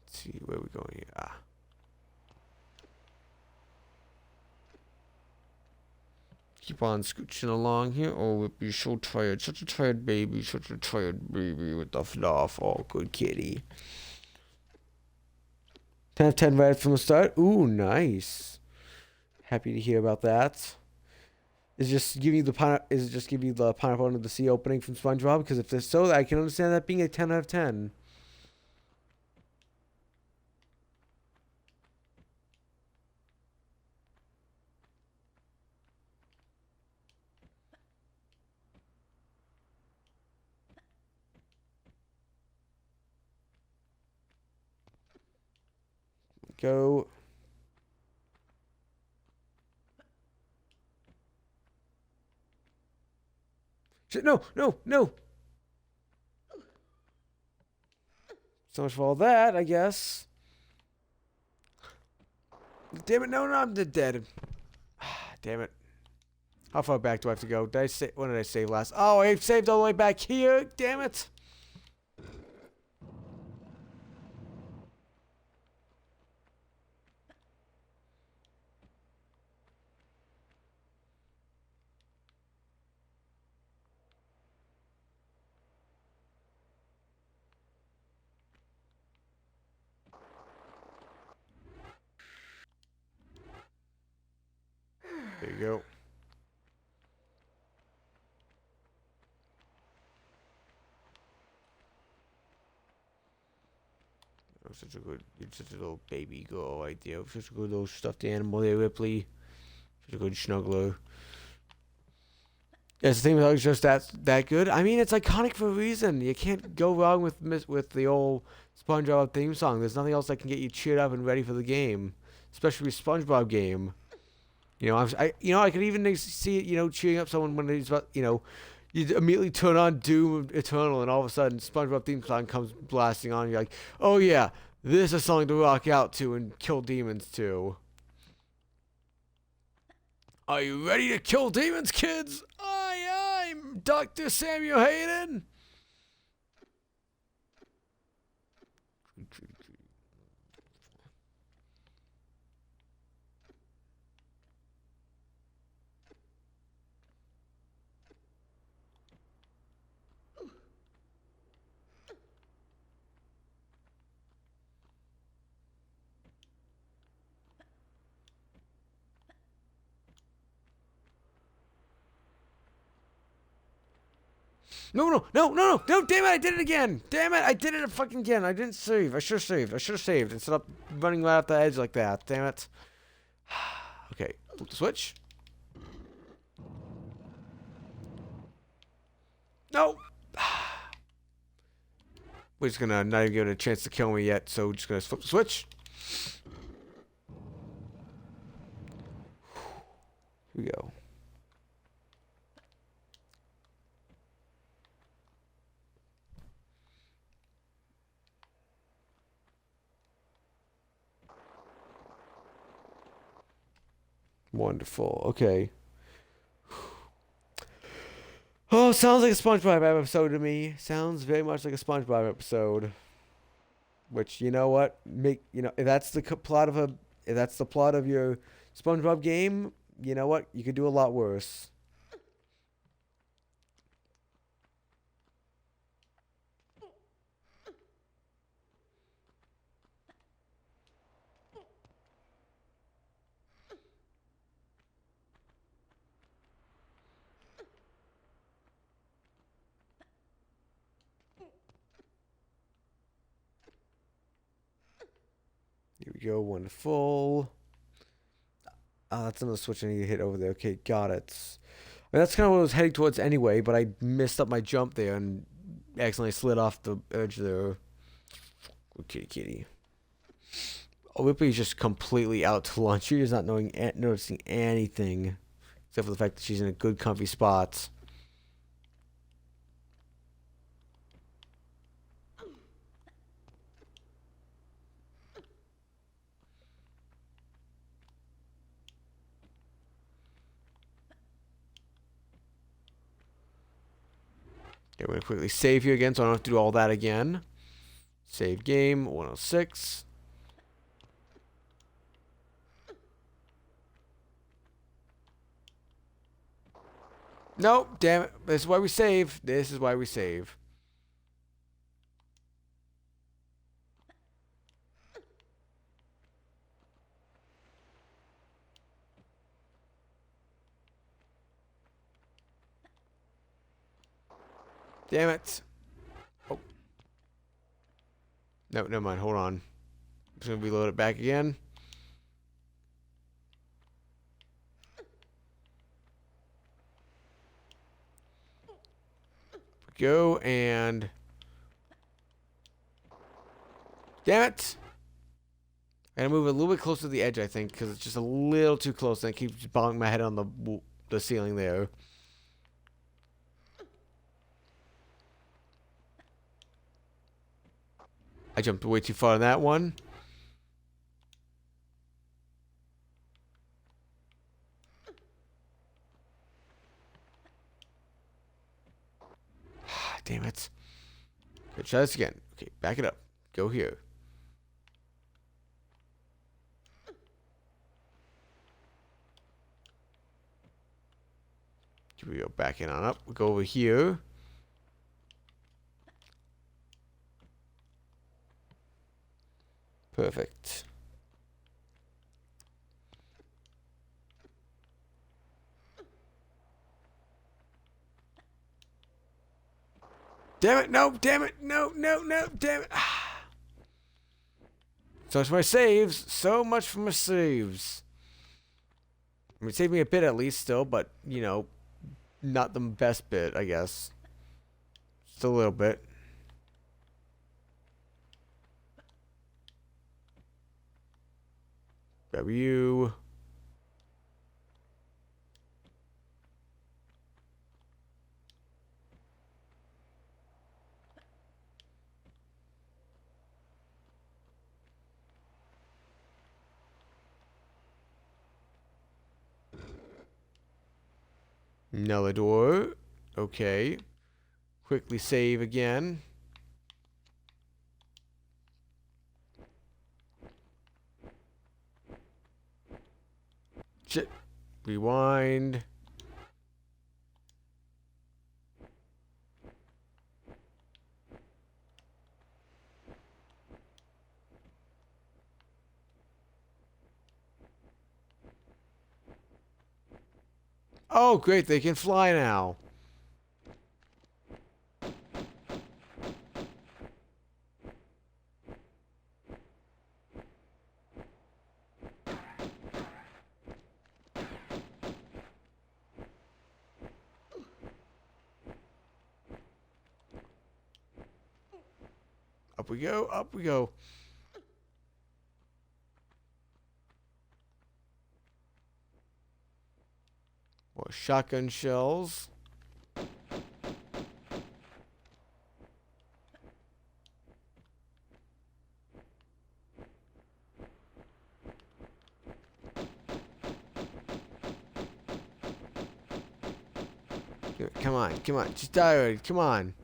[SPEAKER 1] Let's see where we're going here. Ah. Keep on scooching along here. Oh, we'll be so tired. Such a tired baby. Such a tired baby with the fluff. Oh, good kitty. 10 of 10 right from the start. Ooh, nice. Happy to hear about that. Is it just give you the pineapple under the sea opening from SpongeBob? Because if there's so, I can understand that being a 10 out of 10. Go. No, no, no. So much for all that, I guess. Damn it, no, I'm dead. Damn it. How far back do I have to go? When did I save last? Oh, I saved all the way back here. Damn it. There you go. Oh, you're such a little baby girl right there. Such a good little stuffed animal there, Ripley. Such a good snuggler. Is the theme song just that good? I mean, it's iconic for a reason. You can't go wrong with the old SpongeBob theme song. There's nothing else that can get you cheered up and ready for the game, especially with SpongeBob game. You know, I could even see it, cheering up someone when he's about, you immediately turn on Doom Eternal, and all of a sudden SpongeBob theme song comes blasting on. You're like, oh yeah, this is something to rock out to and kill demons to. Are you ready to kill demons, kids? I'm Dr. Samuel Hayden. No, damn it, I did it again. Damn it, I did it fucking again. I didn't save. I should have saved instead of running right off the edge like that. Damn it. Okay, flip the switch. No. We're just gonna not even give it a chance to kill me yet, so we're just gonna flip the switch. Here we go. Wonderful. Okay. Oh, sounds like a SpongeBob episode to me. Sounds very much like a SpongeBob episode. Which, you know what? If that's the plot of your SpongeBob game, you know what? You could do a lot worse. Here we go, wonderful. That's another switch I need to hit over there. Okay, got it. I mean, that's kind of what I was heading towards anyway, but I messed up my jump there and accidentally slid off the edge there. Oh, kitty. Whippy's just completely out to lunch. She's not noticing anything, except for the fact that she's in a good, comfy spot. Okay, we're going to quickly save here again, so I don't have to do all that again. Save game, 106. Nope, damn it. This is why we save. This is why we save. Damn it. Oh. No, never mind. Hold on. I'm just going to reload it back again. Go and... Damn it. I gotta move a little bit closer to the edge, I think, because it's just a little too close and I keep banging my head on the ceiling there. I jumped way too far on that one. Damn it. Okay, try this again. Okay, back it up. Go here. Here we go. Back it on up. We'll go over here. Perfect. Damn it, no, damn it, no, damn it. So much for my saves. So much for my saves. I mean, it saved me a bit at least still, but, not the best bit, I guess. Just a little bit. Grab you. Another door. Okay. Quickly save again. Shit. Rewind. Oh, great. They can fly now. Up we go. Up we go. More shotgun shells. Come on, come on. Just die already. Come on.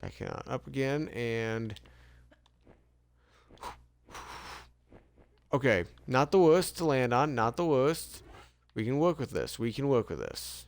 [SPEAKER 1] Back on up again and okay, not the worst to land on, not the worst. We can work with this. We can work with this.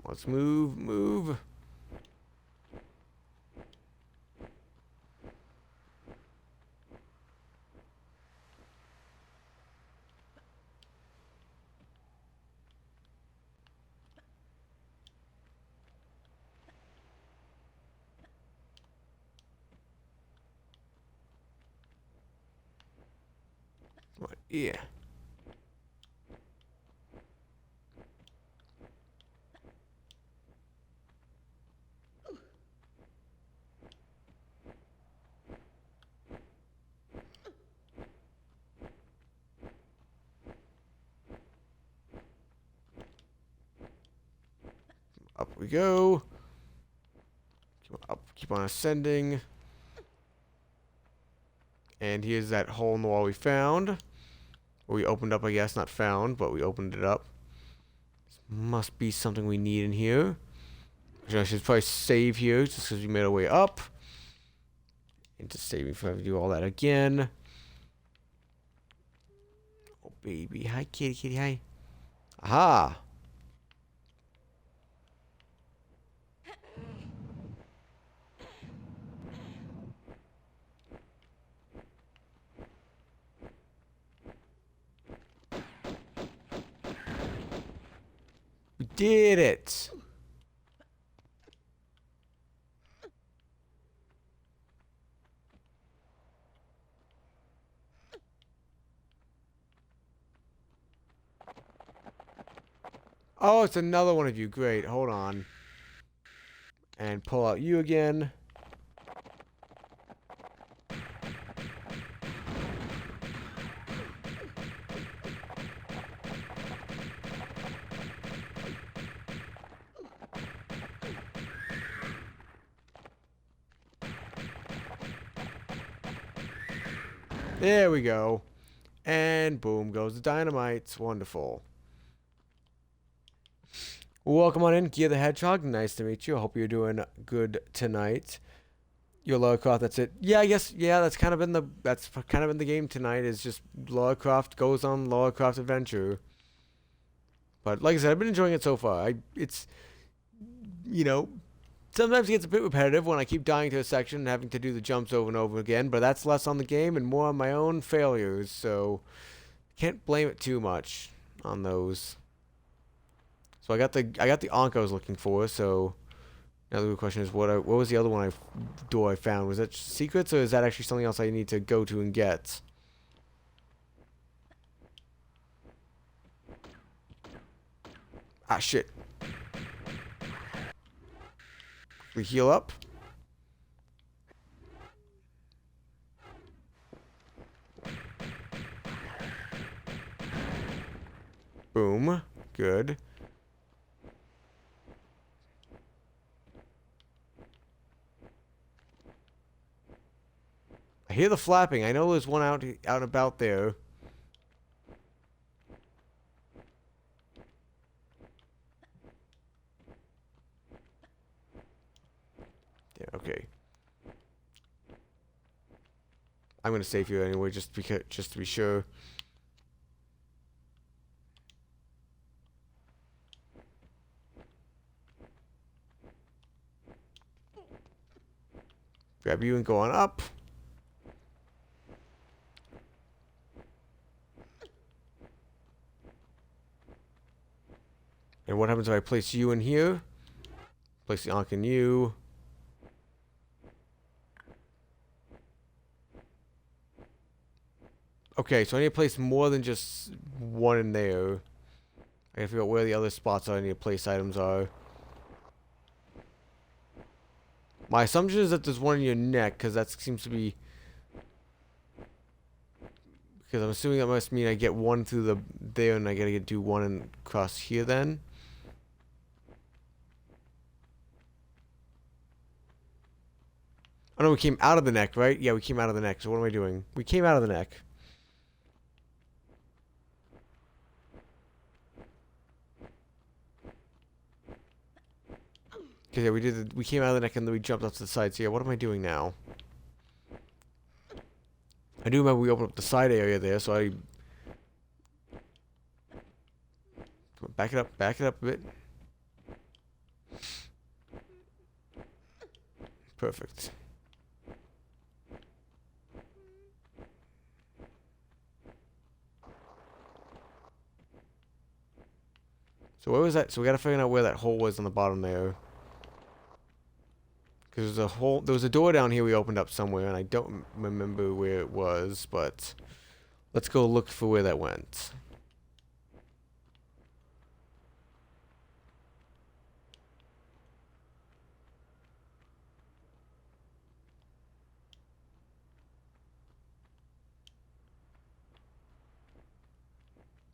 [SPEAKER 1] Let's move, move. What? Yeah. Up we go. Up, keep on ascending. And here's that hole in the wall we found. Or we opened up, I guess. Not found, but we opened it up. This must be something we need in here. I should probably save here, just because we made our way up. And to save me if I have to do all that again. Oh, baby. Hi, kitty, kitty, hi. Aha! We did it! Oh, it's another one of you. Great. Hold on. And pull out you again. There we go. And boom goes the dynamite. Wonderful. Welcome on in, Gear the Hedgehog. Nice to meet you. I hope you're doing good tonight. Your Lara Croft, that's it. Yeah, I guess, yeah, that's kind of been the game tonight, is just Lara Croft goes on Lara Croft adventure. But like I said, I've been enjoying it so far. It's, you know, sometimes it gets a bit repetitive when I keep dying to a section and having to do the jumps over and over again, but that's less on the game and more on my own failures, so can't blame it too much on those. So I got the Ankh I was looking for, so now the real question is what was the other door I found? Was that secrets, or is that actually something else I need to go to and get? Ah, shit. We heal up. Boom. Good. I hear the flapping. I know there's one out and about there. Yeah, okay. I'm gonna save you anyway, just to be sure. Grab you and go on up. And what happens if I place you in here? Place the Ankh in you. Okay, so I need to place more than just one in there. I gotta figure out where the other spots I need to place items are. My assumption is that there's one in your neck, because that seems to be... Because I'm assuming that must mean I get one through there, and I gotta do one across here then. Oh no, we came out of the neck, right? Yeah, we came out of the neck, so what am I doing? We came out of the neck. Because yeah, we came out of the neck and then we jumped off to the side, so yeah, what am I doing now? I do remember we opened up the side area there, so I... Back it up a bit. Perfect. So where was that? So we gotta figure out where that hole was on the bottom there. Because there was a door down here we opened up somewhere, and I don't remember where it was, but let's go look for where that went.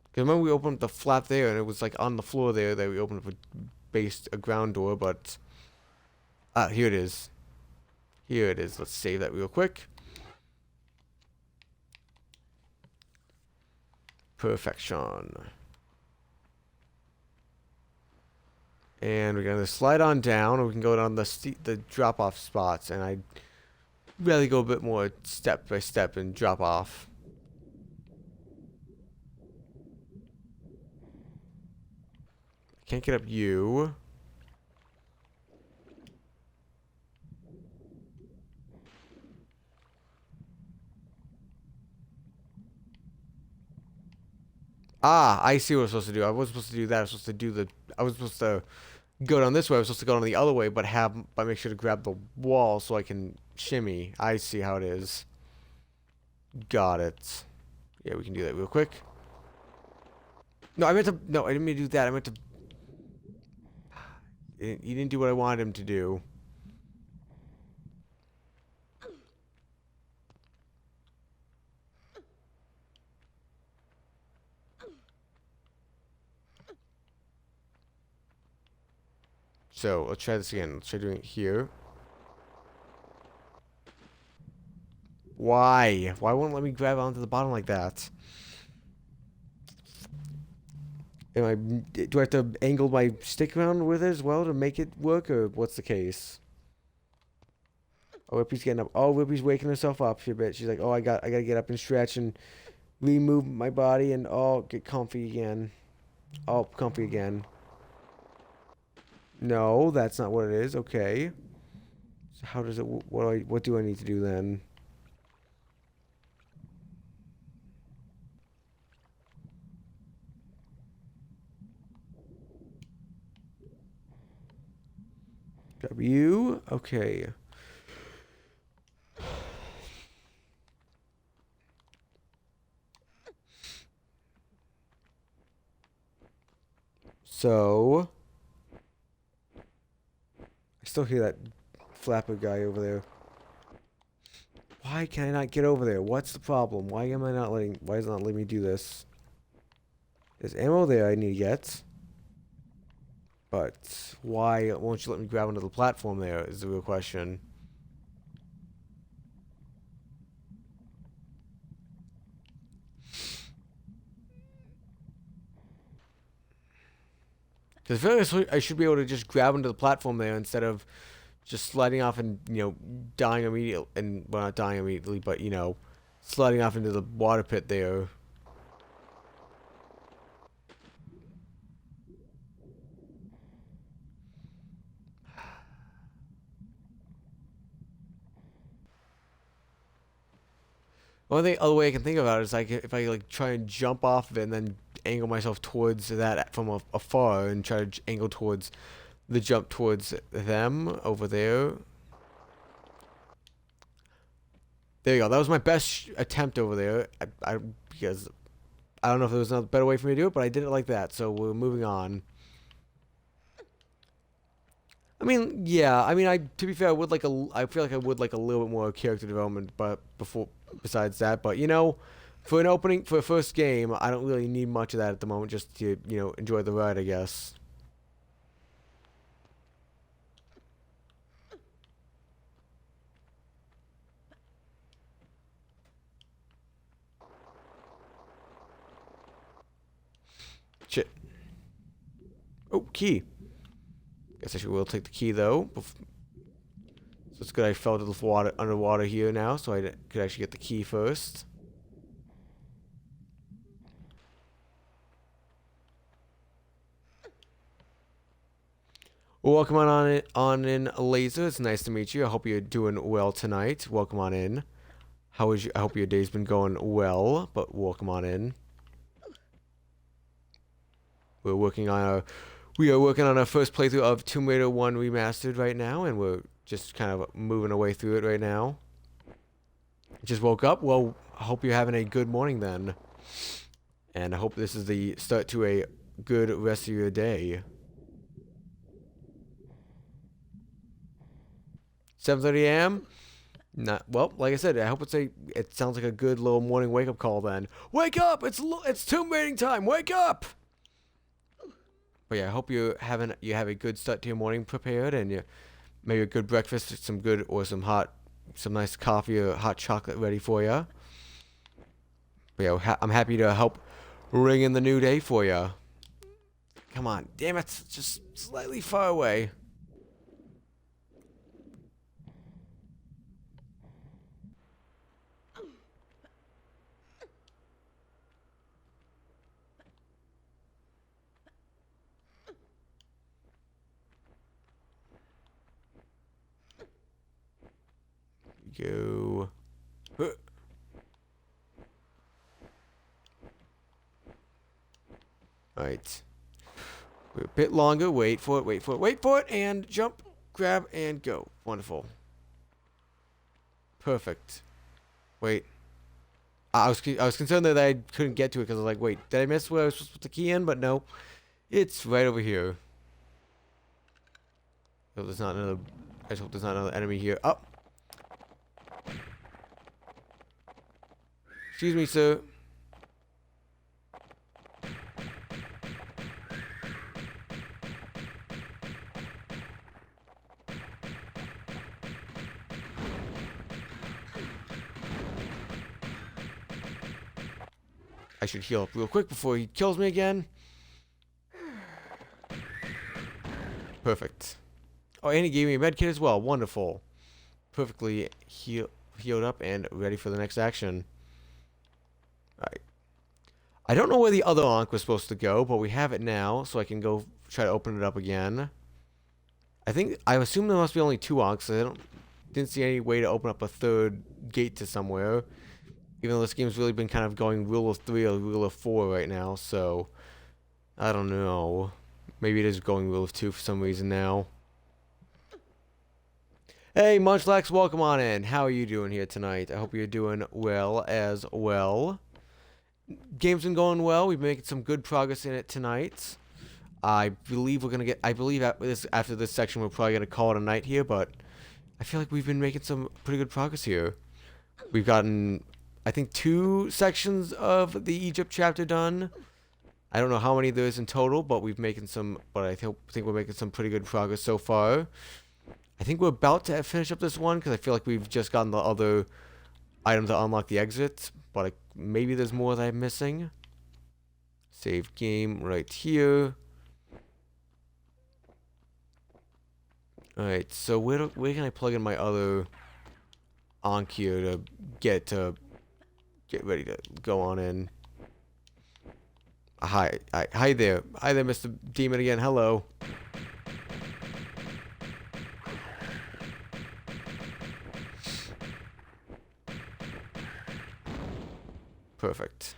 [SPEAKER 1] Because remember we opened up the flap there, and it was like on the floor there that we opened up a ground door, but... Ah, here it is. Here it is. Let's save that real quick. Perfection. And we're gonna slide on down, or we can go down the drop-off spots, and I'd really go a bit more step by step and drop off. Can't get up you. Ah, I see what I was supposed to do. I wasn't supposed to do that. I was supposed to do I was supposed to go down this way. I was supposed to go down the other way, but make sure to grab the wall so I can shimmy. I see how it is. Got it. Yeah, we can do that real quick. No, I didn't mean to do that. I meant to... He didn't do what I wanted him to do. So, let's try this again. Let's try doing it here. Why? Why won't it let me grab onto the bottom like that? Do I have to angle my stick around with it as well to make it work, or what's the case? Oh, Whippy's getting up. Oh, Whippy's waking herself up a bit. She's like, oh, I gotta get up and stretch and remove my body and get comfy again. Oh, comfy again. No, that's not what it is. Okay. So how does it? What do I need to do then? W. Okay. So I still hear that flapper guy over there. Why can I not get over there? What's the problem? Why am I not letting? Why is it not letting me do this? There's ammo there I need to get. But why won't you let me grab onto the platform there is the real question. Because I feel like I should be able to just grab onto the platform there instead of just sliding off and, dying immediately. And, well, not dying immediately, but, sliding off into the water pit there. The only other way I can think about it is like if I try and jump off of it and then angle myself towards that from afar and try to angle towards the jump towards them over there. There you go. That was my best attempt over there. Because I don't know if there was another better way for me to do it, but I did it like that. So we're moving on. I mean, yeah. I mean, to be fair, I feel like I would like a little bit more character development, but besides that, but for a first game, I don't really need much of that at the moment, just to enjoy the ride, I guess. Shit. Oh, key. Guess I will take the key though. So it's good I fell to the water underwater here now, so I could actually get the key first. Well, welcome on in, Laser. It's nice to meet you. I hope you're doing well tonight. Welcome on in. I hope your day's been going well, but welcome on in. We are working on our first playthrough of Tomb Raider 1 Remastered right now, and we're just kind of moving our way through it right now. Just woke up. Well, I hope you're having a good morning then. And I hope this is the start to a good rest of your day. 7:30 a.m. Not well. Like I said, I hope it sounds like a good little morning wake up call. Then wake up! It's tomb raiding time. Wake up! But yeah, I hope you have a good start to your morning prepared, and maybe a good breakfast, some nice coffee or hot chocolate ready for you. But yeah, I'm happy to help ring in the new day for you. Come on, damn it! It's just slightly far away. Go. Alright. A bit longer. Wait for it, and jump, grab, and go. Wonderful. Perfect. Wait. I was concerned that I couldn't get to it because I was like, wait, did I miss where I was supposed to put the key in? But no. It's right over here. I just hope there's not another enemy here. Up. Excuse me, sir. I should heal up real quick before he kills me again. Perfect. Oh, and he gave me a med kit as well. Wonderful. Perfectly healed up and ready for the next action. Alright. I don't know where the other Ankh was supposed to go, but we have it now, so I can go try to open it up again. I assume there must be only 2 Ankhs, so didn't see any way to open up a third gate to somewhere. Even though this game's really been kind of going rule of 3 or rule of 4 right now, so I don't know. Maybe it is going rule of 2 for some reason now. Hey, Munchlax, welcome on in. How are you doing here tonight? I hope you're doing well as well. Game's been going well. We've been making some good progress in it tonight. I believe after this section we're probably gonna call it a night here, but I feel like we've been making some pretty good progress here. We've gotten, I think, 2 sections of the Egypt chapter done. I don't know how many there is in total, but I think we're making some pretty good progress so far. I think we're about to finish up this one because I feel like we've just gotten the other items to unlock the exit, but maybe there's more that I'm missing. Save game right here. Alright, so where can I plug in my other Ankh here to get ready to go on in? Hi there, Mr. Demon again. Hello. Perfect.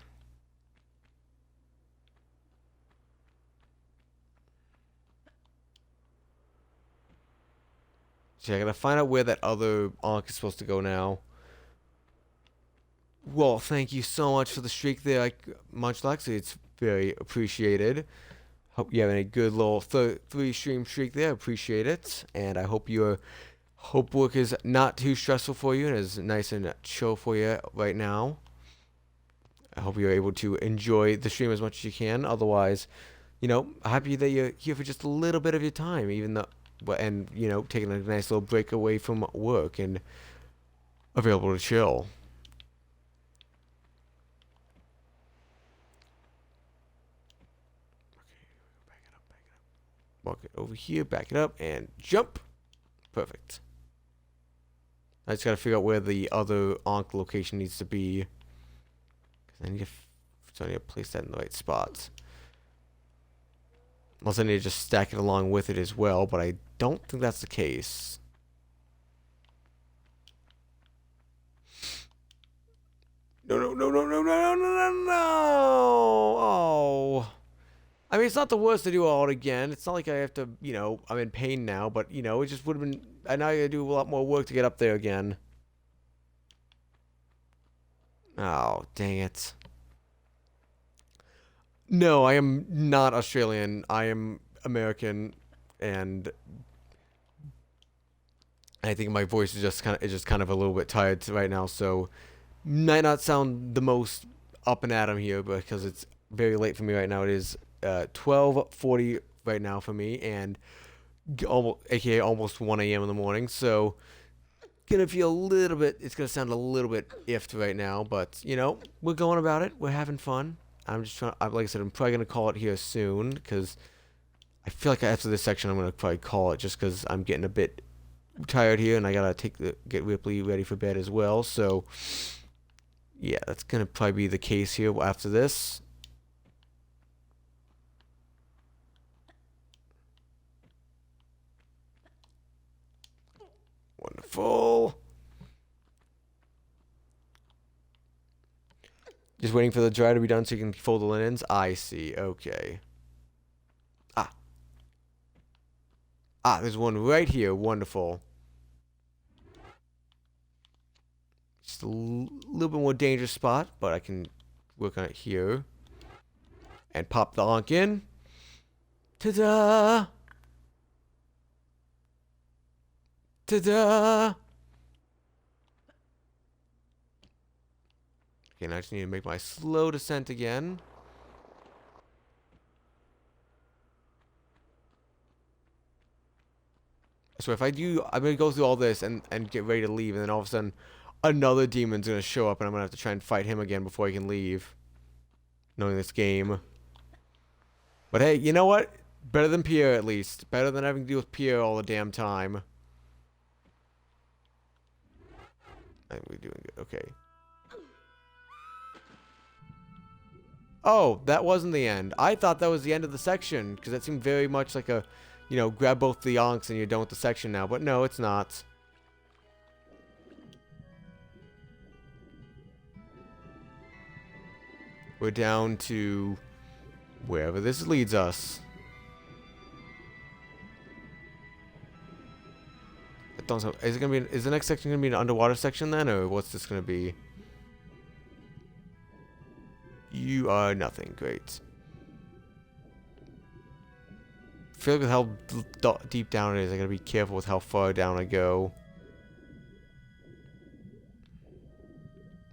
[SPEAKER 1] So I gotta find out where that other Ankh is supposed to go now. Well, thank you so much for the streak there, Munchlax. It's very appreciated. Hope you're having a good little 3-stream streak there. Appreciate it. And I hope your work is not too stressful for you and is nice and chill for you right now. I hope you're able to enjoy the stream as much as you can. Otherwise, happy that you're here for just a little bit of your time, and taking a nice little break away from work and available to chill. Walk it over here, back it up, and jump. Perfect. I just gotta figure out where the other Ankh location needs to be. I need to place that in the right spots. Unless I need to just stack it along with it as well, but I don't think that's the case. No. Oh. I mean, it's not the worst to do all again. It's not like I have to, I'm in pain now, but, it just would have been, I now gotta do a lot more work to get up there again. Oh, dang it. No, I am not Australian. I am American, and I think my voice is just kind of a little bit tired right now, so might not sound the most up and at 'em here because it's very late for me right now. It is 12:40 right now for me, and aka almost 1 a.m. in the morning, so gonna feel a little bit, it's gonna sound a little bit iffed right now, but we're going about it. We're having fun. I'm just trying, like I said, I'm probably gonna call it here soon because I feel like after this section I'm gonna probably call it just because I'm getting a bit tired here and I gotta get Ripley ready for bed as well. So yeah, that's gonna probably be the case here after this. Wonderful. Just waiting for the dryer to be done so you can fold the linens. I see. Okay. There's one right here. Wonderful. Just a little bit more dangerous spot, but I can work on it here. And pop the Ankh in. Ta-da! Ta-da! Okay, now I just need to make my slow descent again. So if I'm gonna go through all this and get ready to leave, and then all of a sudden another demon's gonna show up and I'm gonna have to try and fight him again before I can leave. knowing this game. But hey, you know what? Better than Pierre, at least. Better than having to deal with Pierre all the damn time. I think we're doing good. Okay. Oh, that wasn't the end. I thought that was the end of the section, because that seemed very much like a, you know, grab both the yonks and you're done with the section now. But no, it's not. We're down to wherever this leads us. I don't know. Is it gonna be? Is the next section gonna be an underwater section then, or what's this gonna be? You are nothing. Great. I feel like with how deep down it is, I gotta be careful with how far down I go.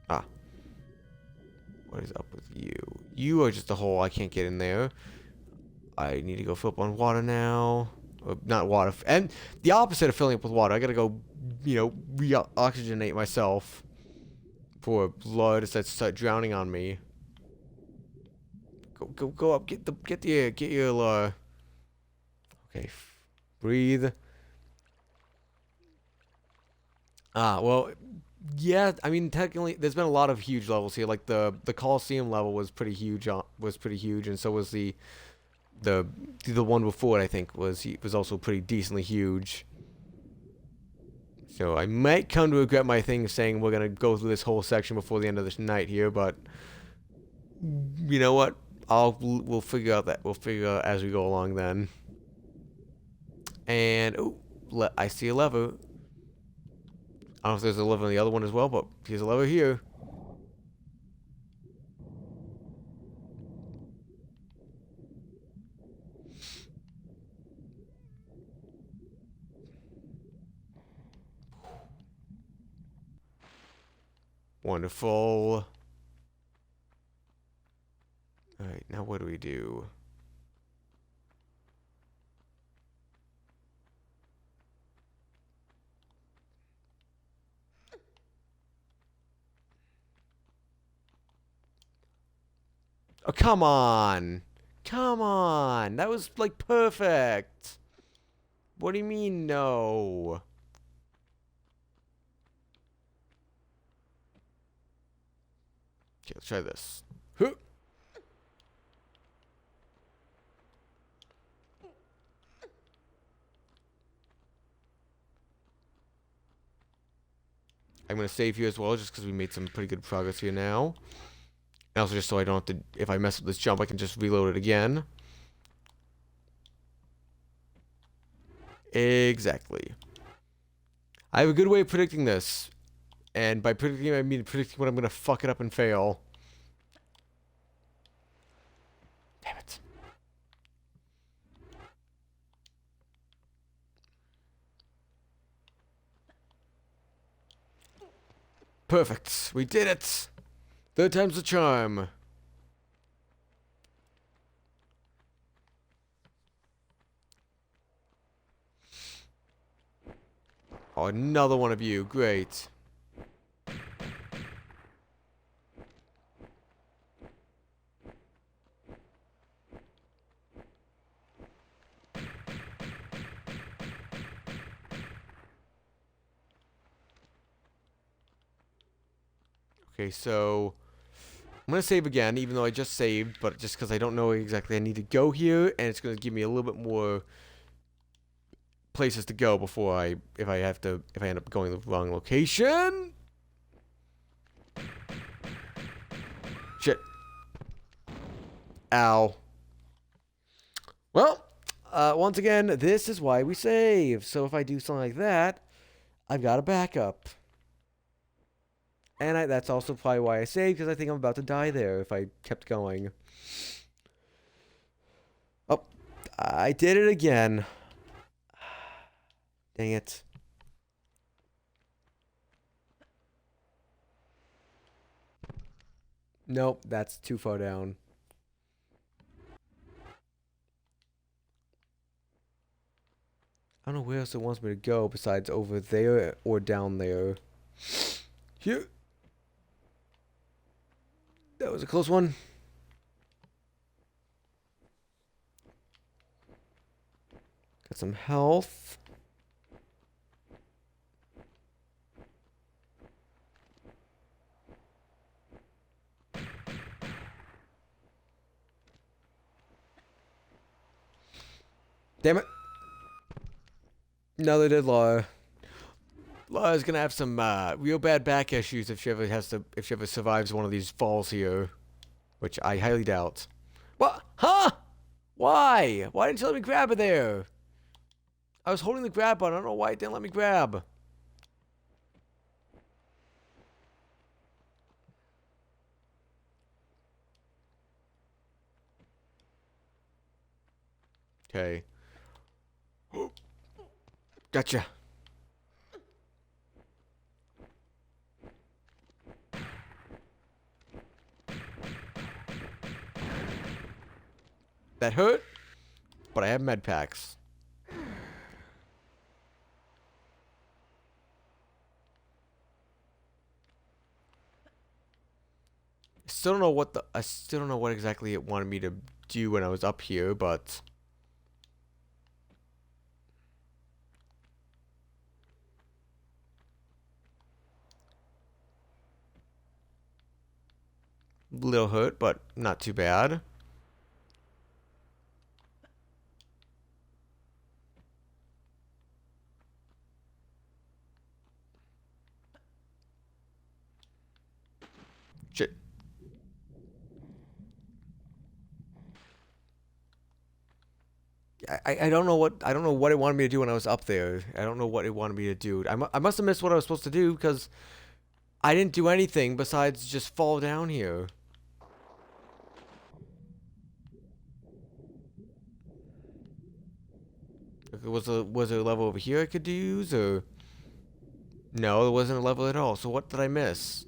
[SPEAKER 1] Ah. What is up with you? You are just a hole. I can't get in there. I need to go fill up on water now. Or not water. And the opposite of filling up with water. I gotta go, you know, re-oxygenate myself. For blood to start drowning on me. Go up. Get your okay. Breathe. Ah, well, yeah. I mean, technically, there's been a lot of huge levels here. Like the Coliseum level was pretty huge. And so was the one before it. I think was also pretty decently huge. So I might come to regret my thing saying we're gonna go through this whole section before the end of this night here, but you know what? We'll figure out that. We'll figure out as we go along then. And oh, I see a lever. I don't know if there's a lever on the other one as well, but here's a lever here. Wonderful. Alright, now what do we do? Oh, come on. Come on. That was, like, perfect. What do you mean, no? Okay, let's try this. Huh. I'm going to save here as well, just because we made some pretty good progress here now. And also just so I don't have to, if I mess up this jump, I can just reload it again. Exactly. I have a good way of predicting this. And by predicting, I mean predicting when I'm going to fuck it up and fail. Damn it. Perfect. We did it. Third time's the charm. Oh, another one of you. Great. Okay, so I'm going to save again, even though I just saved, but just because I don't know exactly I need to go here, and it's going to give me a little bit more places to go before if I end up going the wrong location. Shit. Ow. Well, once again, this is why we save. So if I do something like that, I've got a backup. And that's also probably why I saved, because I think I'm about to die there if I kept going. Oh, I did it again. Dang it. Nope, that's too far down. I don't know where else it wants me to go besides over there or down there. Here. That was a close one. Got some health. Damn it. No, they did Laura. Laura's gonna have some real bad back issues if she ever survives one of these falls here. Which I highly doubt. What? Huh? Why? Why didn't you let me grab it there? I was holding the grab button. I don't know why it didn't let me grab. Okay. Gotcha. That hurt, but I have med packs. I still don't know what exactly it wanted me to do when I was up here, but little hurt, but not too bad. Shit. I don't know what it wanted me to do when I was up there. I don't know what it wanted me to do. I must have missed what I was supposed to do because I didn't do anything besides just fall down here. Was there a level over here I could use, or no? There wasn't a level at all. So what did I miss?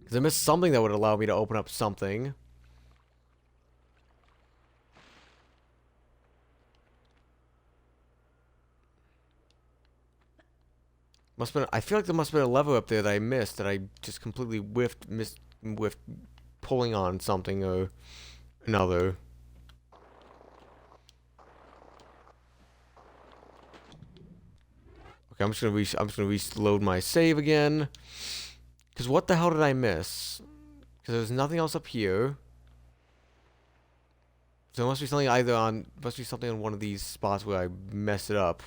[SPEAKER 1] Because I missed something that would allow me to open up something. I feel like there must have been a level up there that I missed, that I just completely whiffed pulling on something or another. Okay, I'm just gonna reload my save again. Cause what the hell did I miss? Cause there's nothing else up here. So there must be something on one of these spots where I messed it up.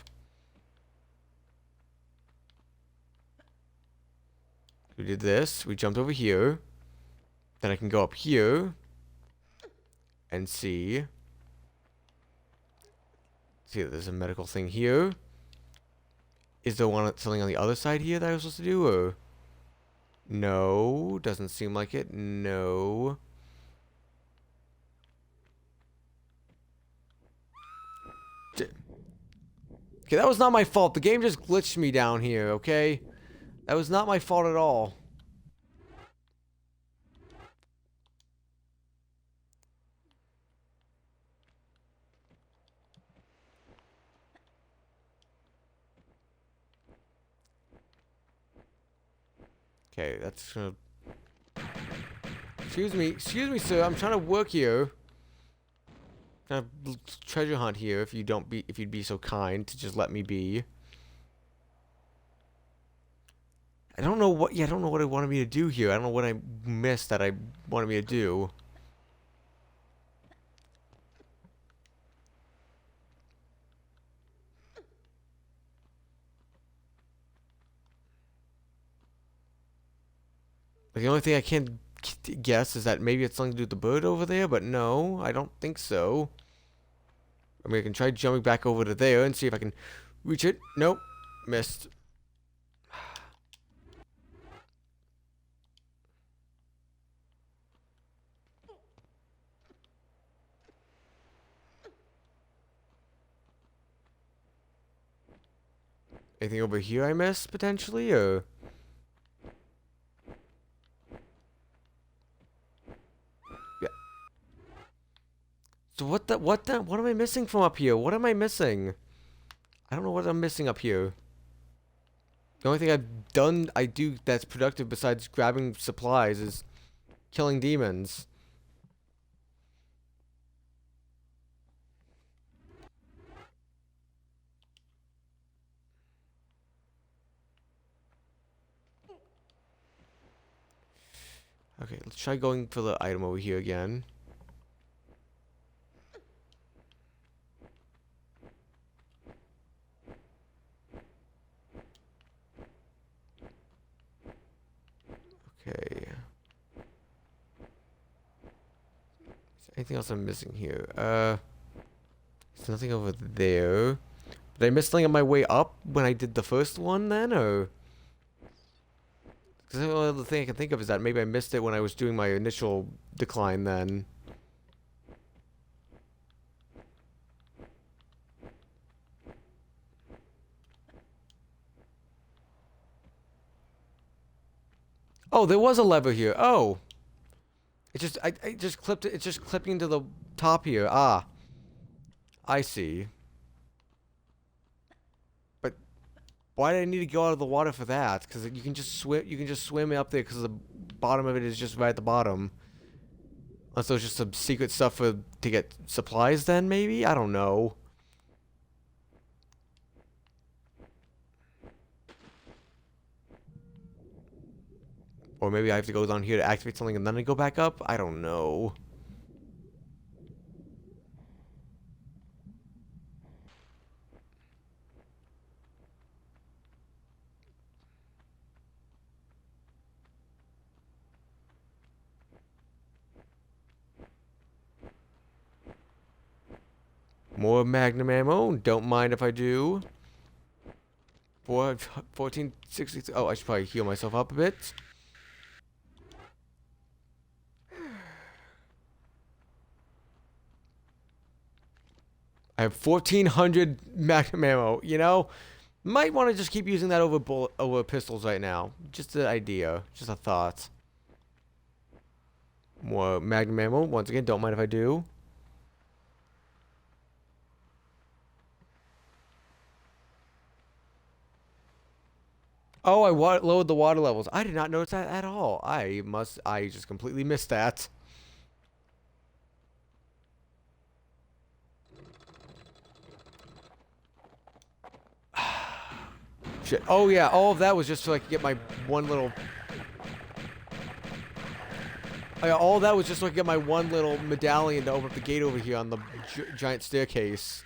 [SPEAKER 1] We did this. We jumped over here. Then I can go up here and see. See that there's a medical thing here. Is there something on the other side here that I was supposed to do, or no? Doesn't seem like it. No. Okay, that was not my fault. The game just glitched me down here, okay? That was not my fault at all. Okay, that's gonna... Excuse me, sir. I'm trying to work here. Trying to treasure hunt here. If you'd be so kind to just let me be. I don't know what it wanted me to do here. I don't know what I missed that I wanted me to do. Like, the only thing I can guess is that maybe it's something to do with the bird over there, but no, I don't think so. I mean, I can try jumping back over to there and see if I can reach it. Nope. Missed. Anything over here I missed, potentially, or... Yeah. So what am I missing from up here? What am I missing? I don't know what I'm missing up here. The only thing I do that's productive besides grabbing supplies is killing demons. Okay, let's try going for the item over here again. Okay. Is there anything else I'm missing here? There's nothing over there. Did I miss something on my way up when I did the first one then, or? Because the only other thing I can think of is that maybe I missed it when I was doing my initial decline then. Oh, there was a lever here. Oh. I just clipped it. It's just clipping to the top here. Ah. I see. But why did I need to go out of the water for that? Because you can just swim up there because the bottom of it is just right at the bottom. Unless there's just some secret stuff to get supplies then, maybe? I don't know. Or maybe I have to go down here to activate something and then I go back up? I don't know. More magnum ammo. Don't mind if I do. 1463. Oh, I should probably heal myself up a bit. I have 1400 magnum ammo, you know? Might want to just keep using that over pistols right now. Just an idea. Just a thought. More magnum ammo. Once again, don't mind if I do. Oh, I lowered the water levels. I did not notice that at all. I just completely missed that. Shit. Oh yeah, all of that was just so I could get my one little... all of that was just so I could get my one little medallion to open up the gate over here on the giant staircase.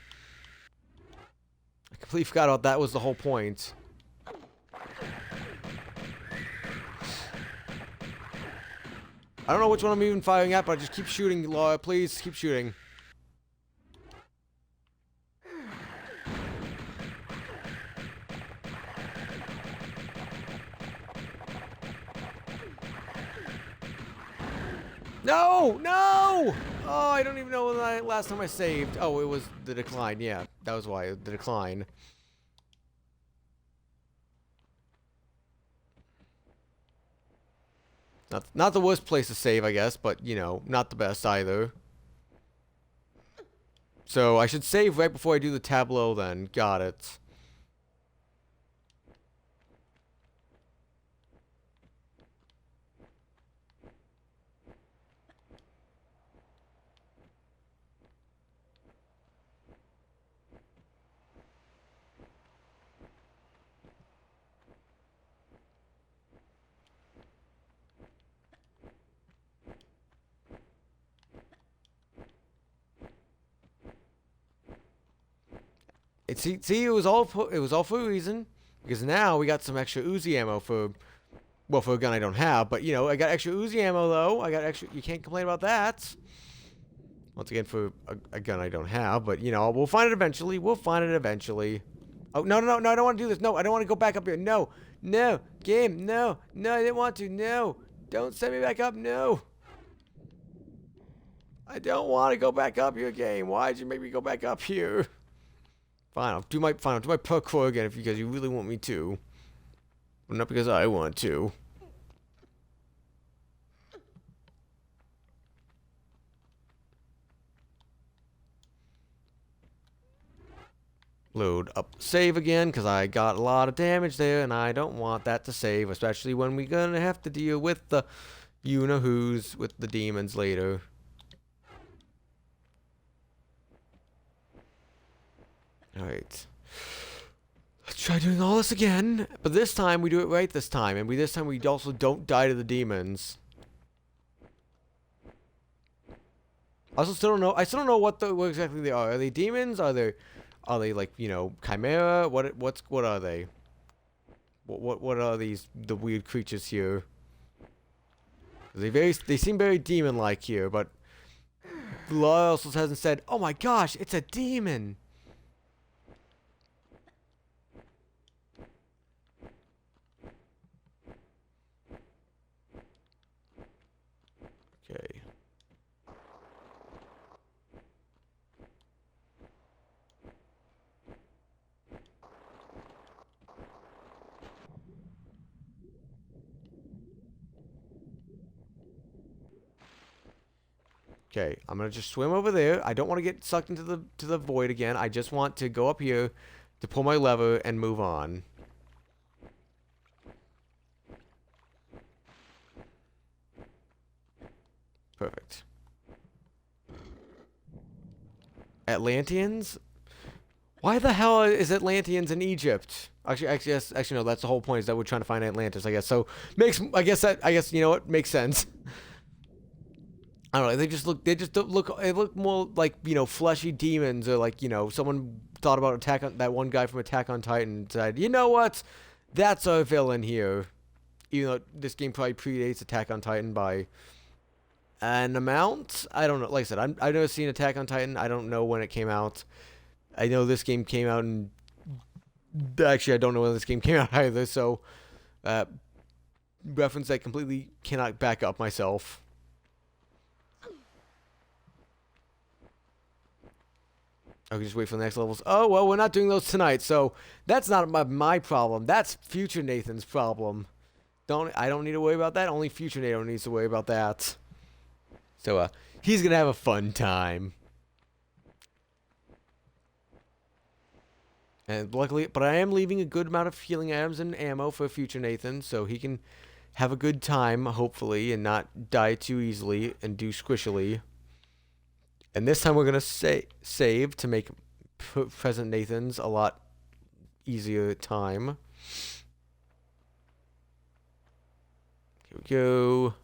[SPEAKER 1] I completely forgot about that was the whole point. I don't know which one I'm even firing at, but just keep shooting, Laura. Please, keep shooting. No! No! Oh, I don't even know when last time I saved. Oh, it was the decline. Yeah, that was why. The decline. Not the worst place to save, I guess, but, you know, not the best either. So, I should save right before I do the tableau then. Got it. See, it was all for a reason. Because now we got some extra Uzi ammo for, well, for a gun I don't have. But, you know, I got extra Uzi ammo, though. I got extra, you can't complain about that. Once again, for a gun I don't have. But, you know, we'll find it eventually. We'll find it eventually. Oh, no, I don't want to do this. No, I don't want to go back up here. No, game, no, I didn't want to. No, don't send me back up. No. I don't want to go back up here, game. Why'd you make me go back up here? Fine, I'll do my parkour again because you really want me to. But not because I want to. Load up save again because I got a lot of damage there and I don't want that to save, especially when we're gonna have to deal with the you-know-who's with the demons later. Alright. Let's try doing all this again. But this time we do it right this time. And this time we also don't die to the demons. also still don't know. I still don't know what exactly they are. Are they demons? Are they like, you know, chimera? What are they? What are the weird creatures here? They seem very demon-like here, but Law also hasn't said, "Oh my gosh, it's a demon." Okay. Okay, I'm gonna just swim over there. I don't want to get sucked into the void again. I just want to go up here to pull my lever and move on. Perfect. Atlanteans? Why the hell is Atlanteans in Egypt? Actually, no. That's the whole point. Is that we're trying to find Atlantis, I guess. So I guess you know what makes sense. I don't know. They just don't look. They look more like, you know, fleshy demons, or like, you know, someone thought about that one guy from Attack on Titan and said, you know what, that's our villain here. Even though this game probably predates Attack on Titan by an amount. I don't know. Like I said, I've never seen Attack on Titan. I don't know when it came out. I know this game came out, and actually I don't know when this game came out either. So, reference I completely cannot back up myself. Okay, just wait for the next levels. Oh, well, we're not doing those tonight, so that's not my problem. That's future Nathan's problem. I don't need to worry about that. Only future Nathan needs to worry about that. So, he's gonna have a fun time. And luckily, but I am leaving a good amount of healing items and ammo for future Nathan, so he can have a good time, hopefully, and not die too easily and do squishily. And this time we're going to save to make present Nathan's a lot easier time. Here we go.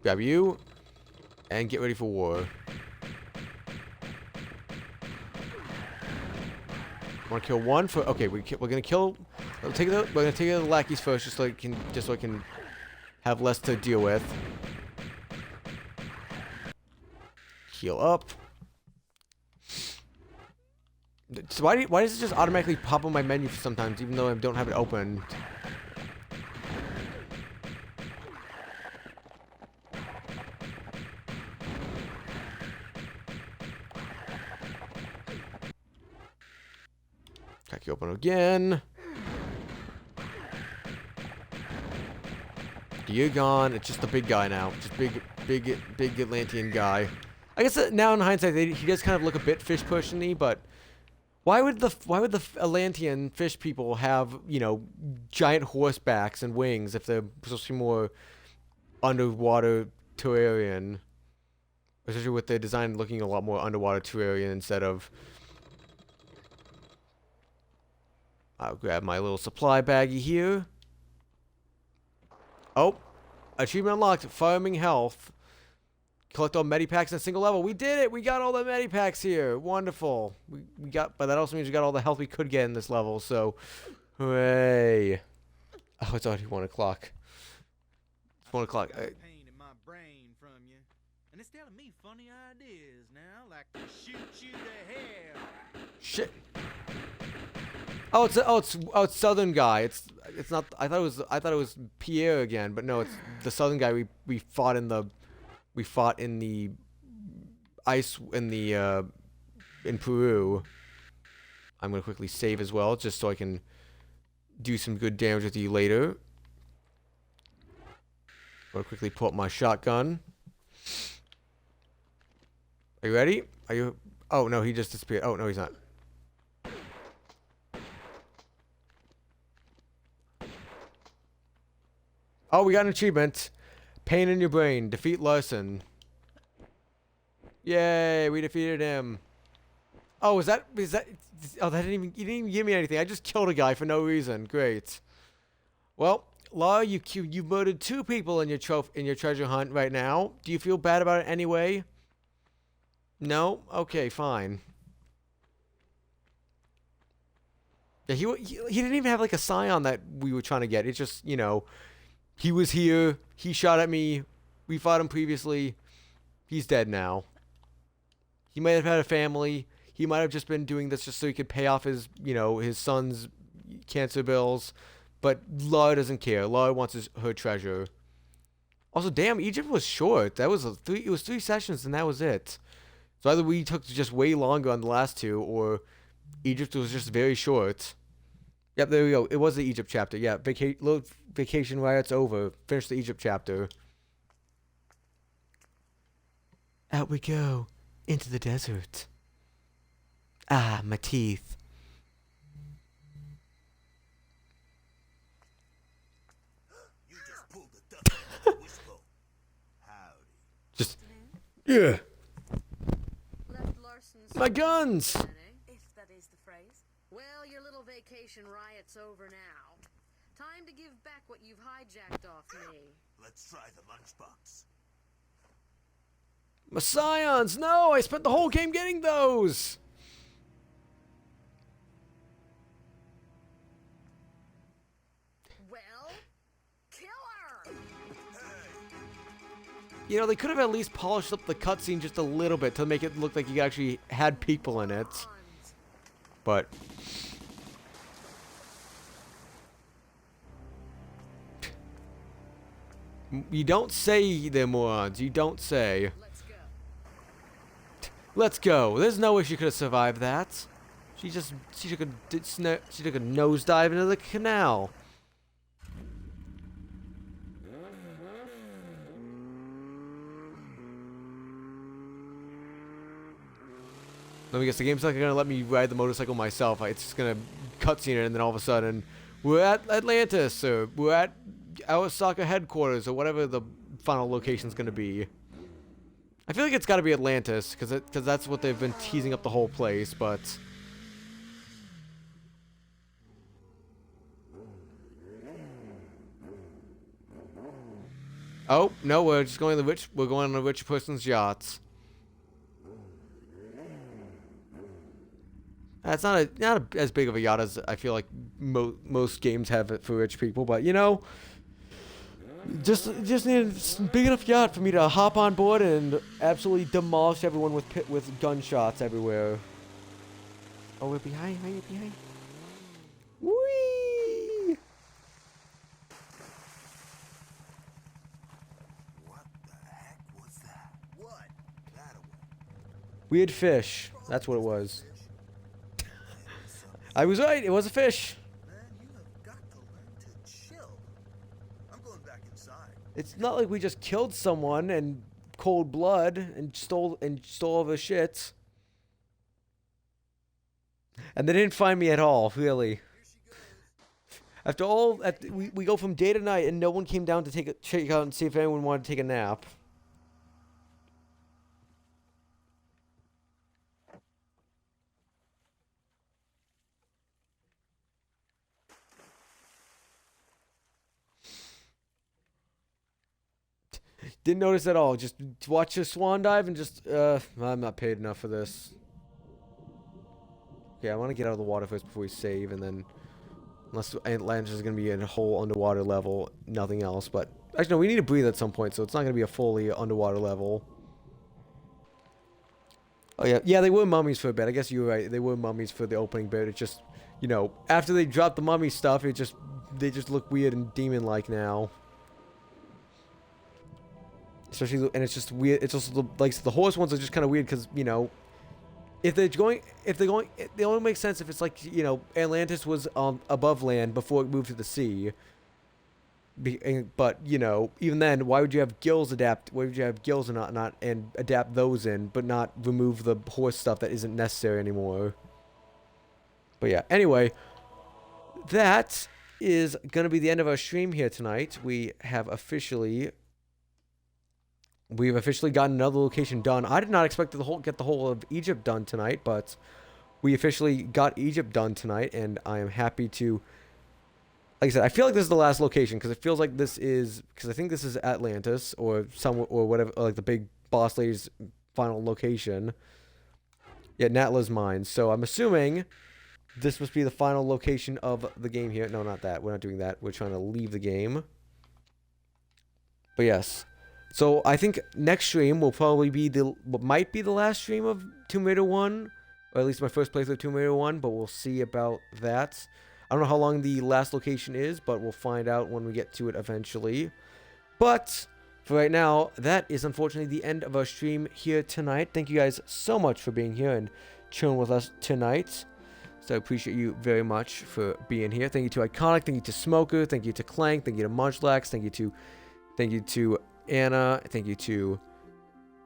[SPEAKER 1] Grab you. And get ready for war. Want to kill one for... Okay, we're going to kill... We're going to take the lackeys first, just so I can have less to deal with. Heal up. So why does it just automatically pop on my menu sometimes, even though I don't have it open? Crack you open again. You're gone. It's just the big guy now. Just big Atlantean guy. I guess now in hindsight, he does kind of look a bit fish person-y, but why would the Atlantean fish people have, you know, giant horsebacks and wings if they're supposed to be more underwater terrarian? Especially with their design looking a lot more underwater terrarian instead of... I'll grab my little supply baggie here. Oh, achievement unlocked, farming health. Collect all medipacks in a single level. We did it! We got all the medipacks here. Wonderful. We got, but that also means we got all the health we could get in this level, so hooray. Oh, it's already 1 o'clock. It's 1 o'clock.
[SPEAKER 3] Pain in my brain from you. And it's telling me funny ideas now, like to shoot you to hell.
[SPEAKER 1] Shit. Oh, it's Southern guy. It's not. I thought it was Pierre again, but no, it's the Southern guy we fought in the ice in Peru. I'm gonna quickly save as well, just so I can do some good damage with you later. I'm gonna quickly pull up my shotgun. Are you ready? Are you? Oh no, he just disappeared. Oh no, he's not. Oh, we got an achievement. Pain in your brain. Defeat Larson. Yay, we defeated him. Oh, is that oh, that you didn't even give me anything. I just killed a guy for no reason. Great. Well, Laura, you murdered 2 people in your treasure hunt right now. Do you feel bad about it anyway? No? Okay, fine. Yeah, he didn't even have like a scion that we were trying to get. It's just, you know, he was here, he shot at me, we fought him previously, he's dead now. He might have had a family, he might have just been doing this just so he could pay off his, you know, his son's cancer bills, but Laura doesn't care. Laura wants her treasure. Also, damn, Egypt was short. That was it was 3 sessions and that was it. So either we took just way longer on the last 2, or Egypt was just very short. Yep, there we go. It was the Egypt chapter. Yeah, vacation riot's over. Finish the Egypt chapter. Out we go. Into the desert. Ah, my teeth.
[SPEAKER 3] You just pulled the duck out of the wishbone. Howdy.
[SPEAKER 1] Just, yeah.
[SPEAKER 2] Left Larson's
[SPEAKER 1] My guns!
[SPEAKER 2] if that is the phrase. Well, your little vacation riot's over now. Time to give back what you've hijacked off me.
[SPEAKER 3] Let's try the lunchbox.
[SPEAKER 1] My scions! No! I spent the whole game getting those!
[SPEAKER 2] Well, kill her!
[SPEAKER 1] You know, they could have at least polished up the cutscene just a little bit to make it look like you actually had people in it. But you don't say they're morons. You don't say.
[SPEAKER 2] Let's go.
[SPEAKER 1] Let's go. There's no way she could have survived that. She took a nosedive into the canal. Let me guess, the game's not gonna let me ride the motorcycle myself. It's just gonna cutscene it, and then all of a sudden, we're at Atlantis, or we're at Osaka headquarters, or whatever the final location's gonna be. I feel like it's gotta be Atlantis, because that's what they've been teasing up the whole place, but... Oh, no, we're just going we're going on the rich person's yachts. It's not as big of a yacht as I feel like most games have it for rich people, but you know, just need a big enough yacht for me to hop on board and absolutely demolish everyone with gunshots everywhere. Oh, we're behind, right behind. Whee!
[SPEAKER 3] What the heck was that? What? That
[SPEAKER 1] Weird fish. That's what it was. I was right. It was a fish.
[SPEAKER 3] Man, you have got to learn to chill. I'm going back inside.
[SPEAKER 1] It's not like we just killed someone in cold blood and stole all their shit. And they didn't find me at all, really. After all, we go from day to night, and no one came down to check out and see if anyone wanted to take a nap. Didn't notice at all. Just watch a swan dive and just, I'm not paid enough for this. Okay, I want to get out of the water first before we save, and then, unless Atlantis is going to be in a whole underwater level, nothing else. But, actually, no, we need to breathe at some point, so it's not going to be a fully underwater level. Oh, yeah. Yeah, they were mummies for a bit. I guess you were right. They were mummies for the opening bit. It's just, you know, after they dropped the mummy stuff, they just look weird and demon-like now. Especially, and it's just weird. It's also like the horse ones are just kind of weird because, you know, if they're going, they only make sense if it's like, you know, Atlantis was above land before it moved to the sea. But, you know, even then, why would you have gills adapt? Why would you have gills and not and adapt those in, but not remove the horse stuff that isn't necessary anymore? But yeah, anyway, that is gonna be the end of our stream here tonight. We've officially gotten another location done. I did not expect to get the whole of Egypt done tonight, but we officially got Egypt done tonight, and I am happy to. Like I said, I feel like this is the last location because it feels like because I think this is Atlantis or whatever, or like the big boss lady's final location. Yeah, Natla's mine. So I'm assuming this must be the final location of the game here. No, not that. We're not doing that. We're trying to leave the game. But yes. So I think next stream will probably be might be the last stream of Tomb Raider 1. Or at least my first playthrough of Tomb Raider 1. But we'll see about that. I don't know how long the last location is, but we'll find out when we get to it eventually. But for right now, that is unfortunately the end of our stream here tonight. Thank you guys so much for being here and chilling with us tonight. So I appreciate you very much for being here. Thank you to Iconic, thank you to Smoker, thank you to Clank, thank you to Munchlax, thank you to Anna, thank you to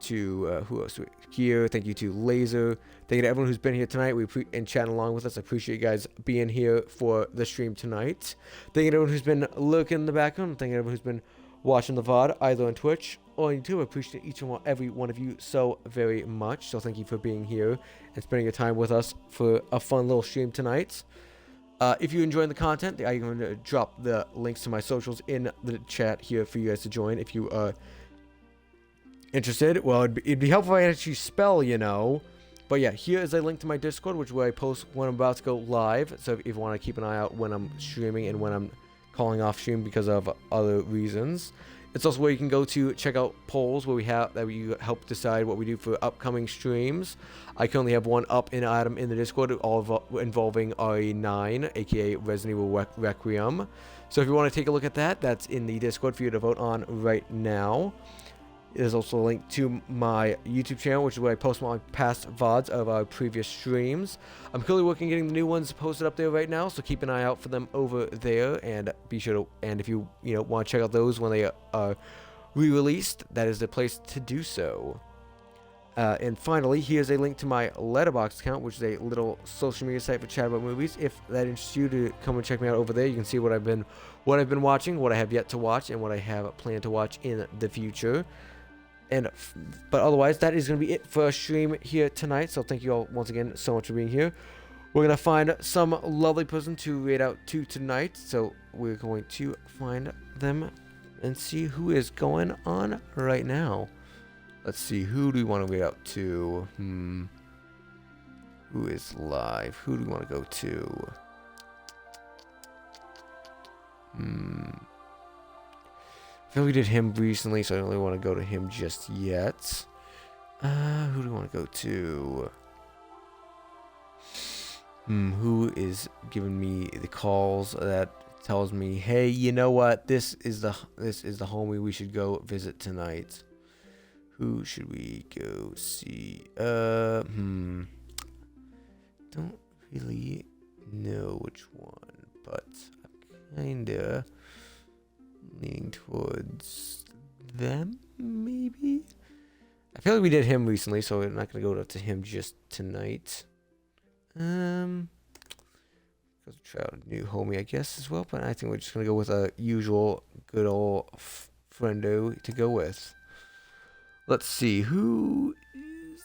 [SPEAKER 1] who else? Here, thank you to Laser, thank you to everyone who's been here tonight. And chatting along with us. I appreciate you guys being here for the stream tonight. Thank you to everyone who's been lurking in the background. Thank you to everyone who's been watching the VOD either on Twitch or on YouTube. I appreciate each and every one of you so very much. So thank you for being here and spending your time with us for a fun little stream tonight. If you're enjoying the content, I'm going to drop the links to my socials in the chat here for you guys to join if you are interested. Well, it'd be helpful if I actually spell, you know. But yeah, here is a link to my Discord, which is where I post when I'm about to go live. So if you want to keep an eye out when I'm streaming and when I'm calling off stream because of other reasons. It's also where you can go to check out polls where we help decide what we do for upcoming streams. I currently have one up in item in the Discord, all involving RE9, aka Resident Evil Requiem. So if you want to take a look at that, that's in the Discord for you to vote on right now. There's also a link to my YouTube channel, which is where I post my past VODs of our previous streams. I'm currently working on getting the new ones posted up there right now, so keep an eye out for them over there. And be sure to, and if you want to check out those when they are re-released, that is the place to do so. And finally, here's a link to my Letterboxd account, which is a little social media site for chat about movies. If that interests you to come and check me out over there, you can see what I've been watching, what I have yet to watch, and what I have planned to watch in the future. But otherwise, that is going to be it for our stream here tonight. So thank you all once again so much for being here. We're going to find some lovely person to raid out to tonight. So we're going to find them and see who is going on right now. Let's see, who do we want to raid out to? Who is live? Who do we want to go to? I feel we did him recently, so I don't really want to go to him just yet. Who do we want to go to? Who is giving me the calls that tells me, hey, you know what? This is the homie we should go visit tonight. Who should we go see? Don't really know which one, but I'm kinda leaning towards them, maybe? I feel like we did him recently, so we're not going to go to him just tonight. Go try out a new homie, I guess, as well, but I think we're just going to go with a usual good old friendo to go with. Let's see, who is...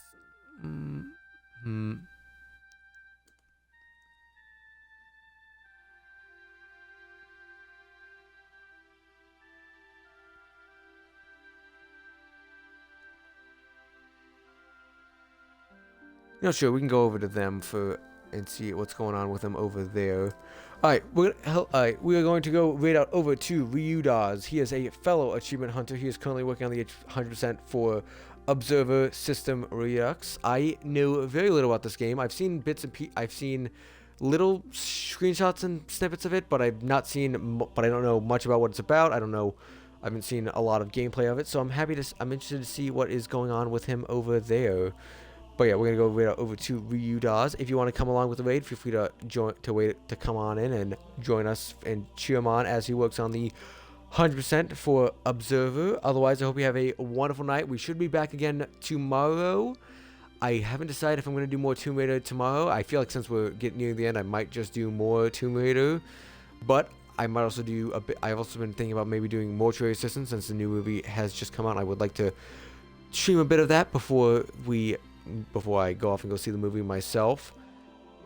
[SPEAKER 1] Sure, we can go over to them and see what's going on with them over there. Alright, we are going to go raid out over to Ryudaz. He is a fellow achievement hunter. He is currently working on the 100% for Observer System Redux. I know very little about this game. I've seen I've seen little screenshots and snippets of it, but I've not seen, but I don't know much about what it's about. I haven't seen a lot of gameplay of it, so I'm interested to see what is going on with him over there. But yeah, we're gonna go raid out over to Ryudaz. If you want to come along with the raid, feel free to come on in and join us and cheer him on as he works on the 100% for Observer. Otherwise, I hope you have a wonderful night. We should be back again tomorrow. I haven't decided if I'm gonna do more Tomb Raider tomorrow. I feel like since we're getting near the end, I might just do more Tomb Raider. But I might also do a bit. I've also been thinking about maybe doing Mortuary Assistant since the new movie has just come out. I would like to stream a bit of that before I go off and go see the movie myself.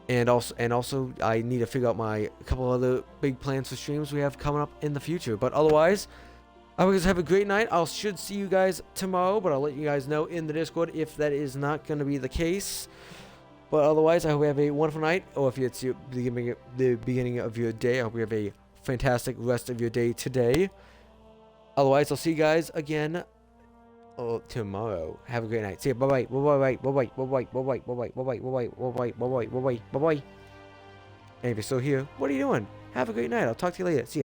[SPEAKER 1] And also I need to figure out a couple other big plans for streams we have coming up in the future. But otherwise, I hope you guys have a great night. I should see you guys tomorrow, but I'll let you guys know in the Discord if that is not going to be the case. But otherwise, I hope you have a wonderful night, or if it's the beginning of your day, I hope you have a fantastic rest of your day today. Otherwise, I'll see you guys again tomorrow. Have a great night. See you. Bye-bye. Bye-bye. Bye-bye. Bye-bye. Bye-bye. Bye-bye. Bye-bye. Bye-bye. Bye-bye. Bye-bye. Bye-bye. Bye-bye. And if you're still here, what are you doing? Have a great night. I'll talk to you later. See ya.